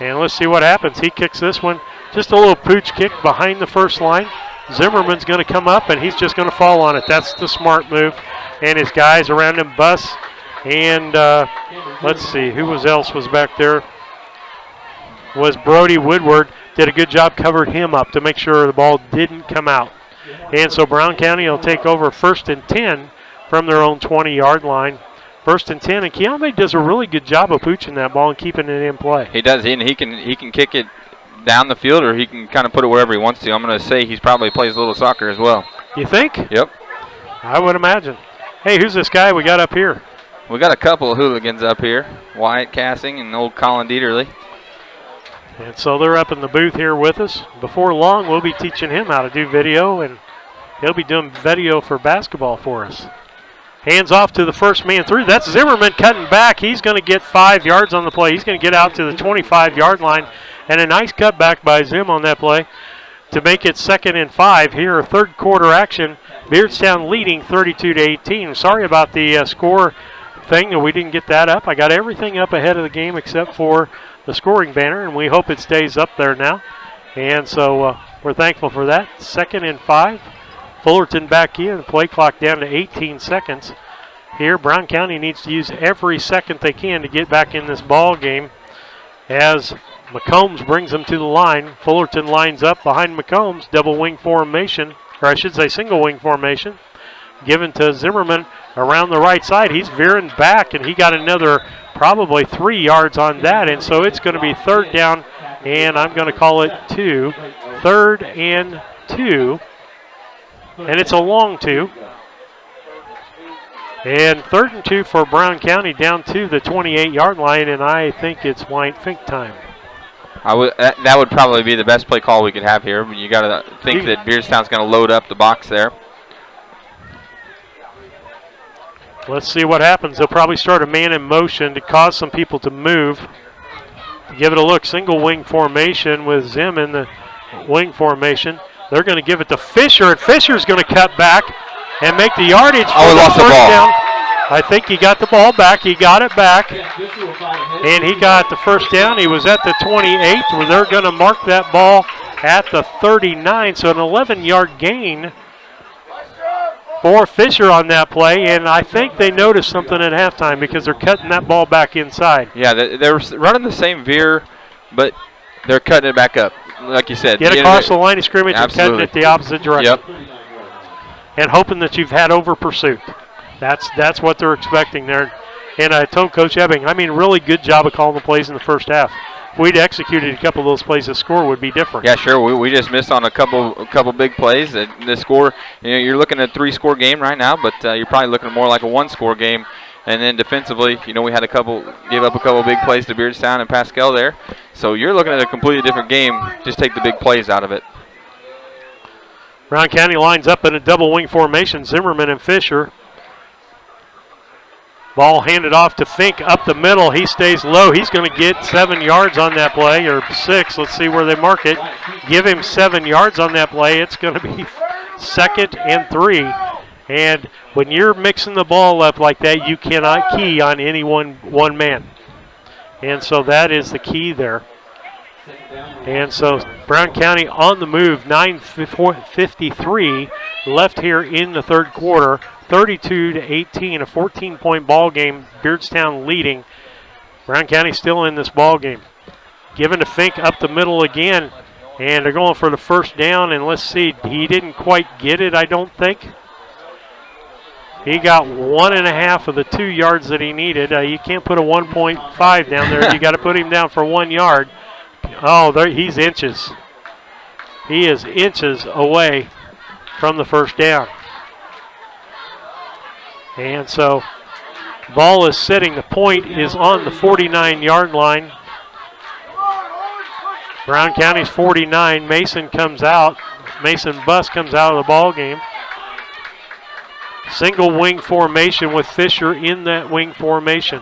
And let's see what happens. He kicks this one. Just a little pooch kick behind the first line. Zimmerman's going to come up, and he's just going to fall on it. That's the smart move. and his guys around him. Bus and let's see, who else was back there? Was Brody Woodward. Did a good job, covered him up to make sure the ball didn't come out. And so Brown County will take over 1st and 10 from their own 20-yard line. 1st and 10, and Kiambe does a really good job of pooching that ball and keeping it in play. He does, and he can kick it down the field, or he can kind of put it wherever he wants to. I'm going to say he's probably plays a little soccer as well. You think? Yep. I would imagine. Hey, who's this guy we got up here? We got a couple of hooligans up here, Wyatt Cassing and old Colin Dieterle. And so they're up in the booth here with us. Before long, we'll be teaching him how to do video, and he'll be doing video for basketball for us. Hands off to the first man through. That's Zimmerman cutting back. He's going to get 5 yards on the play. He's going to get out to the 25-yard line. And a nice cutback by Zim on that play to make it 2nd and 5 here, third quarter action. Beardstown leading 32-18. Sorry about the score thing that we didn't get that up. I got everything up ahead of the game except for the scoring banner, and we hope it stays up there now. And so we're thankful for that. 2nd and 5. Fullerton back in, play clock down to 18 seconds. Here, Brown County needs to use every second they can to get back in this ball game as McCombs brings them to the line. Fullerton lines up behind McCombs, double wing formation, or I should say single wing formation. Given to Zimmerman around the right side. He's veering back, and he got another probably 3 yards on that, and so it's going to be 3rd down, and I'm going to call it 2. 3rd and 2. And it's a long 2. And 3rd and 2 for Brown County down to the 28-yard line, and I think it's White Fink time. That would probably be the best play call we could have here. But you got to think that Beardstown's going to load up the box there. Let's see what happens. They'll probably start a man in motion to cause some people to move. Give it a look. Single wing formation with Zim in the wing formation. They're going to give it to Fisher, and Fisher's going to cut back and make the yardage for he lost the ball. down. I think he got the ball back. He got it back, and he got the first down. He was at the 28, where they're going to mark that ball at the 39, so an 11-yard gain for Fisher on that play, and I think they noticed something at halftime because they're cutting that ball back inside. Yeah, they're running the same veer, but they're cutting it back up, like you said. Get across the line of scrimmage and cutting it the opposite direction. Yep. And hoping that you've had over pursuit. That's what they're expecting there. And I told Coach Ebbing, really good job of calling the plays in the first half. If we'd executed a couple of those plays, the score would be different. Yeah, sure. We just missed on a couple big plays. The score, you're looking at a 3-score game right now, but you're probably looking more like a 1-score game. And then defensively, we had gave up a couple big plays to Beardstown and Pascal there. So you're looking at a completely different game. Just take the big plays out of it. Brown County lines up in a double wing formation. Zimmerman and Fisher. Ball handed off to Fink up the middle. He stays low. He's going to get 7 yards on that play, or 6. Let's see where they mark it. Give him 7 yards on that play. It's going to be 2nd and 3. And when you're mixing the ball up like that, you cannot key on any one man. And so that is the key there. And so Brown County on the move, 9:53 left here in the third quarter, 32-18, a 14-point ball game. Beardstown leading. Brown County still in this ball game. Given to Fink up the middle again, and they're going for the first down. And let's see, he didn't quite get it, I don't think. He got 1.5 of the 2 yards that he needed. You can't put a 1.5 down there. You got to put him down for 1 yard. Oh, he's inches. He is inches away from the first down. And so ball is sitting. The point is on the 49-yard line. Brown County's 49. Mason comes out. Mason Buss comes out of the ball game. Single wing formation with Fisher in that wing formation.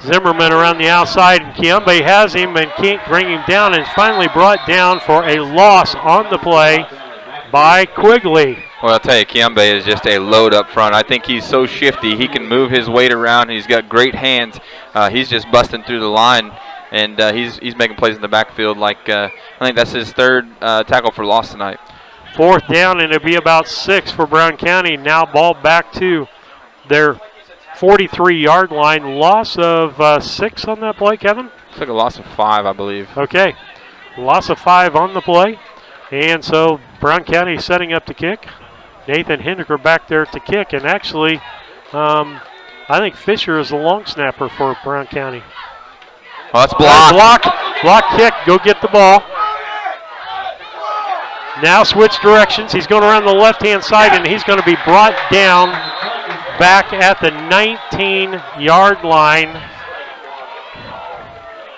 Zimmerman around the outside, and Kiambe has him and can't bring him down, and finally brought down for a loss on the play by Quigley. Well, I'll tell you, Kiambe is just a load up front. I think he's so shifty. He can move his weight around. He's got great hands. He's just busting through the line, and he's making plays in the backfield. I think that's his 3rd tackle for loss tonight. 4th down, and it'll be about 6 for Brown County. Now ball back to their 43-yard line. Loss of 6 on that play, Kevin? It's like a loss of 5, I believe. Okay. Loss of 5 on the play. And so Brown County setting up to kick. Nathan Henniker back there to kick. And actually, I think Fisher is the long snapper for Brown County. Oh, that's blocked. Block kick. Go get the ball. Now switch directions. He's going around the left-hand side, and he's going to be brought down back at the 19-yard line.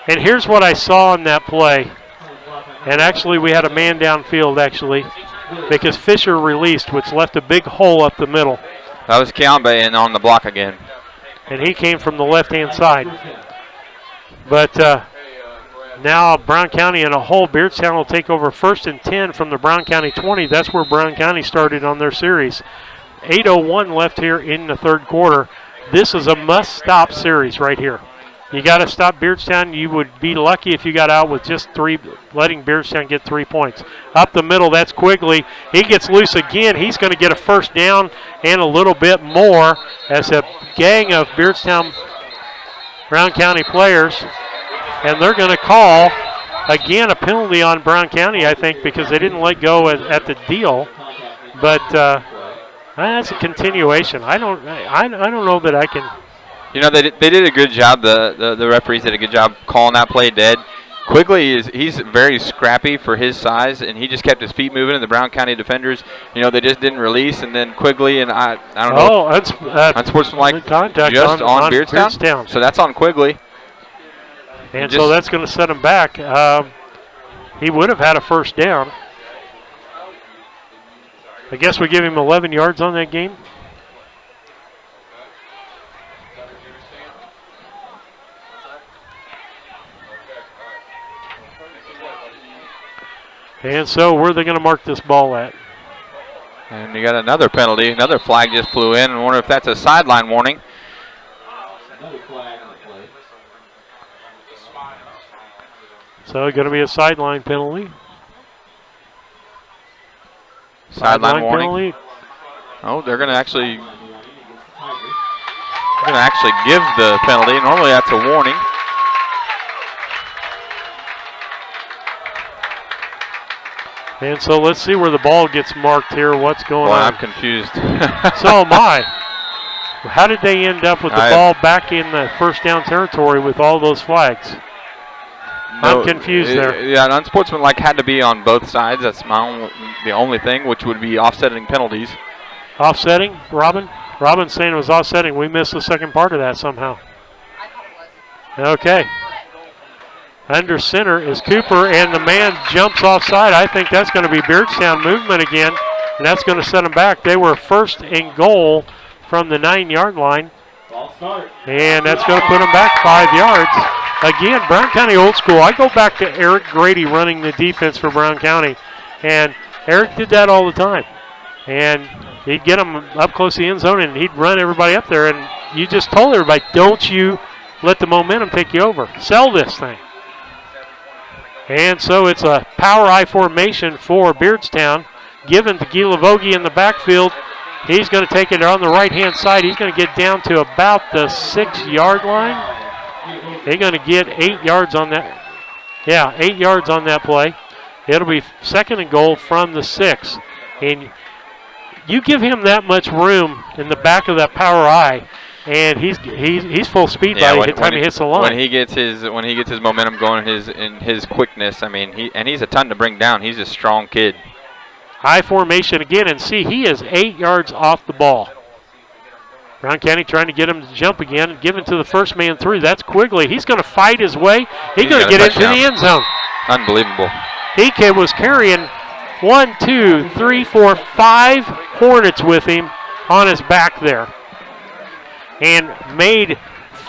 And here's what I saw in that play. And actually, we had a man downfield, actually, because Fisher released, which left a big hole up the middle. That was Kiambe in on the block again. And he came from the left-hand side. But now Brown County in a hole. Beardstown will take over 1st and 10 from the Brown County 20. That's where Brown County started on their series. 8:01 left here in the 3rd quarter. This is a must-stop series right here. You got to stop Beardstown. You would be lucky if you got out with just 3, letting Beardstown get 3 points. Up the middle, that's Quigley. He gets loose again. He's going to get a 1st down and a little bit more as a gang of Beardstown Brown County players. And they're going to call, again, a penalty on Brown County, I think, because they didn't let go at the deal. But that's a continuation. I don't know that I can. You know, they did a good job. The referees did a good job calling that play dead. Quigley he's very scrappy for his size, and he just kept his feet moving. And the Brown County defenders, you know, they just didn't release. And then Quigley and I don't know. Oh, that's unsportsmanlike contact just on Beardstown. So that's on Quigley. And so that's going to set him back. He would have had a 1st down. I guess we give him 11 yards on that game. And so where are they going to mark this ball at? And you got another penalty. Another flag just flew in. I wonder if that's a sideline warning. So going to be a sideline penalty. Sideline warning. Penalty. Oh, they're going to actually give the penalty. Normally that's a warning. And so let's see where the ball gets marked here. What's going on? I'm confused. So am I. How did they end up with the ball back in the 1st down territory with all those flags? No, I'm confused there. Yeah, an unsportsmanlike had to be on both sides. That's the only thing, which would be offsetting penalties. Offsetting, Robin? Robin's saying it was offsetting. We missed the second part of that somehow. Okay. Under center is Cooper, and the man jumps offside. I think that's going to be Beardstown movement again, and that's going to set them back. They were 1st and goal from the 9-yard line, and that's going to put them back 5 yards. Again, Brown County old school. I go back to Eric Grady running the defense for Brown County, and Eric did that all the time. And he'd get them up close to the end zone, and he'd run everybody up there, and you just told everybody, don't you let the momentum take you over. Sell this thing. And so it's a power I formation for Beardstown, given to Gilavogi in the backfield. He's going to take it on the right-hand side. He's going to get down to about the 6-yard line. They're going to get 8 yards on that. Yeah, 8 yards on that play. It'll be 2nd and goal from the 6. And you give him that much room in the back of that power I, and he's full speed by the time he hits the line. When he gets his momentum going, his quickness. I mean, he's a ton to bring down. He's a strong kid. High formation again, and see, he is 8 yards off the ball. Brown County trying to get him to jump again, given to the first man through. That's Quigley. He's going to fight his way. He's going to get into the end zone. Unbelievable. He was carrying 1, 2, 3, 4, 5 Hornets with him on his back there, and made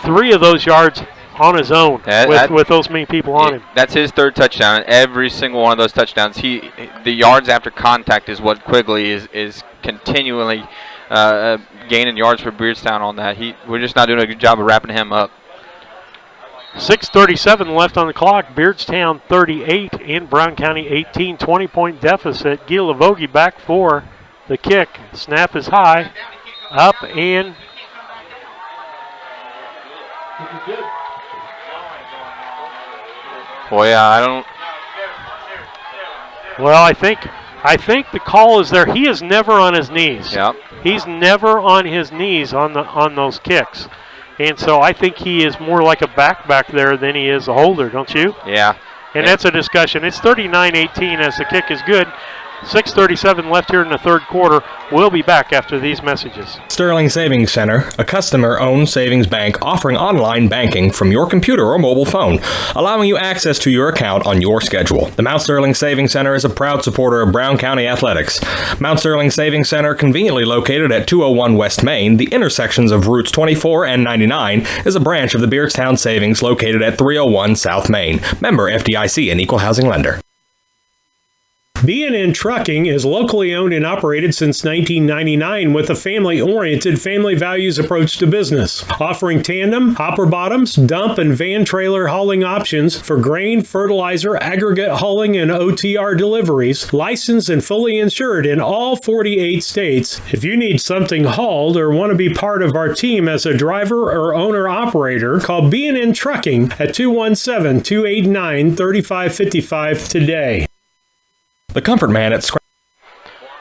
3 of those yards on his own with those many people on him. That's his 3rd touchdown. Every single one of those touchdowns, the yards after contact is what Quigley is continually gaining yards for Beardstown on that. We're just not doing a good job of wrapping him up. 6:37 left on the clock. Beardstown 38 and Brown County 18. 20-point deficit. Gilavogi back for the kick. Snap is high. Up and boy, I don't. Well, I think the call is there. He is never on his knees. Yep. He's never on his knees on those kicks. And so I think he is more like a back there than he is a holder, don't you? Yeah. And that's a discussion. It's 39-18 as the kick is good. 6:37 left here in the third quarter. We'll be back after these messages. Sterling Savings Center, a customer-owned savings bank offering online banking from your computer or mobile phone, allowing you access to your account on your schedule. The Mount Sterling Savings Center is a proud supporter of Brown County athletics. Mount Sterling Savings Center, conveniently located at 201 West Main, the intersections of routes 24 and 99, is a branch of the Beardstown Savings located at 301 South Main. Member FDIC, an equal housing lender. B&N Trucking is locally owned and operated since 1999 with a family-oriented, family values approach to business, offering tandem, hopper bottoms, dump, and van trailer hauling options for grain, fertilizer, aggregate hauling, and OTR deliveries, licensed and fully insured in all 48 states. If you need something hauled or want to be part of our team as a driver or owner-operator, call B&N Trucking at 217-289-3555 today. The Comfort Man at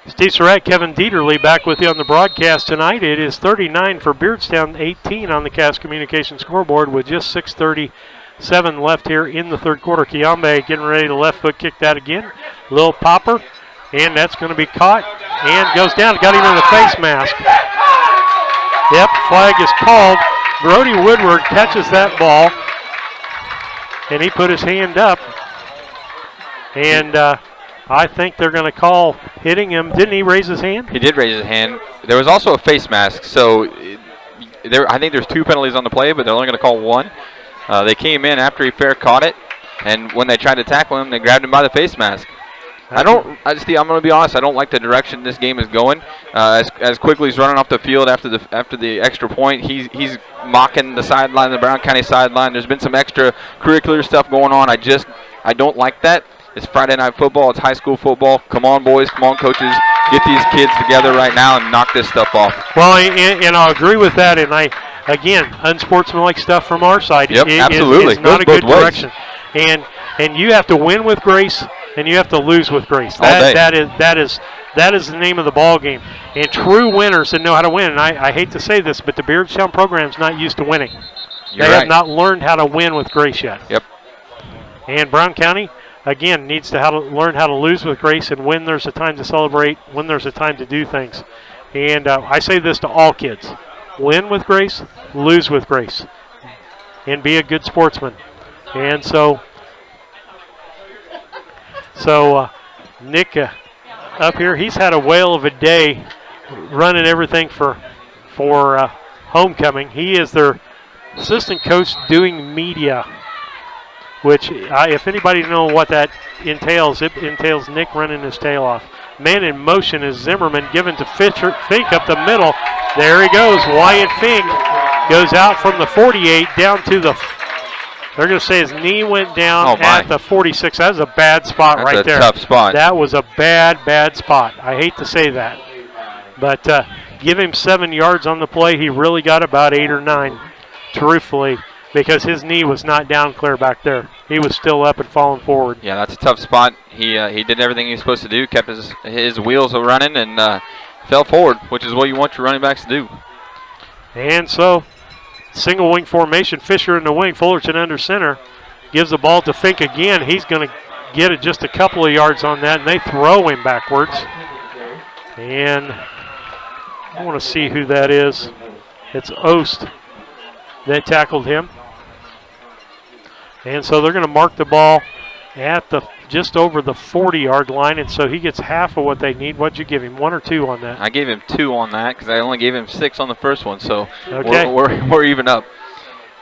Steve Surratt, Kevin Dieterle back with you on the broadcast tonight. It is 39 for Beardstown, 18 on the Cast Communication scoreboard with just 6:37 left here in the third quarter. Kiambe getting ready to left foot kick that again. Little popper, and that's going to be caught and goes down. Got him in the face mask. Yep, flag is called. Brody Woodward catches that ball, and he put his hand up. And I think they're going to call hitting him. Didn't he raise his hand? He did raise his hand. There was also a face mask, so I think there's 2 penalties on the play, but they're only going to call 1. They came in after he fair caught it, and when they tried to tackle him, they grabbed him by the face mask. I'm going to be honest. I don't like the direction this game is going. As quickly as running off the field after the extra point, he's mocking the sideline, the Brown County sideline. There's been some extra curricular stuff going on. I don't like that. It's Friday night football. It's high school football. Come on, boys. Come on, coaches. Get these kids together right now and knock this stuff off. Well, and I'll agree with that. And again, unsportsmanlike stuff from our side. Yep, absolutely. It's not a good direction. And you have to win with grace, and you have to lose with grace. That is the name of the ball game. And true winners that know how to win. And I hate to say this, but the Beardstown program's not used to winning. They have not learned how to win with grace yet. Yep. And Brown County, again, needs to learn how to lose with grace, and when there's a time to celebrate, when there's a time to do things. And I say this to all kids. Win with grace, lose with grace, and be a good sportsman. And so Nick up here, he's had a whale of a day running everything for homecoming. He is their assistant coach doing media, which if anybody knows what that entails, it entails Nick running his tail off. Man in motion is Zimmerman, given to Fink up the middle. There he goes. Wyatt Fink goes out from the 48 down to the, they're going to say his knee went down at the 46. That was a bad spot right there. That's a tough spot. That was a bad spot. I hate to say that. But give him 7 yards on the play. He really got about 8 or 9, truthfully, because his knee was not down clear back there. He was still up and falling forward. Yeah, that's a tough spot. He did everything he was supposed to do, kept his wheels running, and fell forward, which is what you want your running backs to do. And so, single wing formation, Fisher in the wing, Fullerton under center. Gives the ball to Fink again. He's going to get it just a couple of yards on that, and they throw him backwards. And I want to see who that is. It's Ost that tackled him. And so they're going to mark the ball at just over the 40-yard line, and so he gets half of what they need. What'd you give him, 1 or 2 on that? I gave him 2 on that because I only gave him 6 on the first one, so okay. we're even up.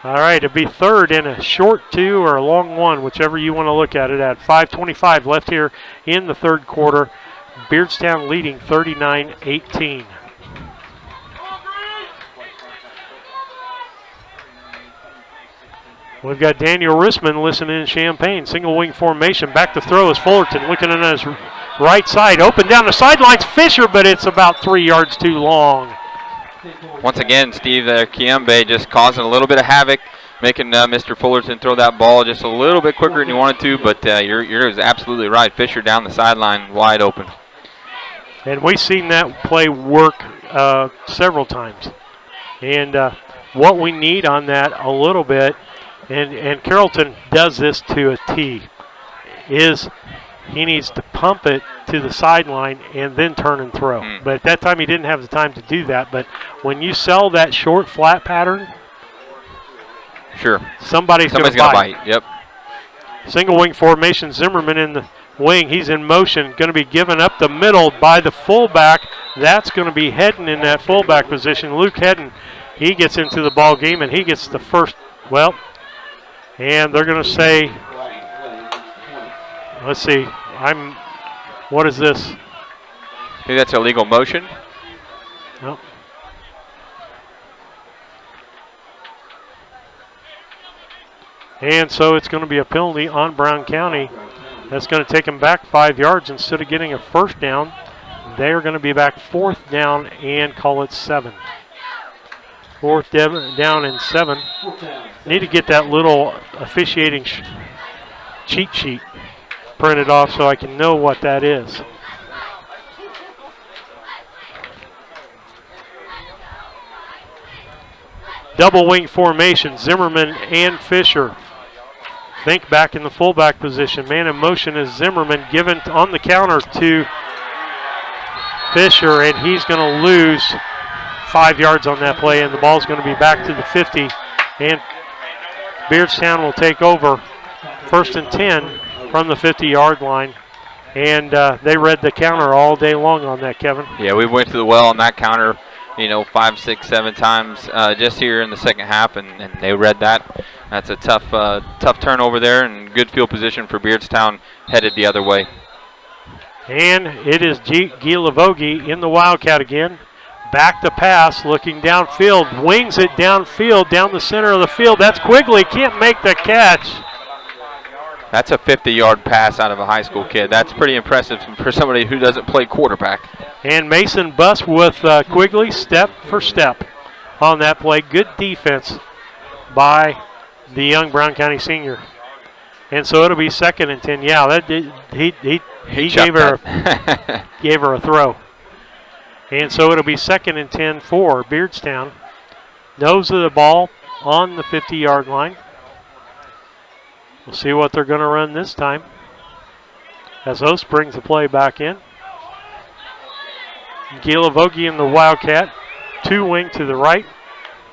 All right, it'll be third and a short 2 or a long 1, whichever you want to look at it at. 5:25 left here in the third quarter. Beardstown leading 39-18. We've got Daniel Rissman listening in Champaign. Single wing formation. Back to throw is Fullerton looking on his right side. Open down the sidelines. Fisher, but it's about 3 yards too long. Once again, Steve, Kiembe just causing a little bit of havoc, making Mr. Fullerton throw that ball just a little bit quicker than you wanted to, but you're absolutely right. Fisher down the sideline, wide open. And we've seen that play work several times. And what we need on that a little bit, and Carrollton does this to a T, is he needs to pump it to the sideline and then turn and throw. But at that time, he didn't have the time to do that. But when you sell that short flat pattern, sure, somebody's going to bite. Yep. Single wing formation, Zimmerman in the wing. He's in motion, going to be given up the middle by the fullback. That's going to be Hedden in that fullback position. Luke Hedden, he gets into the ball game, and he gets the first, and they're going to say, let's see, what is this? I think that's illegal motion. Nope. And so it's going to be a penalty on Brown County. That's going to take them back 5 yards. Instead of getting a first down, they're going to be back 4th down and call it 7. 4th down and 7. Need to get that little officiating cheat sheet printed off so I can know what that is. Double wing formation, Zimmerman and Fisher. Think back in the fullback position. Man in motion is Zimmerman, given on the counter to Fisher, and he's going to lose 5 yards on that play, and the ball's going to be back to the 50, and Beardstown will take over 1st and 10 from the 50-yard line. And they read the counter all day long on that, Kevin. Yeah, we went to the well on that counter, 5, 6, 7 times just here in the second half, and they read that. That's a tough turnover there, and good field position for Beardstown headed the other way. And it is Gilavogi in the Wildcat again. Back to pass, looking downfield, wings it downfield, down the center of the field. That's Quigley, can't make the catch. That's a 50-yard pass out of a high school kid. That's pretty impressive for somebody who doesn't play quarterback. And Mason Buss with Quigley step for step on that play. Good defense by the young Brown County senior. And so it'll be 2nd and 10. Yeah, that he gave her a throw. And so it'll be 2nd and 10 for Beardstown. Nose of the ball on the 50-yard line. We'll see what they're going to run this time as Ost brings the play back in. Gilavogi in the Wildcat. 2 wing to the right,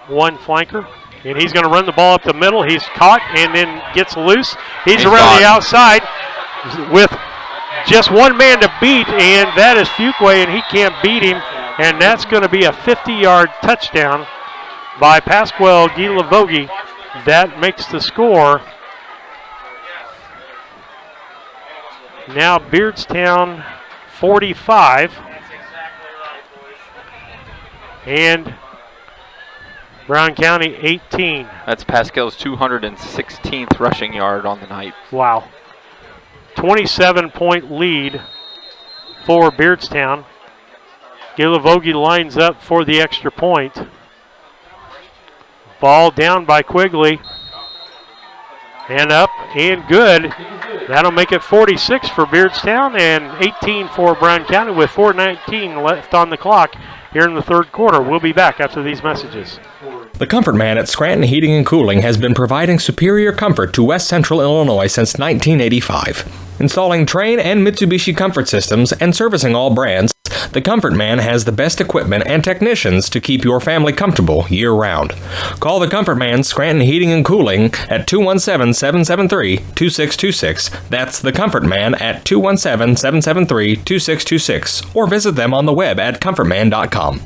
1 flanker. And he's going to run the ball up the middle. He's caught and then gets loose. He's around the outside with just one man to beat, and that is Fuquay, and he can't beat him. And that's going to be a 50-yard touchdown by Pasquale Gilavogi. That makes the score. Now Beardstown 45 and Brown County 18. That's Pascal's 216th rushing yard on the night. Wow. 27-point lead for Beardstown. Gilavogi lines up for the extra point. Ball down by Quigley. And up and good. That'll make it 46 for Beardstown and 18 for Brown County with 4:19 left on the clock here in the third quarter. We'll be back after these messages. The Comfort Man at Scranton Heating and Cooling has been providing superior comfort to West Central Illinois since 1985. Installing Trane and Mitsubishi comfort systems and servicing all brands, the Comfort Man has the best equipment and technicians to keep your family comfortable year-round. Call the Comfort Man Scranton Heating and Cooling at 217-773-2626. That's the Comfort Man at 217-773-2626. Or visit them on the web at comfortman.com.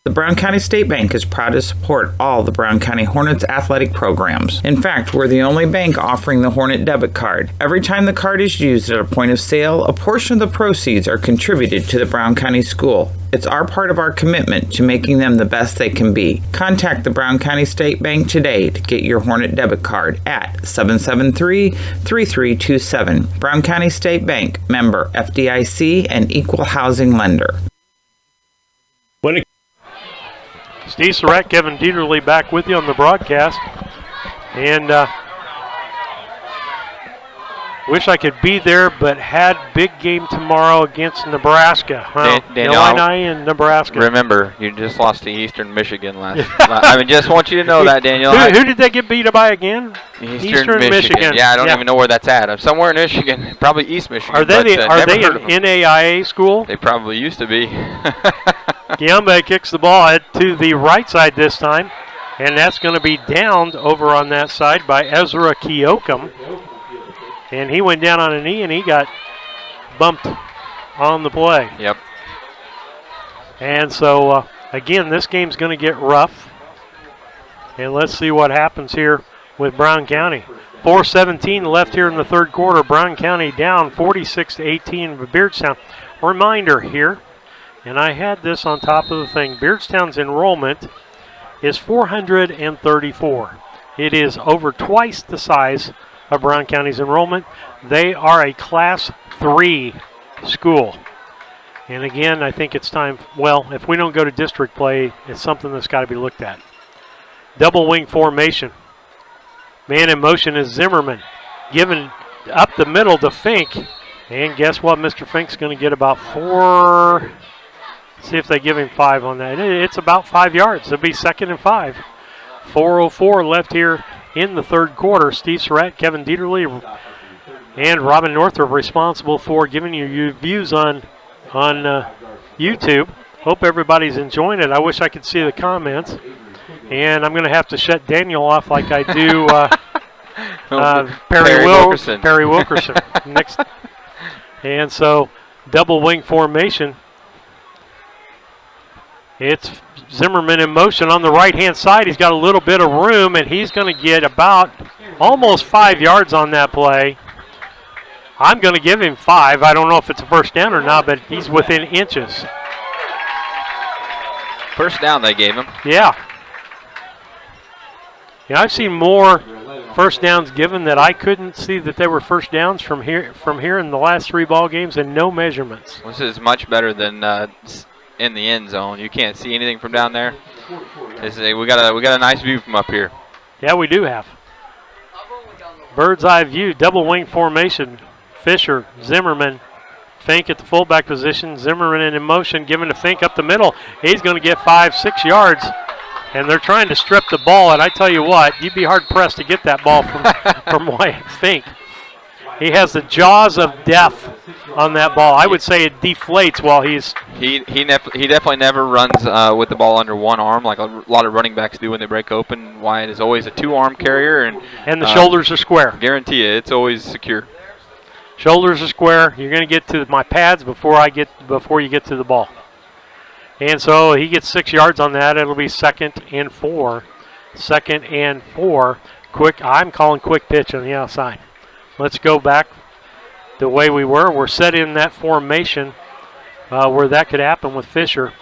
The Brown County State Bank is proud to support all the Brown County Hornets athletic programs. In fact, we're the only bank offering the Hornet debit card. Every time the card is used at a point of sale, a portion of the proceeds are contributed to the Brown County School. It's our part of our commitment to making them the best they can be. Contact the Brown County State Bank today to get your Hornet debit card at 773-3327. Brown County State Bank, member FDIC and equal housing lender. Steve Surratt, Kevin Dieterle back with you on the broadcast. And wish I could be there, but had big game tomorrow against Nebraska. Well, Illini and Nebraska. Remember, you just lost to Eastern Michigan last. I mean, just want you to know that, Daniel. Who did they get beat by again? Eastern Michigan. Yeah, I don't even know where that's at. I'm somewhere in Michigan, probably East Michigan. Are they an NAIA school? They probably used to be. Giambe kicks the ball to the right side this time, and that's going to be downed over on that side by Ezra Keokum. And he went down on a knee, and he got bumped on the play. Yep. And so, again, this game's going to get rough. And let's see what happens here with Brown County. 4:17 left here in the third quarter. Brown County down 46-18 with Beardstown. Reminder here, and I had this on top of the thing, Beardstown's enrollment is 434. It is over twice the size of Brown County's enrollment. They are a Class 3 school. And again, I think it's time, well, if we don't go to district play, it's something that's got to be looked at. Double wing formation. Man in motion is Zimmerman. Given up the middle to Fink. And guess what? Mr. Fink's going to get about 4. See if they give him 5 on that. It's about 5 yards. It'll be 2nd and 5. 4:04 left here in the third quarter. Steve Surratt, Kevin Dieterle, and Robin Northrop responsible for giving you views on YouTube. Hope everybody's enjoying it. I wish I could see the comments. And I'm going to have to shut Daniel off like I do Perry Wilkerson. Next. And so, double wing formation. It's Zimmerman in motion on the right-hand side. He's got a little bit of room, and he's going to get about almost 5 yards on that play. I'm going to give him 5. I don't know if it's a first down or not, but he's within inches. First down they gave him. Yeah. Yeah, I've seen more first downs given that I couldn't see that they were first downs from here in the last 3 ball games, and no measurements. This is much better than in the end zone. You can't see anything from down there. We got a nice view from up here. Yeah, we do have. Bird's eye view, double wing formation. Fisher, Zimmerman, Fink at the fullback position. Zimmerman in motion, giving to Fink up the middle. He's going to get 5-6 yards. And they're trying to strip the ball, and I tell you what, you'd be hard-pressed to get that ball from Wyatt Fink. He has the jaws of death on that ball. I would say it deflates while he's... He definitely never runs with the ball under one arm like a lot of running backs do when they break open. Wyatt is always a 2-arm carrier. And the shoulders are square. Guarantee you, it's always secure. Shoulders are square. You're going to get to my pads before you get to the ball. And so he gets 6 yards on that. It'll be 2nd and 4. 2nd and 4. I'm calling quick pitch on the outside. Let's go back the way we were. We're set in that formation where that could happen with Fisher.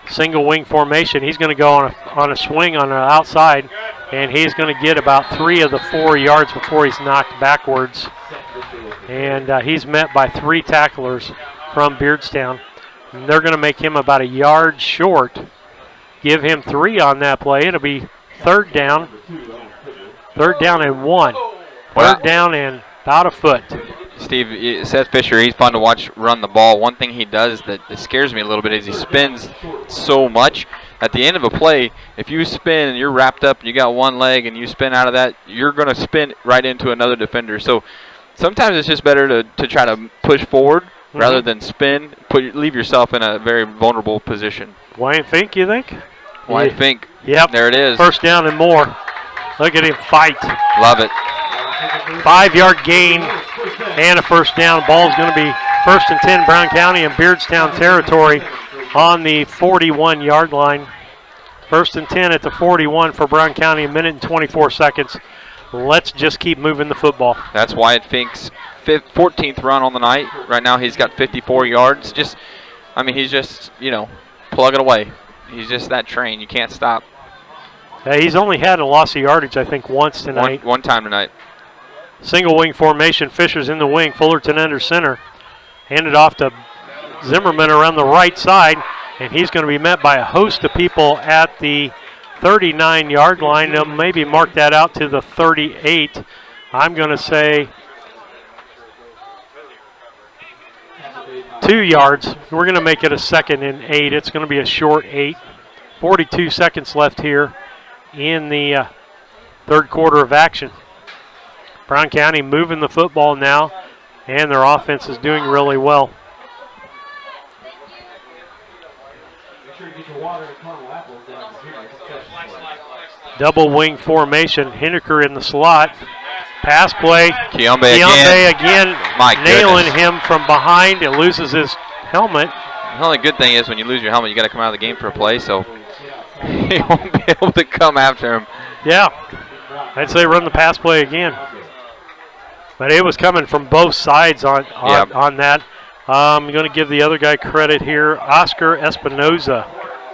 Single wing formation. He's going to go on a swing on the outside, and he's going to get about 3 of the 4 yards before he's knocked backwards. And he's met by 3 tacklers from Beardstown. And they're going to make him about a yard short. Give him 3 on that play. It'll be 3rd down. 3rd down and 1. 3rd down and about a foot. Steve, Seth Fisher, he's fun to watch run the ball. One thing he does that scares me a little bit is he spins so much. At the end of a play, if you spin and you're wrapped up and you got one leg and you spin out of that, you're going to spin right into another defender. So sometimes it's just better to try to push forward rather than spin. Leave yourself in a very vulnerable position. Wyatt Fink, you think? Wyatt Fink. Yep. There it is. 1st down and more. Look at him fight. Love it. 5-yard gain and a 1st down. Ball's going to be 1st and 10 Brown County in Beardstown territory. on the 41-yard line. 1st and 10 at the 41 for Brown County, a minute and 24 seconds. Let's just keep moving the football. That's Wyatt Fink's 14th run on the night. Right now he's got 54 yards. He's just, plugging away. He's just that train. You can't stop. He's only had a loss of yardage, I think, once tonight. One time tonight. Single wing formation. Fisher's in the wing. Fullerton under center. Handed off to Zimmerman around the right side. And he's going to be met by a host of people at the 39-yard line. They'll maybe mark that out to the 38. I'm going to say 2 yards. We're going to make it a 2nd and 8. It's going to be a short 8. 42 seconds left here in the third quarter of action. Brown County moving the football now, and their offense is doing really well. Double wing formation. Henniker in the slot. Pass play. Kiombe again nailing him from behind. It loses his helmet. The only good thing is when you lose your helmet, you got to come out of the game for a play, so he won't be able to come after him. Yeah, I'd say run the pass play again. But it was coming from both sides on that. I'm going to give the other guy credit here. Oscar Espinoza,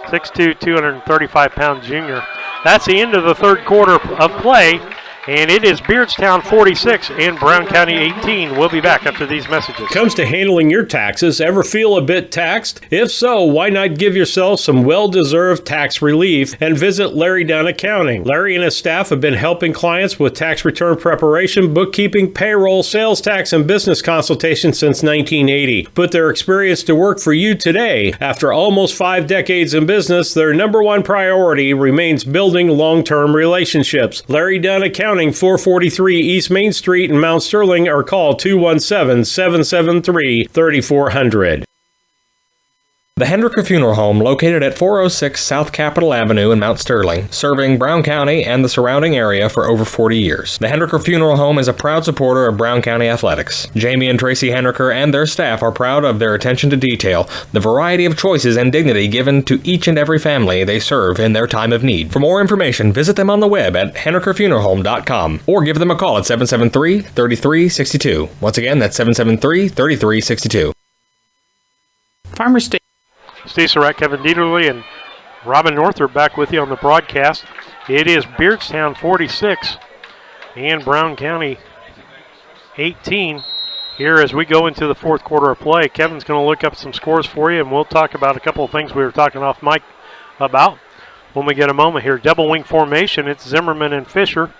6'2", 235-pound junior. That's the end of the third quarter of play, and it is Beardstown 46 and Brown County 18. We'll be back after these messages. Comes to handling your taxes, ever feel a bit taxed? If so, why not give yourself some well-deserved tax relief and visit Larry Dunn Accounting. Larry and his staff have been helping clients with tax return preparation, bookkeeping, payroll, sales tax, and business consultation since 1980. Put their experience to work for you today. After almost 5 decades in business, their number one priority remains building long-term relationships. Larry Dunn Accounting, 443 East Main Street in Mount Sterling, or call 217-773-3400. The Hendricker Funeral Home, located at 406 South Capitol Avenue in Mount Sterling, serving Brown County and the surrounding area for over 40 years. The Hendricker Funeral Home is a proud supporter of Brown County athletics. Jamie and Tracy Hendricker and their staff are proud of their attention to detail, the variety of choices and dignity given to each and every family they serve in their time of need. For more information, visit them on the web at hendrickerfuneralhome.com or give them a call at 773-3362. Once again, that's 773-3362. Farmer State. Steve Surratt, Kevin Dieterle, and Robin Northrop back with you on the broadcast. It is Beardstown 46 and Brown County 18 here as we go into the fourth quarter of play. Kevin's going to look up some scores for you, and we'll talk about a couple of things we were talking off mic about when we get a moment here. Double wing formation, it's Zimmerman and Fisher.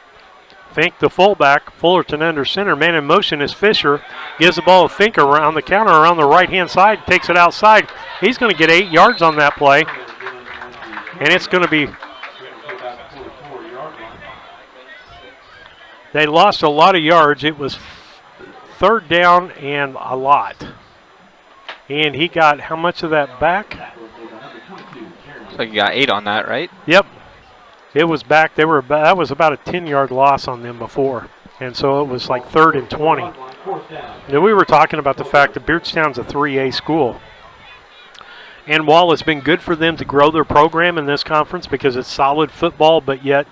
Fink, the fullback, Fullerton under center. Man in motion is Fisher. Gives the ball to Fink around the counter, around the right-hand side, takes it outside. He's going to get 8 yards on that play. And it's going to be... They lost a lot of yards. It was third down and a lot. And he got how much of that back? Looks like you got 8 on that, right? Yep. It was back. That was about a 10-yard loss on them before, and so it was like 3rd and 20. Now, we were talking about the fact that Beardstown's a 3A school, and while it's been good for them to grow their program in this conference because it's solid football, but yet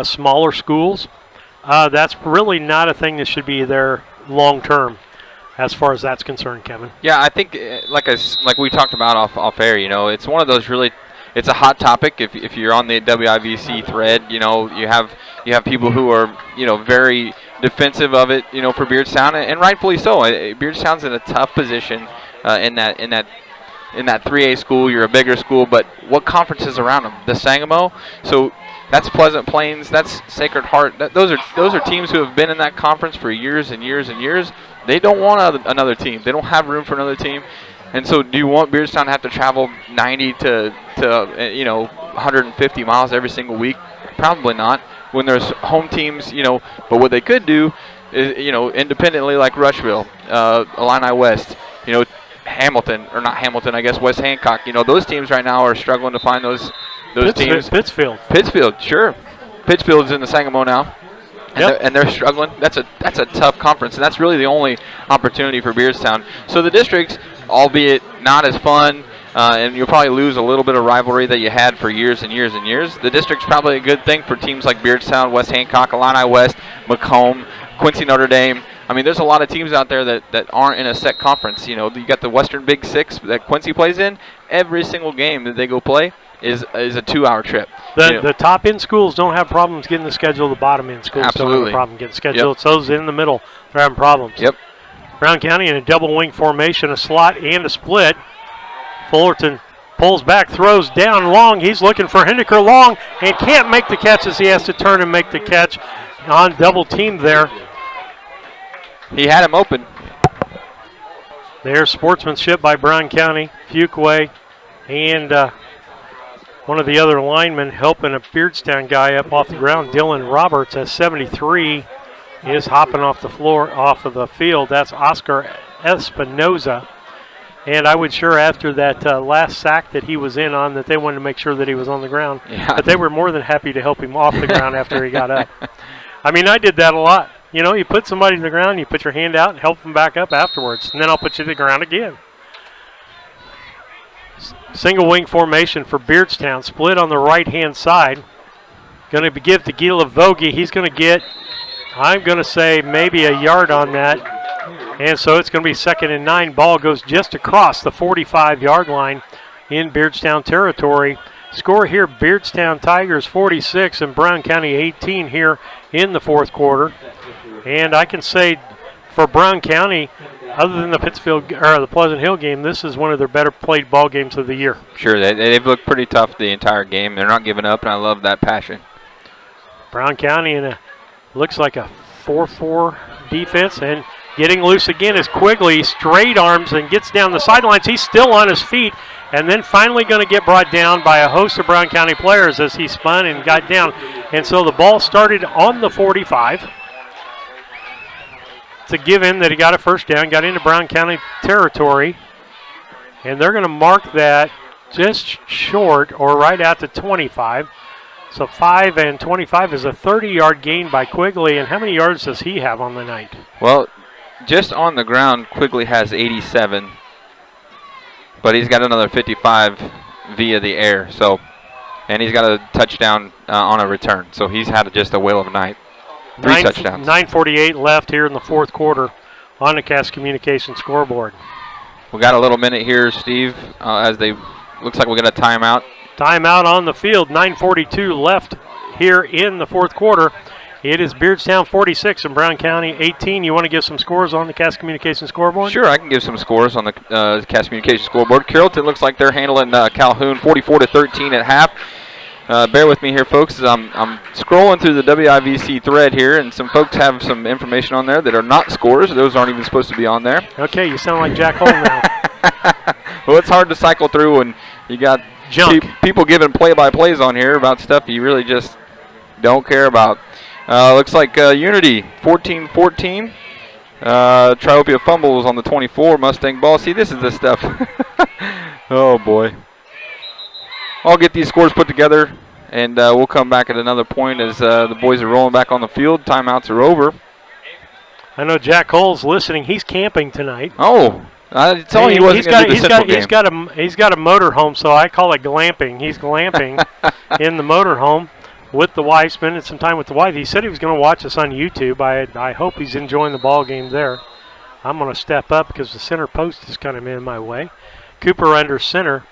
smaller schools, that's really not a thing that should be there long term, as far as that's concerned, Kevin. Yeah, I think like we talked about off air. It's one of those really. It's a hot topic. If you're on the WIVC thread, you have people who are very defensive of it, for Beardstown, and rightfully so. Beardstown's in a tough position in that 3A school. You're a bigger school, but what conference is around them? The Sangamo. So that's Pleasant Plains. That's Sacred Heart. Those are teams who have been in that conference for years and years and years. They don't want another team. They don't have room for another team. And so do you want Beardstown to have to travel 90 to 150 miles every single week? Probably not. When there's home teams, but what they could do is, independently like Rushville, Illini West, Hamilton, or not Hamilton, I guess West Hancock, those teams right now are struggling to find those teams. Pittsfield, sure. Pittsfield's in the Sangamo now. And they're struggling. That's a tough conference, and that's really the only opportunity for Beardstown. So the districts, albeit not as fun, and you'll probably lose a little bit of rivalry that you had for years and years and years. The district's probably a good thing for teams like Beardstown, West Hancock, Illini West, Macomb, Quincy Notre Dame. I mean, there's a lot of teams out there that aren't in a set conference. You know, you got the Western Big Six that Quincy plays in. Every single game that they go play is a 2-hour trip. The top end schools don't have problems getting the schedule. The bottom end schools don't have a problem getting the schedule. Yep. It's those in the middle that are having problems. Yep. Brown County in a double wing formation, a slot and a split. Fullerton pulls back, throws down long. He's looking for Henniker long and can't make the catch as he has to turn and make the catch on double team there. He had him open. There's sportsmanship by Brown County. Fuquay and one of the other linemen helping a Beardstown guy up off the ground. Dylan Roberts at 73 is hopping off the floor, off of the field. That's Oscar Espinoza. And I would sure after that last sack that he was in on that they wanted to make sure that he was on the ground. Yeah. But they were more than happy to help him off the ground after he got up. I mean, I did that a lot. You know, you put somebody to the ground, you put your hand out and help them back up afterwards. And then I'll put you to the ground again. Single wing formation for Beardstown. Split on the right-hand side. Going to give to Gila Vogie. He's going to get, I'm going to say, maybe a yard on that. And so it's going to be 2nd and 9. Ball goes just across the 45-yard line in Beardstown territory. Score here, Beardstown Tigers 46 and Brown County 18 here in the fourth quarter. And I can say for Brown County, other than the Pittsfield or the Pleasant Hill game, this is one of their better played ball games of the year. Sure, they've looked pretty tough the entire game. They're not giving up, and I love that passion. Brown County in a looks like a 4-4 defense, and getting loose again is Quigley. Straight arms and gets down the sidelines. He's still on his feet, and then finally going to get brought down by a host of Brown County players as he spun and got down. And so the ball started on the 45. To give him that he got a first down, got into Brown County territory, and they're going to mark that just short or right at the 25. So 5 and 25 is a 30-yard gain by Quigley. And how many yards does he have on the night? Well, just on the ground, Quigley has 87, but he's got another 55 via the air. So, and he's got a touchdown on a return. So he's had just a whale of a night. 3 touchdowns. 9:48 left here in the fourth quarter on the Cass Communications scoreboard. We got a little minute here, Steve, as they looks like we got a timeout. Timeout on the field. 9:42 left here in the fourth quarter. It is Beardstown 46 and Brown County 18. You want to give some scores on the Cass Communications scoreboard? Sure, I can give some scores on the Cass Communications scoreboard. Carrollton looks like they're handling Calhoun 44-13 at half. Bear with me here, folks, as I'm scrolling through the WIVC thread here, and some folks have some information on there that are not scores. Those aren't even supposed to be on there. Okay, you sound like Jack Holm now. Well, it's hard to cycle through when you got people giving play-by-plays on here about stuff you really just don't care about. Looks like Unity 14-14. Triopia fumbles on the 24. Mustang ball. See, this is the stuff. Oh, boy. I'll get these scores put together, and we'll come back at another point as the boys are rolling back on the field. Timeouts are over. I know Jack Cole's listening. He's camping tonight. Oh, I told he wasn't going to do the Central game. He's got a motorhome, so I call it glamping. He's glamping in the motorhome with the wife, spending some time with the wife. He said he was going to watch us on YouTube. I hope he's enjoying the ball game there. I'm going to step up because the center post is kind of in my way. Cooper under center.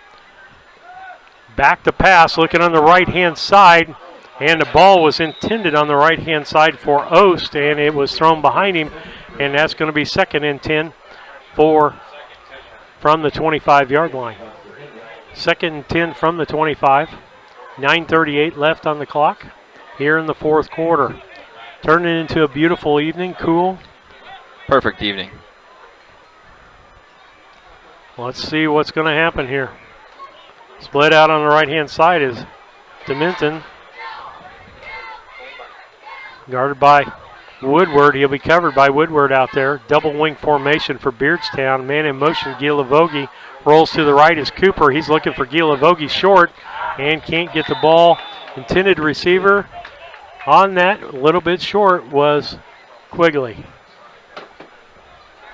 Back to pass, looking on the right-hand side, and the ball was intended on the right-hand side for Ost, and it was thrown behind him, and that's going to be 2nd and 10 from the 25-yard line. 2nd and 10 from the 25. 9:38 left on the clock here in the fourth quarter. Turning into a beautiful evening, cool. Perfect evening. Let's see what's going to happen here. Split out on the right-hand side is Dementon. Guarded by Woodward. He'll be covered by Woodward out there. Double wing formation for Beardstown. Man in motion, Gila Vogie. Rolls to the right is Cooper. He's looking for Gila Vogie short and can't get the ball. Intended receiver on that, a little bit short, was Quigley.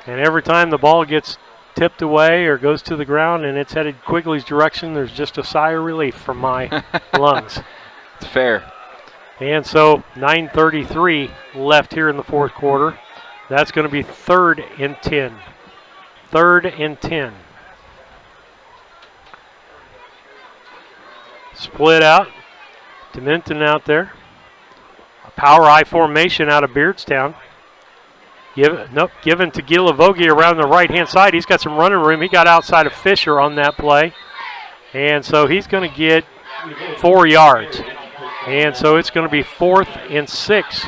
And every time the ball gets tipped away or goes to the ground and it's headed Quigley's direction, there's just a sigh of relief from my lungs. It's fair. And so 9:33 left here in the fourth quarter. That's going to be 3rd and 10. 3rd and 10. Split out. Dimenton out there. A power I formation out of Beardstown. Given to Gilavogi around the right-hand side. He's got some running room. He got outside of Fisher on that play. And so he's going to get 4 yards. And so it's going to be 4th and 6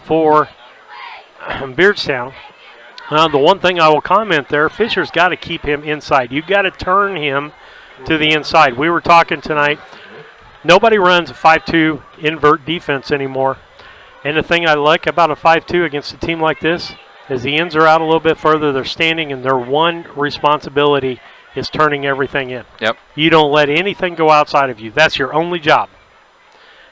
for Beardstown. The one thing I will comment there, Fisher's got to keep him inside. You've got to turn him to the inside. We were talking tonight. Nobody runs a 5-2 invert defense anymore. And the thing I like about a 5-2 against a team like this is the ends are out a little bit further. They're standing, and their one responsibility is turning everything in. Yep. You don't let anything go outside of you. That's your only job.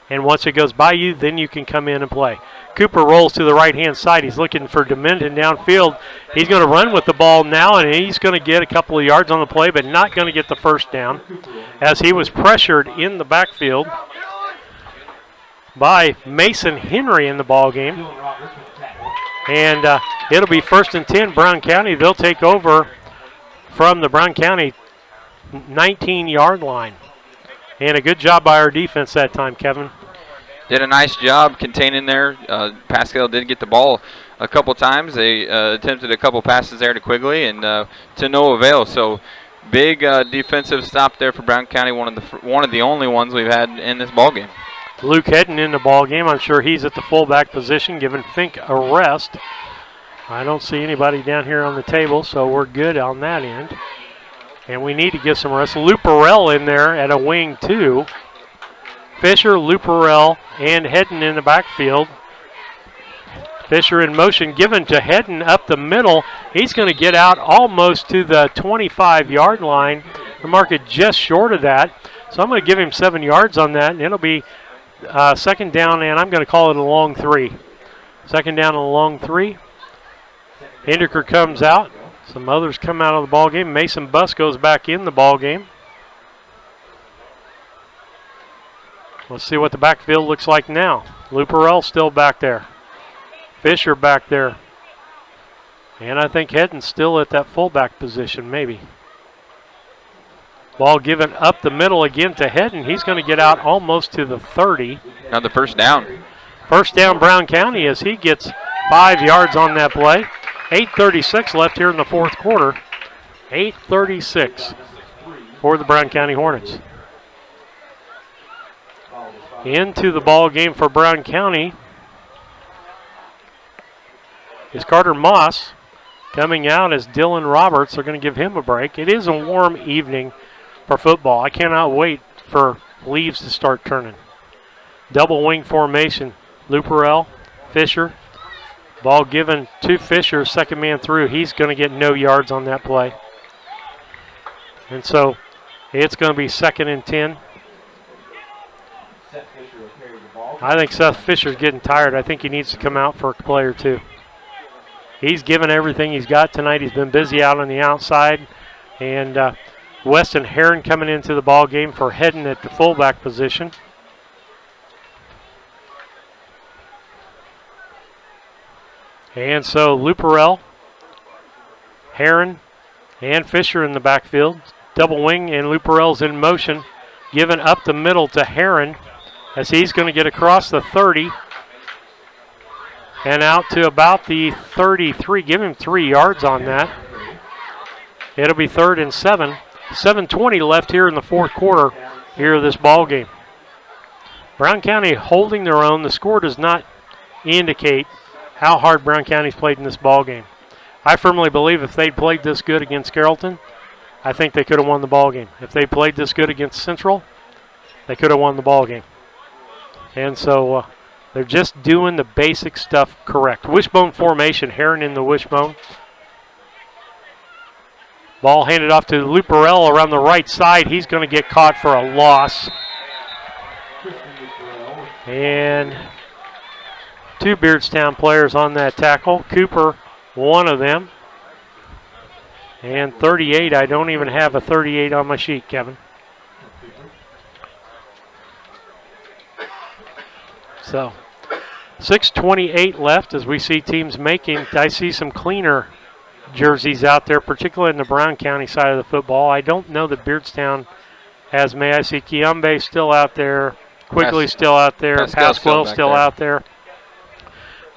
And once it goes by you, then you can come in and play. Cooper rolls to the right-hand side. He's looking for Dimenton downfield. He's going to run with the ball now, and he's going to get a couple of yards on the play, but not going to get the first down as he was pressured in the backfield by Mason Henry in the ball game. And it'll be 1st and 10, Brown County. They'll take over from the Brown County 19-yard line. And a good job by our defense that time, Kevin. Did a nice job containing there. Pascal did get the ball a couple times. They attempted a couple passes there to Quigley and to no avail. So big defensive stop there for Brown County. One of the only ones we've had in this ball game. Luke Hedden in the ball game. I'm sure he's at the fullback position, giving Fink a rest. I don't see anybody down here on the table, so we're good on that end. And we need to get some rest. Luperell in there at a wing too. Fisher, Luperell, and Hedden in the backfield. Fisher in motion, given to Hedden up the middle. He's going to get out almost to the 25-yard line. The market just short of that. So I'm going to give him 7 yards on that, and it'll be 2nd down, and I'm going to call it a long 3. 2nd down and a long 3. Hindeker comes out. Some others come out of the ball game. Mason Buss goes back in the ball game. Let's see what the backfield looks like now. Luperell still back there. Fisher back there. And I think Hedden's still at that fullback position, maybe. Ball given up the middle again to Hedden. He's going to get out almost to the 30. Now the 1st down. 1st down Brown County as he gets 5 yards on that play. 8:36 left here in the fourth quarter. 8:36 for the Brown County Hornets. Into the ball game for Brown County is Carter Moss. Coming out as Dylan Roberts. They're going to give him a break. It is a warm evening for football. I cannot wait for leaves to start turning. Double wing formation. Luperell, Fisher. Ball given to Fisher, 2nd man through. He's going to get no yards on that play. And so it's going to be 2nd and 10. I think Seth Fisher's getting tired. I think he needs to come out for a play or two. He's given everything he's got tonight. He's been busy out on the outside. And Weston Heron coming into the ball game for Hedden at the fullback position. And so Luperell, Heron, and Fisher in the backfield. Double wing, and Luperell's in motion. Given up the middle to Heron as he's going to get across the 30 and out to about the 33. Give him 3 yards on that. It'll be 3rd and 7. 7:20 left here in the fourth quarter here of this ball game. Brown County holding their own. The score does not indicate how hard Brown County's played in this ball game. I firmly believe if they'd played this good against Carrollton, I think they could have won the ball game. If they played this good against Central, they could have won the ball game. And so they're just doing the basic stuff correct. Wishbone formation, Heron in the wishbone. Ball handed off to Luperell around the right side. He's going to get caught for a loss. And 2 Beardstown players on that tackle. Cooper, one of them. And 38, I don't even have a 38 on my sheet, Kevin. So 6:28 left as we see teams making. I see some cleaner jerseys out there, particularly in the Brown County side of the football. I don't know that Beardstown has made. I see Kiambe still out there, Quigley still out there, Pasquale still out there.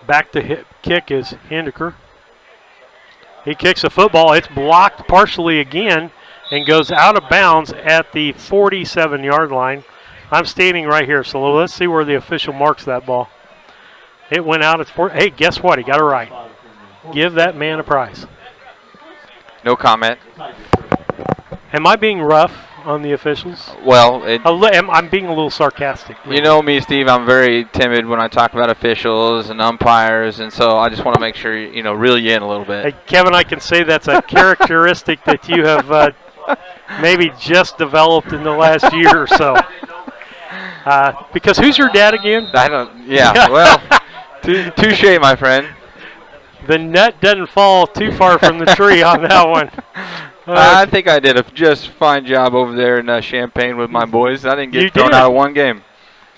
Back to hit kick is Hendeker. He kicks a football. It's blocked partially again and goes out of bounds at the 47-yard line. I'm standing right here, so let's see where the official marks that ball. It went out at 4. Hey, guess what? He got it right. Give that man a prize. No comment. Am I being rough on the officials? Well, I'm being a little sarcastic. You know me, Steve. I'm very timid when I talk about officials and umpires, and so I just want to make sure, reel you in a little bit. Hey, Kevin, I can say that's a characteristic that you have maybe just developed in the last year or so. Because who's your dad again? Well, touche, my friend. The nut doesn't fall too far from the tree on that one. I think I did a just fine job over there in Champaign with my boys. I didn't get thrown out of one game.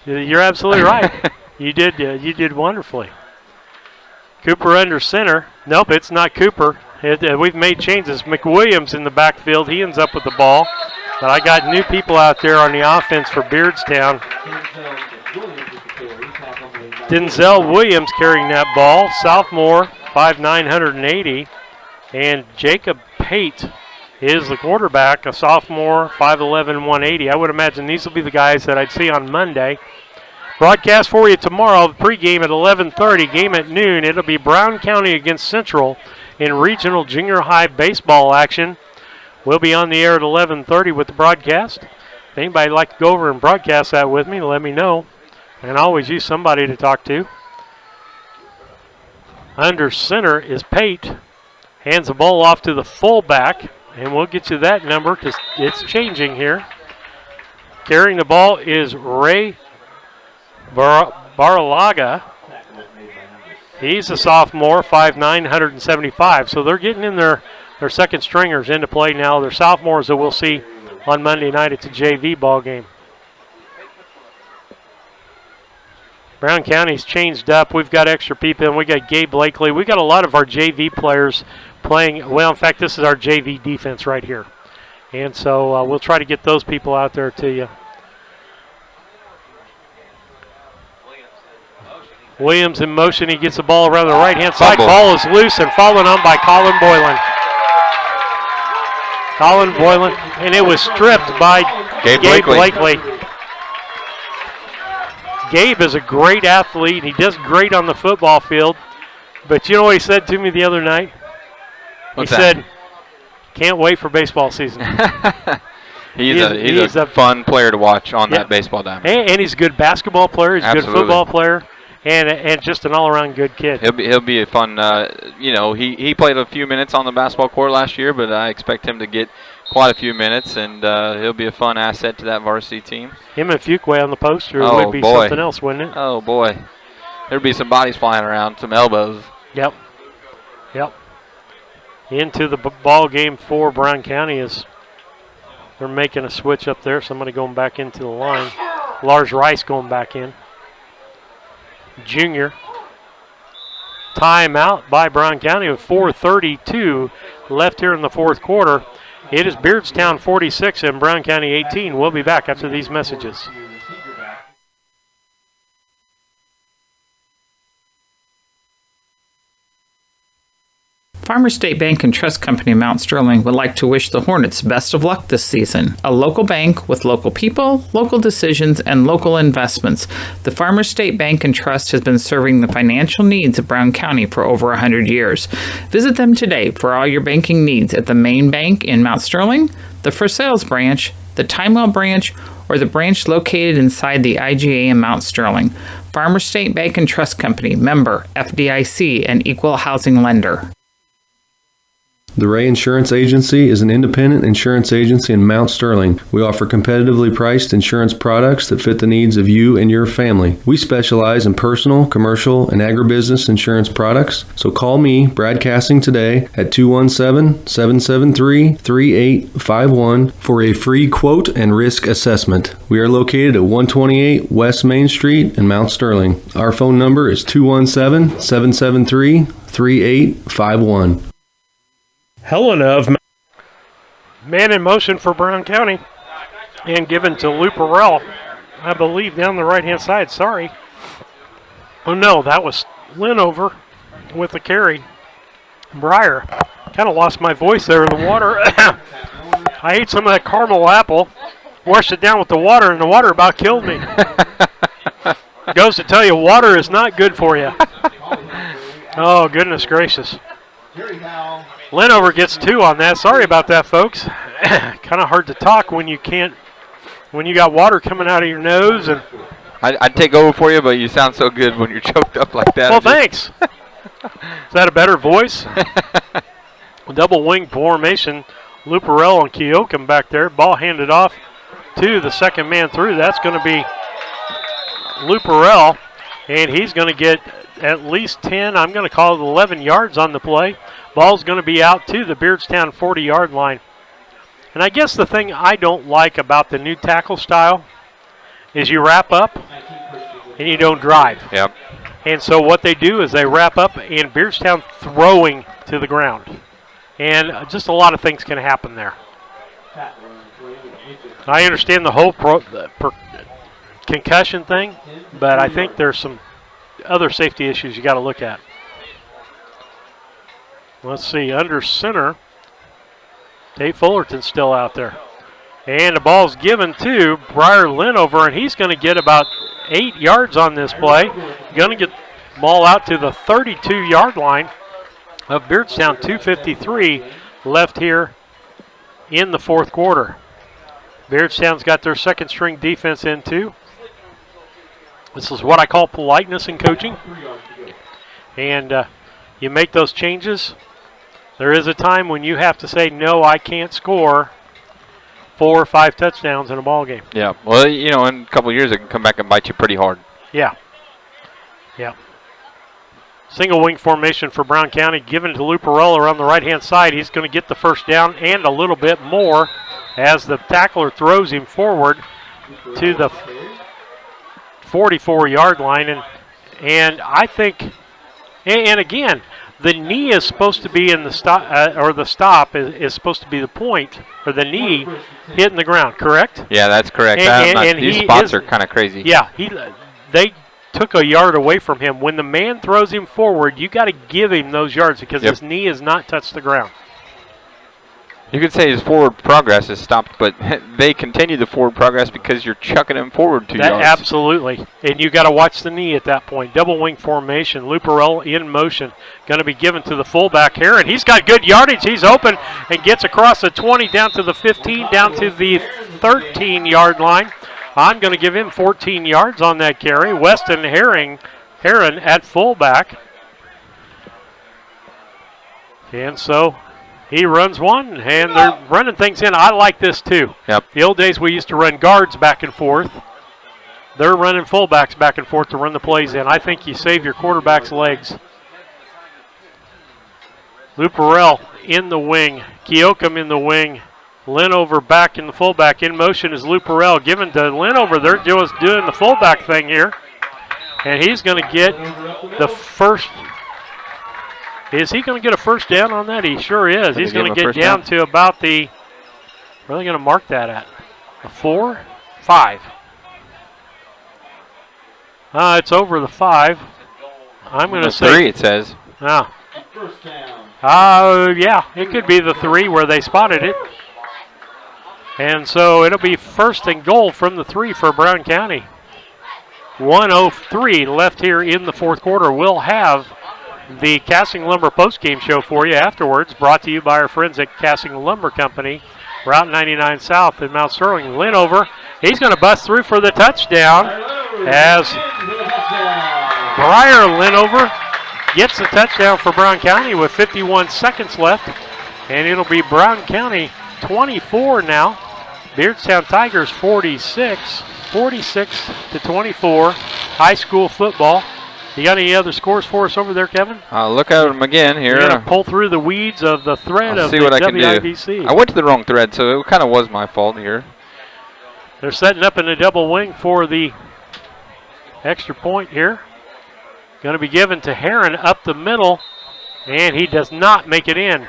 You're absolutely right. You did wonderfully. Cooper under center. Nope, it's not Cooper. We've made changes. McWilliams in the backfield. He ends up with the ball. But I got new people out there on the offense for Beardstown. Denzel Williams carrying that ball. Sophomore, 5'9", 180. And Jacob Pate is the quarterback, a sophomore, 5'11", 180. I would imagine these will be the guys that I'd see on Monday. Broadcast for you tomorrow, pregame at 11:30, game at noon. It'll be Brown County against Central in regional junior high baseball action. We'll be on the air at 11:30 with the broadcast. If anybody would like to go over and broadcast that with me, let me know. And I always use somebody to talk to. Under center is Pate. Hands the ball off to the fullback, and we'll get you that number because it's changing here. Carrying the ball is Ray Baralaga. He's a sophomore, 5'9", 175. So they're getting in their second stringers into play now. They're sophomores that we'll see on Monday night. It's a JV ball game. Brown County's changed up. We've got extra people, and we got Gabe Blakely. We got a lot of our JV players playing. Well, in fact, this is our JV defense right here. And so we'll try to get those people out there to you. Williams in motion. He gets the ball around the right-hand side. Ball is loose and fallen on by Colin Boylan. And it was stripped by Gabe Blakely. Gabe is a great athlete. He does great on the football field. But you know what he said to me the other night? He said, can't wait for baseball season. he's a fun player to watch on that baseball diamond. And he's a good basketball player. He's a good football player. And just an all-around good kid. He'll be a fun, he played a few minutes on the basketball court last year, but I expect him to get quite a few minutes, and he'll be a fun asset to that varsity team. Him and Fuquay on the post, or it would be something else, wouldn't it? Oh, boy. There'd be some bodies flying around, some elbows. Yep. Into the ball game for Brown County as they're making a switch up there. Somebody going back into the line. Lars Rice going back in. Junior. Timeout by Brown County with 4:32 left here in the fourth quarter. It is Beardstown 46 and Brown County 18. We'll be back after these messages. Farmers State Bank and Trust Company Mount Sterling would like to wish the Hornets best of luck this season. A local bank with local people, local decisions, and local investments. The Farmers State Bank and Trust has been serving the financial needs of Brown County for over 100 years. Visit them today for all your banking needs at the main bank in Mount Sterling, the For Sales branch, the Timewell branch, or the branch located inside the IGA in Mount Sterling. Farmers State Bank and Trust Company, member FDIC, and equal housing lender. The Ray Insurance Agency is an independent insurance agency in Mount Sterling. We offer competitively priced insurance products that fit the needs of you and your family. We specialize in personal, commercial, and agribusiness insurance products. So call me, Brad Casting, today at 217-773-3851 for a free quote and risk assessment. We are located at 128 West Main Street in Mount Sterling. Our phone number is 217-773-3851. Helena of Man in motion for Brown County and given to Lou Perrell, I believe, down the right-hand side. Sorry. Oh, no, that was Linover with the carry. Breyer, kind of lost my voice there in the water. I ate some of that caramel apple, washed it down with the water, and the water about killed me. Goes to tell you, water is not good for you. Oh, goodness gracious. Linover gets 2 on that. Sorry about that, folks. Kind of hard to talk when you got water coming out of your nose. And I'd take over for you, but you sound so good when you're choked up like that. Well, thanks. Is that a better voice? Double wing formation. Luperell and Keokum back there. Ball handed off to the second man through. That's going to be Luperell, and he's going to get at least 10. I'm going to call it 11 yards on the play. Ball's going to be out to the Beardstown 40-yard line. And I guess the thing I don't like about the new tackle style is you wrap up and you don't drive. Yep. And so what they do is they wrap up and Beardstown throwing to the ground. And just a lot of things can happen there. I understand the whole concussion thing, but I think there's some other safety issues you got to look at. Let's see, under center, Dave Fullerton's still out there. And the ball's given to Briar Linover, and he's going to get about 8 yards on this play. Going to get the ball out to the 32-yard line of Beardstown. 2:53 left here in the fourth quarter. Beardstown's got their second-string defense in, too. This is what I call politeness in coaching. And you make those changes. There is a time when you have to say, no, I can't score 4 or 5 touchdowns in a ball game. Yeah. Well, you know, in a couple of years, it can come back and bite you pretty hard. Yeah. Yeah. Single wing formation for Brown County, given to Luperella on the right-hand side. He's going to get the first down and a little bit more as the tackler throws him forward to the 44-yard line. And I think, and again, the knee is supposed to be in the stop, or the stop is supposed to be the point, or the knee hitting the ground, correct? Yeah, that's correct. These spots are kind of crazy. Yeah, they took a yard away from him. When the man throws him forward, you got to give him those yards because his knee has not touched the ground. You could say his forward progress has stopped, but they continue the forward progress because you're chucking him forward 2 yards. Absolutely. And you got to watch the knee at that point. Double wing formation. Luperell in motion. Going to be given to the fullback here, and he's got good yardage. He's open and gets across the 20 down to the 15, down to the 13-yard line. I'm going to give him 14 yards on that carry. Weston Heron at fullback. And so he runs one, and they're running things in. I like this, too. Yep. The old days we used to run guards back and forth. They're running fullbacks back and forth to run the plays in. I think you save your quarterback's legs. Luperell in the wing. Keokum in the wing. Linover back in the fullback. In motion is Luperell. Given to Linover. They're just doing the fullback thing here. And he's going to get the first. Is he going to get a first down on that? He sure is. He's going to get down to about the, where are they going to mark that at? A 4? 5. It's over the 5. I'm going to say 3, it says. Yeah, it could be the 3 where they spotted it. And so it'll be first and goal from the 3 for Brown County. 1:03 left here in the fourth quarter. We'll have the Casting Lumber postgame show for you afterwards, brought to you by our friends at Casting Lumber Company, Route 99 South in Mount Sterling. Linover, he's going to bust through for the touchdown as Briar Linover gets the touchdown for Brown County with 51 seconds left. And it'll be Brown County 24 now. Beardstown Tigers 46 to 24. High school football. You got any other scores for us over there, Kevin? Look at them again here. You're going to pull through the weeds of the thread I'll of see the what I can do. WIBC. I went to the wrong thread, so it kind of was my fault here. They're setting up in a double wing for the extra point here. Going to be given to Heron up the middle, and he does not make it in.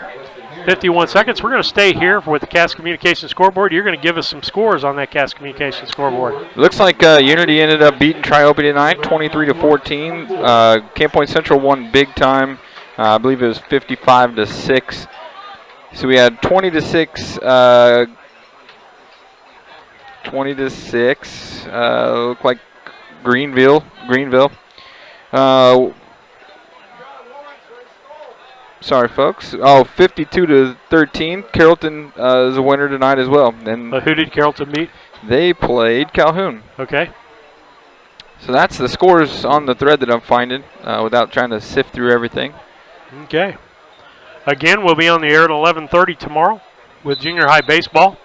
51 seconds. We're going to stay here with the Cass Communication scoreboard. You're going to give us some scores on that Cass Communication scoreboard. Looks like Unity ended up beating Triope tonight, 23-14. Camp Point Central won big time. I believe it was 55-6. So we had 20-6. 20-6. Looked like Greenville. Sorry, folks. 52-13. Carrollton is a winner tonight as well. And who did Carrollton beat? They played Calhoun. Okay. So that's the scores on the thread that I'm finding without trying to sift through everything. Okay. Again, we'll be on the air at 11:30 tomorrow with junior high baseball.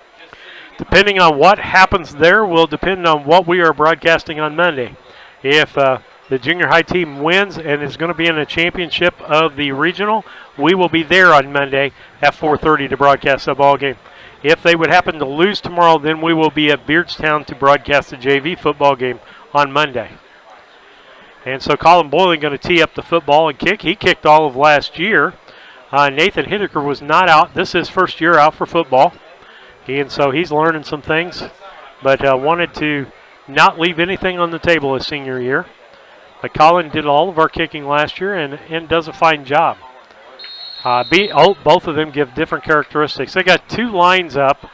Depending on what happens there will depend on what we are broadcasting on Monday. If the junior high team wins and is going to be in a championship of the regional, we will be there on Monday at 4:30 to broadcast the ball game. If they would happen to lose tomorrow, then we will be at Beardstown to broadcast the JV football game on Monday. And so Colin Boylan going to tee up the football and kick. He kicked all of last year. Nathan Hideker was not out. This is his first year out for football. And so he's learning some things, but wanted to not leave anything on the table his senior year. But Colin did all of our kicking last year and does a fine job. Both of them give different characteristics. They got two lines up,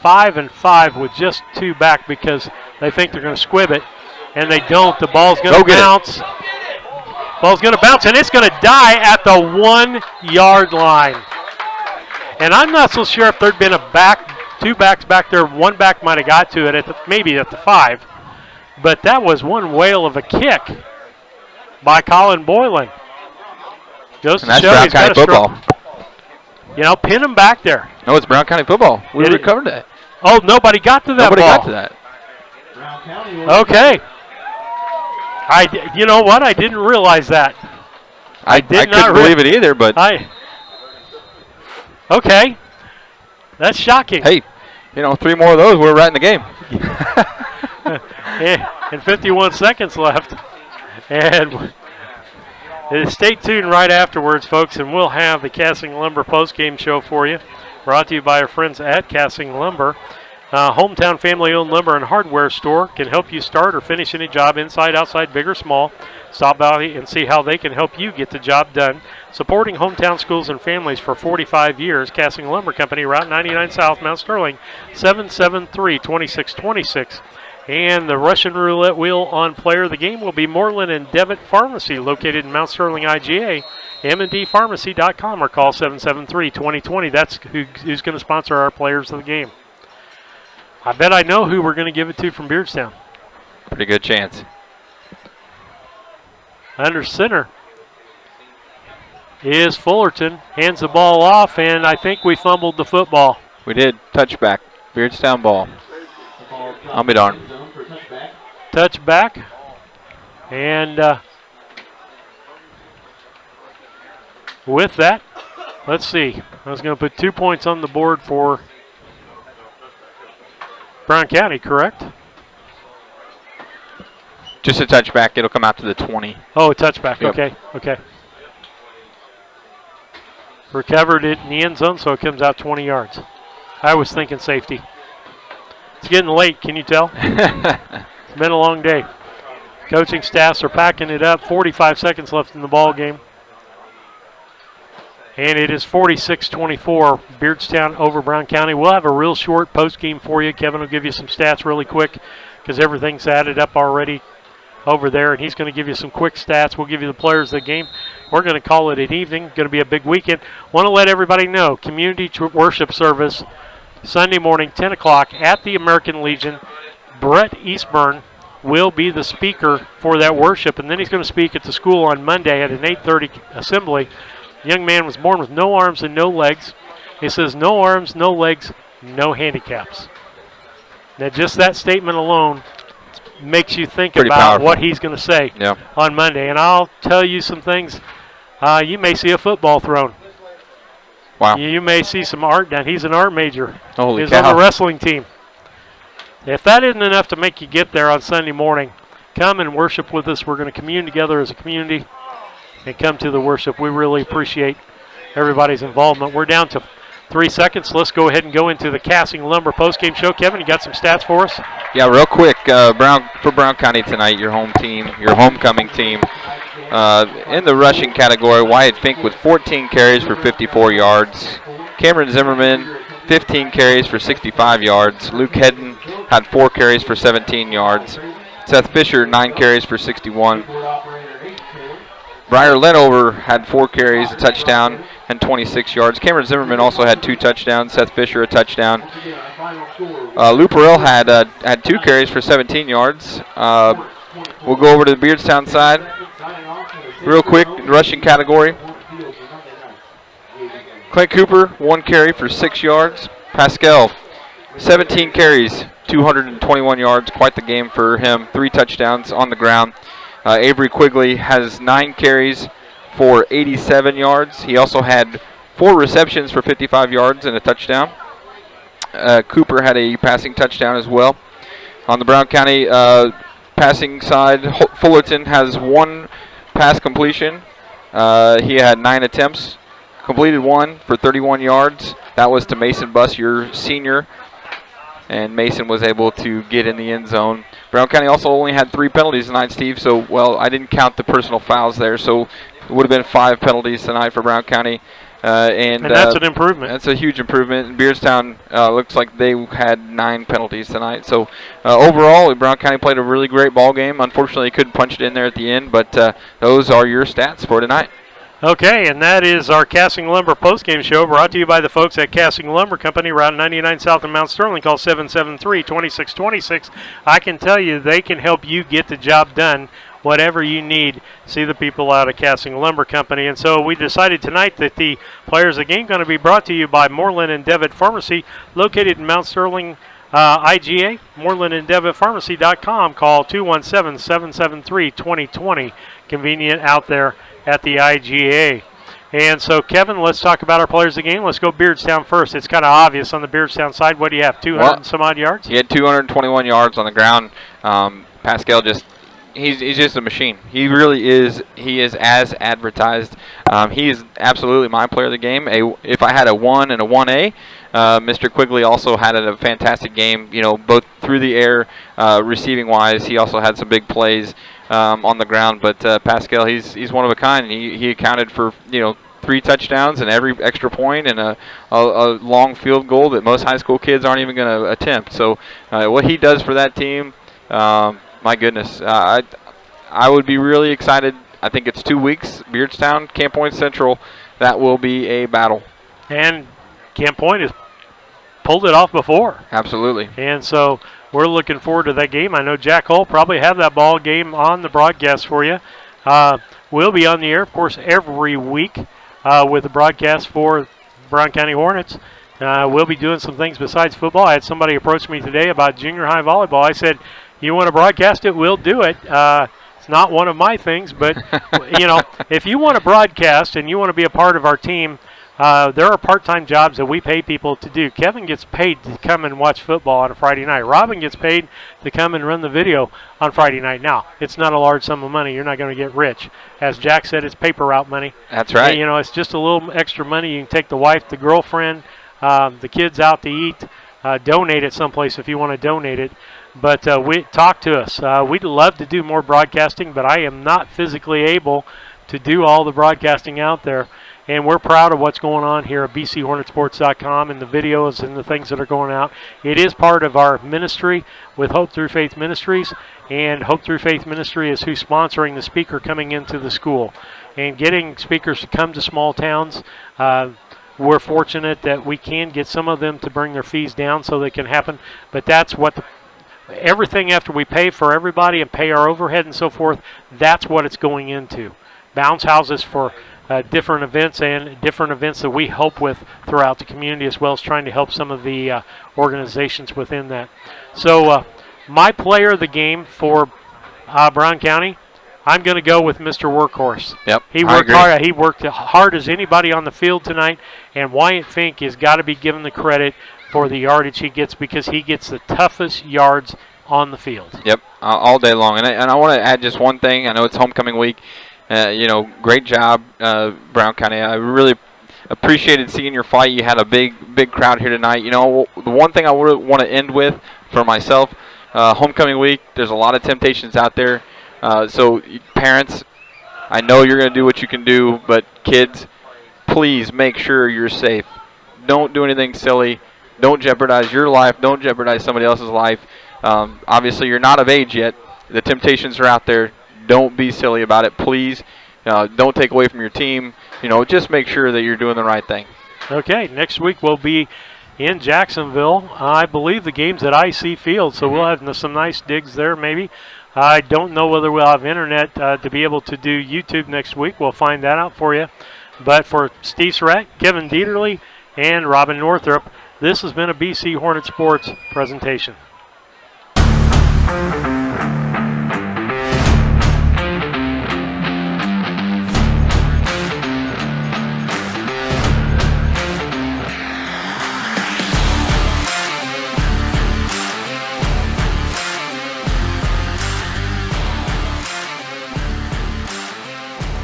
5 and 5 with just 2 back because they think they're going to squib it, and they don't. The ball's going to bounce. Ball's going to bounce, and it's going to die at the 1-yard line. And I'm not so sure if there'd been two backs back there. One back might have got to it maybe at the 5. But that was one whale of a kick by Colin Boylan. Goes to show he's got a football. Pin him back there. No, it's Brown County football. We recovered that. Oh, nobody got to that ball. Nobody got to that. Okay. You know what? I didn't realize that. I couldn't believe it either, but. Okay. That's shocking. Hey, 3 more of those, we're right in the game. And 51 seconds left. And stay tuned right afterwards, folks, and we'll have the Casting Lumber postgame show for you. Brought to you by our friends at Casting Lumber. Hometown family-owned lumber and hardware store can help you start or finish any job inside, outside, big or small. Stop by and see how they can help you get the job done. Supporting hometown schools and families for 45 years, Casting Lumber Company, Route 99 South, Mount Sterling, 773-2626. And the Russian roulette wheel on player of the game will be Moreland and Devitt Pharmacy, located in Mount Sterling, IGA. mndpharmacy.com or call 773-2020. That's who's going to sponsor our players of the game. I bet I know who we're going to give it to from Beardstown. Pretty good chance. Under center is Fullerton. Hands the ball off, and I think we fumbled the football. We did. Touchback. Beardstown ball. I'll be darned. Touchback. And with that, let's see. I was going to put 2 points on the board for Brown County, correct? Just a touchback. It'll come out to the 20. Oh, a touchback. Yep. Okay. Recovered it in the end zone, so it comes out 20 yards. I was thinking safety. It's getting late, can you tell? It's been a long day. Coaching staffs are packing it up. 45 seconds left in the ball game. And it is 46-24, Beardstown over Brown County. We'll have a real short post game for you. Kevin will give you some stats really quick because everything's added up already over there, and he's going to give you some quick stats. We'll give you the players of the game. We're going to call it an evening. Going to be a big weekend. Want to let everybody know, community worship service Sunday morning, 10 o'clock at the American Legion. Brett Eastburn will be the speaker for that worship, and then he's going to speak at the school on Monday at an 8:30 assembly. The young man was born with no arms and no legs. He says, no arms, no legs, no handicaps. Now, just that statement alone makes you think Pretty about powerful. what he's going to say on Monday. And I'll tell you some things. You may see a football thrown. Wow. You may see some art done. He's an art major. Holy He's cow. on the wrestling team. If that isn't enough to make you get there on Sunday morning, come and worship with us. We're going to commune together as a community and come to the worship. We really appreciate everybody's involvement. We're down to 3 seconds. Let's go ahead and go into the Casting Lumber postgame show. Kevin, you got some stats for us? Yeah, real quick. Brown County tonight, your home team, your homecoming team. In the rushing category, Wyatt Fink with 14 carries for 54 yards. Cameron Zimmerman, 15 carries for 65 yards. Luke Hedden had 4 carries for 17 yards. Seth Fisher, 9 carries for 61. Briar Lenover had 4 carries, a touchdown, and 26 yards. Cameron Zimmerman also had 2 touchdowns. Seth Fisher, a touchdown. Lou Perrell had 2 carries for 17 yards. We'll go over to the Beardstown side. Real quick, rushing category. Clint Cooper, 1 carry for 6 yards. Pascal, 17 carries, 221 yards. Quite the game for him. 3 touchdowns on the ground. Avery Quigley has 9 carries for 87 yards. He also had 4 receptions for 55 yards and a touchdown. Cooper had a passing touchdown as well. On the Brown County passing side, Fullerton has 1 pass completion. He had 9 attempts, completed 1 for 31 yards. That was to Mason Buss, your senior, and Mason was able to get in the end zone. Brown County also only had 3 penalties tonight, Steve, so, well, I didn't count the personal fouls there, so it would have been 5 penalties tonight for Brown County. And that's an improvement. That's a huge improvement. And Beardstown looks like they had 9 penalties tonight. So overall, Brown County played a really great ball game. Unfortunately, couldn't punch it in there at the end, but those are your stats for tonight. Okay, and that is our Casting Lumber postgame show brought to you by the folks at Casting Lumber Company, Route 99 South in Mount Sterling. Call 773-2626. I can tell you they can help you get the job done. Whatever you need, see the people out at Casting Lumber Company. And so we decided tonight that the players of the game are going to be brought to you by Moreland and Devitt Pharmacy, located in Mount Sterling, IGA, morelandanddevittpharmacy.com. Call 217-773-2020. Convenient out there at the IGA. And so, Kevin, let's talk about our players of the game. Let's go Beardstown first. It's kind of obvious on the Beardstown side. What do you have, 200 and some odd yards? He had 221 yards on the ground. Pascal he's just a machine. He really is. He is as advertised. He is absolutely my player of the game. If I had a 1 and a 1A, Mr. Quigley also had a fantastic game, both through the air, receiving-wise. He also had some big plays on the ground. But Pascal, he's one of a kind. He accounted for, 3 touchdowns and every extra point and a long field goal that most high school kids aren't even going to attempt. So what he does for that team, my goodness, I would be really excited. I think it's 2 weeks. Beardstown, Camp Point Central, that will be a battle. And Camp Point has pulled it off before. Absolutely. And so we're looking forward to that game. I know Jack Hull probably have that ball game on the broadcast for you. We'll be on the air, of course, every week with the broadcast for Brown County Hornets. We'll be doing some things besides football. I had somebody approach me today about junior high volleyball. I said, you want to broadcast it, we'll do it. It's not one of my things, but, if you want to broadcast and you want to be a part of our team, there are part-time jobs that we pay people to do. Kevin gets paid to come and watch football on a Friday night. Robin gets paid to come and run the video on Friday night. Now, it's not a large sum of money. You're not going to get rich. As Jack said, it's paper route money. That's right. It's just a little extra money. You can take the wife, the girlfriend, the kids out to eat, donate it someplace if you want to donate it. But talk to us. We'd love to do more broadcasting, but I am not physically able to do all the broadcasting out there. And we're proud of what's going on here at bchornetsports.com and the videos and the things that are going out. It is part of our ministry with Hope Through Faith Ministries, and Hope Through Faith Ministry is who's sponsoring the speaker coming into the school. And getting speakers to come to small towns, we're fortunate that we can get some of them to bring their fees down so they can happen. But that's what everything after we pay for everybody and pay our overhead and so forth, that's what it's going into. Bounce houses for different events and different events that we help with throughout the community, as well as trying to help some of the organizations within that. So my player of the game for Brown County, I'm going to go with Mr. Workhorse. Yep, he worked hard. He worked hard as anybody on the field tonight, and Wyatt Fink has got to be given the credit for the yardage he gets, because he gets the toughest yards on the field. Yep, all day long. And I want to add just one thing. I know it's homecoming week. Great job, Brown County. I really appreciated seeing your fight. You had a big crowd here tonight. The one thing I would want to end with for myself, homecoming week, there's a lot of temptations out there. So parents, I know you're going to do what you can do, but kids, please make sure you're safe. Don't do anything silly. Don't jeopardize your life. Don't jeopardize somebody else's life. Obviously, you're not of age yet. The temptations are out there. Don't be silly about it, please. Don't take away from your team. Just make sure that you're doing the right thing. Okay, next week we'll be in Jacksonville. I believe the game's at IC Field, so we'll have some nice digs there maybe. I don't know whether we'll have internet to be able to do YouTube next week. We'll find that out for you. But for Steve Surratt, Kevin Dieterle, and Robin Northrup, this has been a BC Hornet Sports presentation.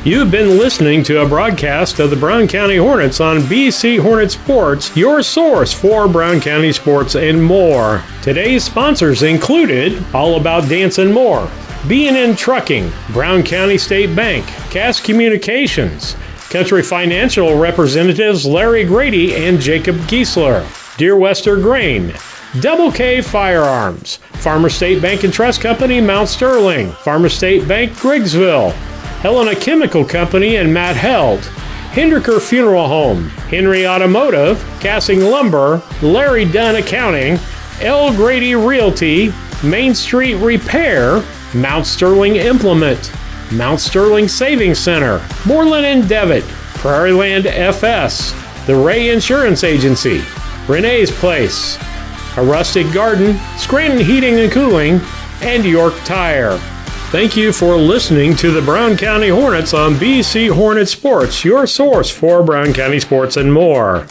You've been listening to a broadcast of the Brown County Hornets on BC Hornet Sports, your source for Brown County sports and more. Today's sponsors included All About Dance and More, B&N Trucking, Brown County State Bank, Cass Communications, Country Financial representatives Larry Grady and Jacob Giesler, Dear Wester Grain, Double K Firearms, Farmer State Bank and Trust Company, Mount Sterling, Farmer State Bank, Griggsville, Helena Chemical Company and Matt Held, Hendricker Funeral Home, Henry Automotive, Cassing Lumber, Larry Dunn Accounting, L. Grady Realty, Main Street Repair, Mount Sterling Implement, Mount Sterling Savings Center, Moreland and Devitt, Prairie Land FS, the Ray Insurance Agency, Renee's Place, A Rustic Garden, Scranton Heating and Cooling, and York Tire. Thank you for listening to the Brown County Hornets on BC Hornet Sports, your source for Brown County sports and more.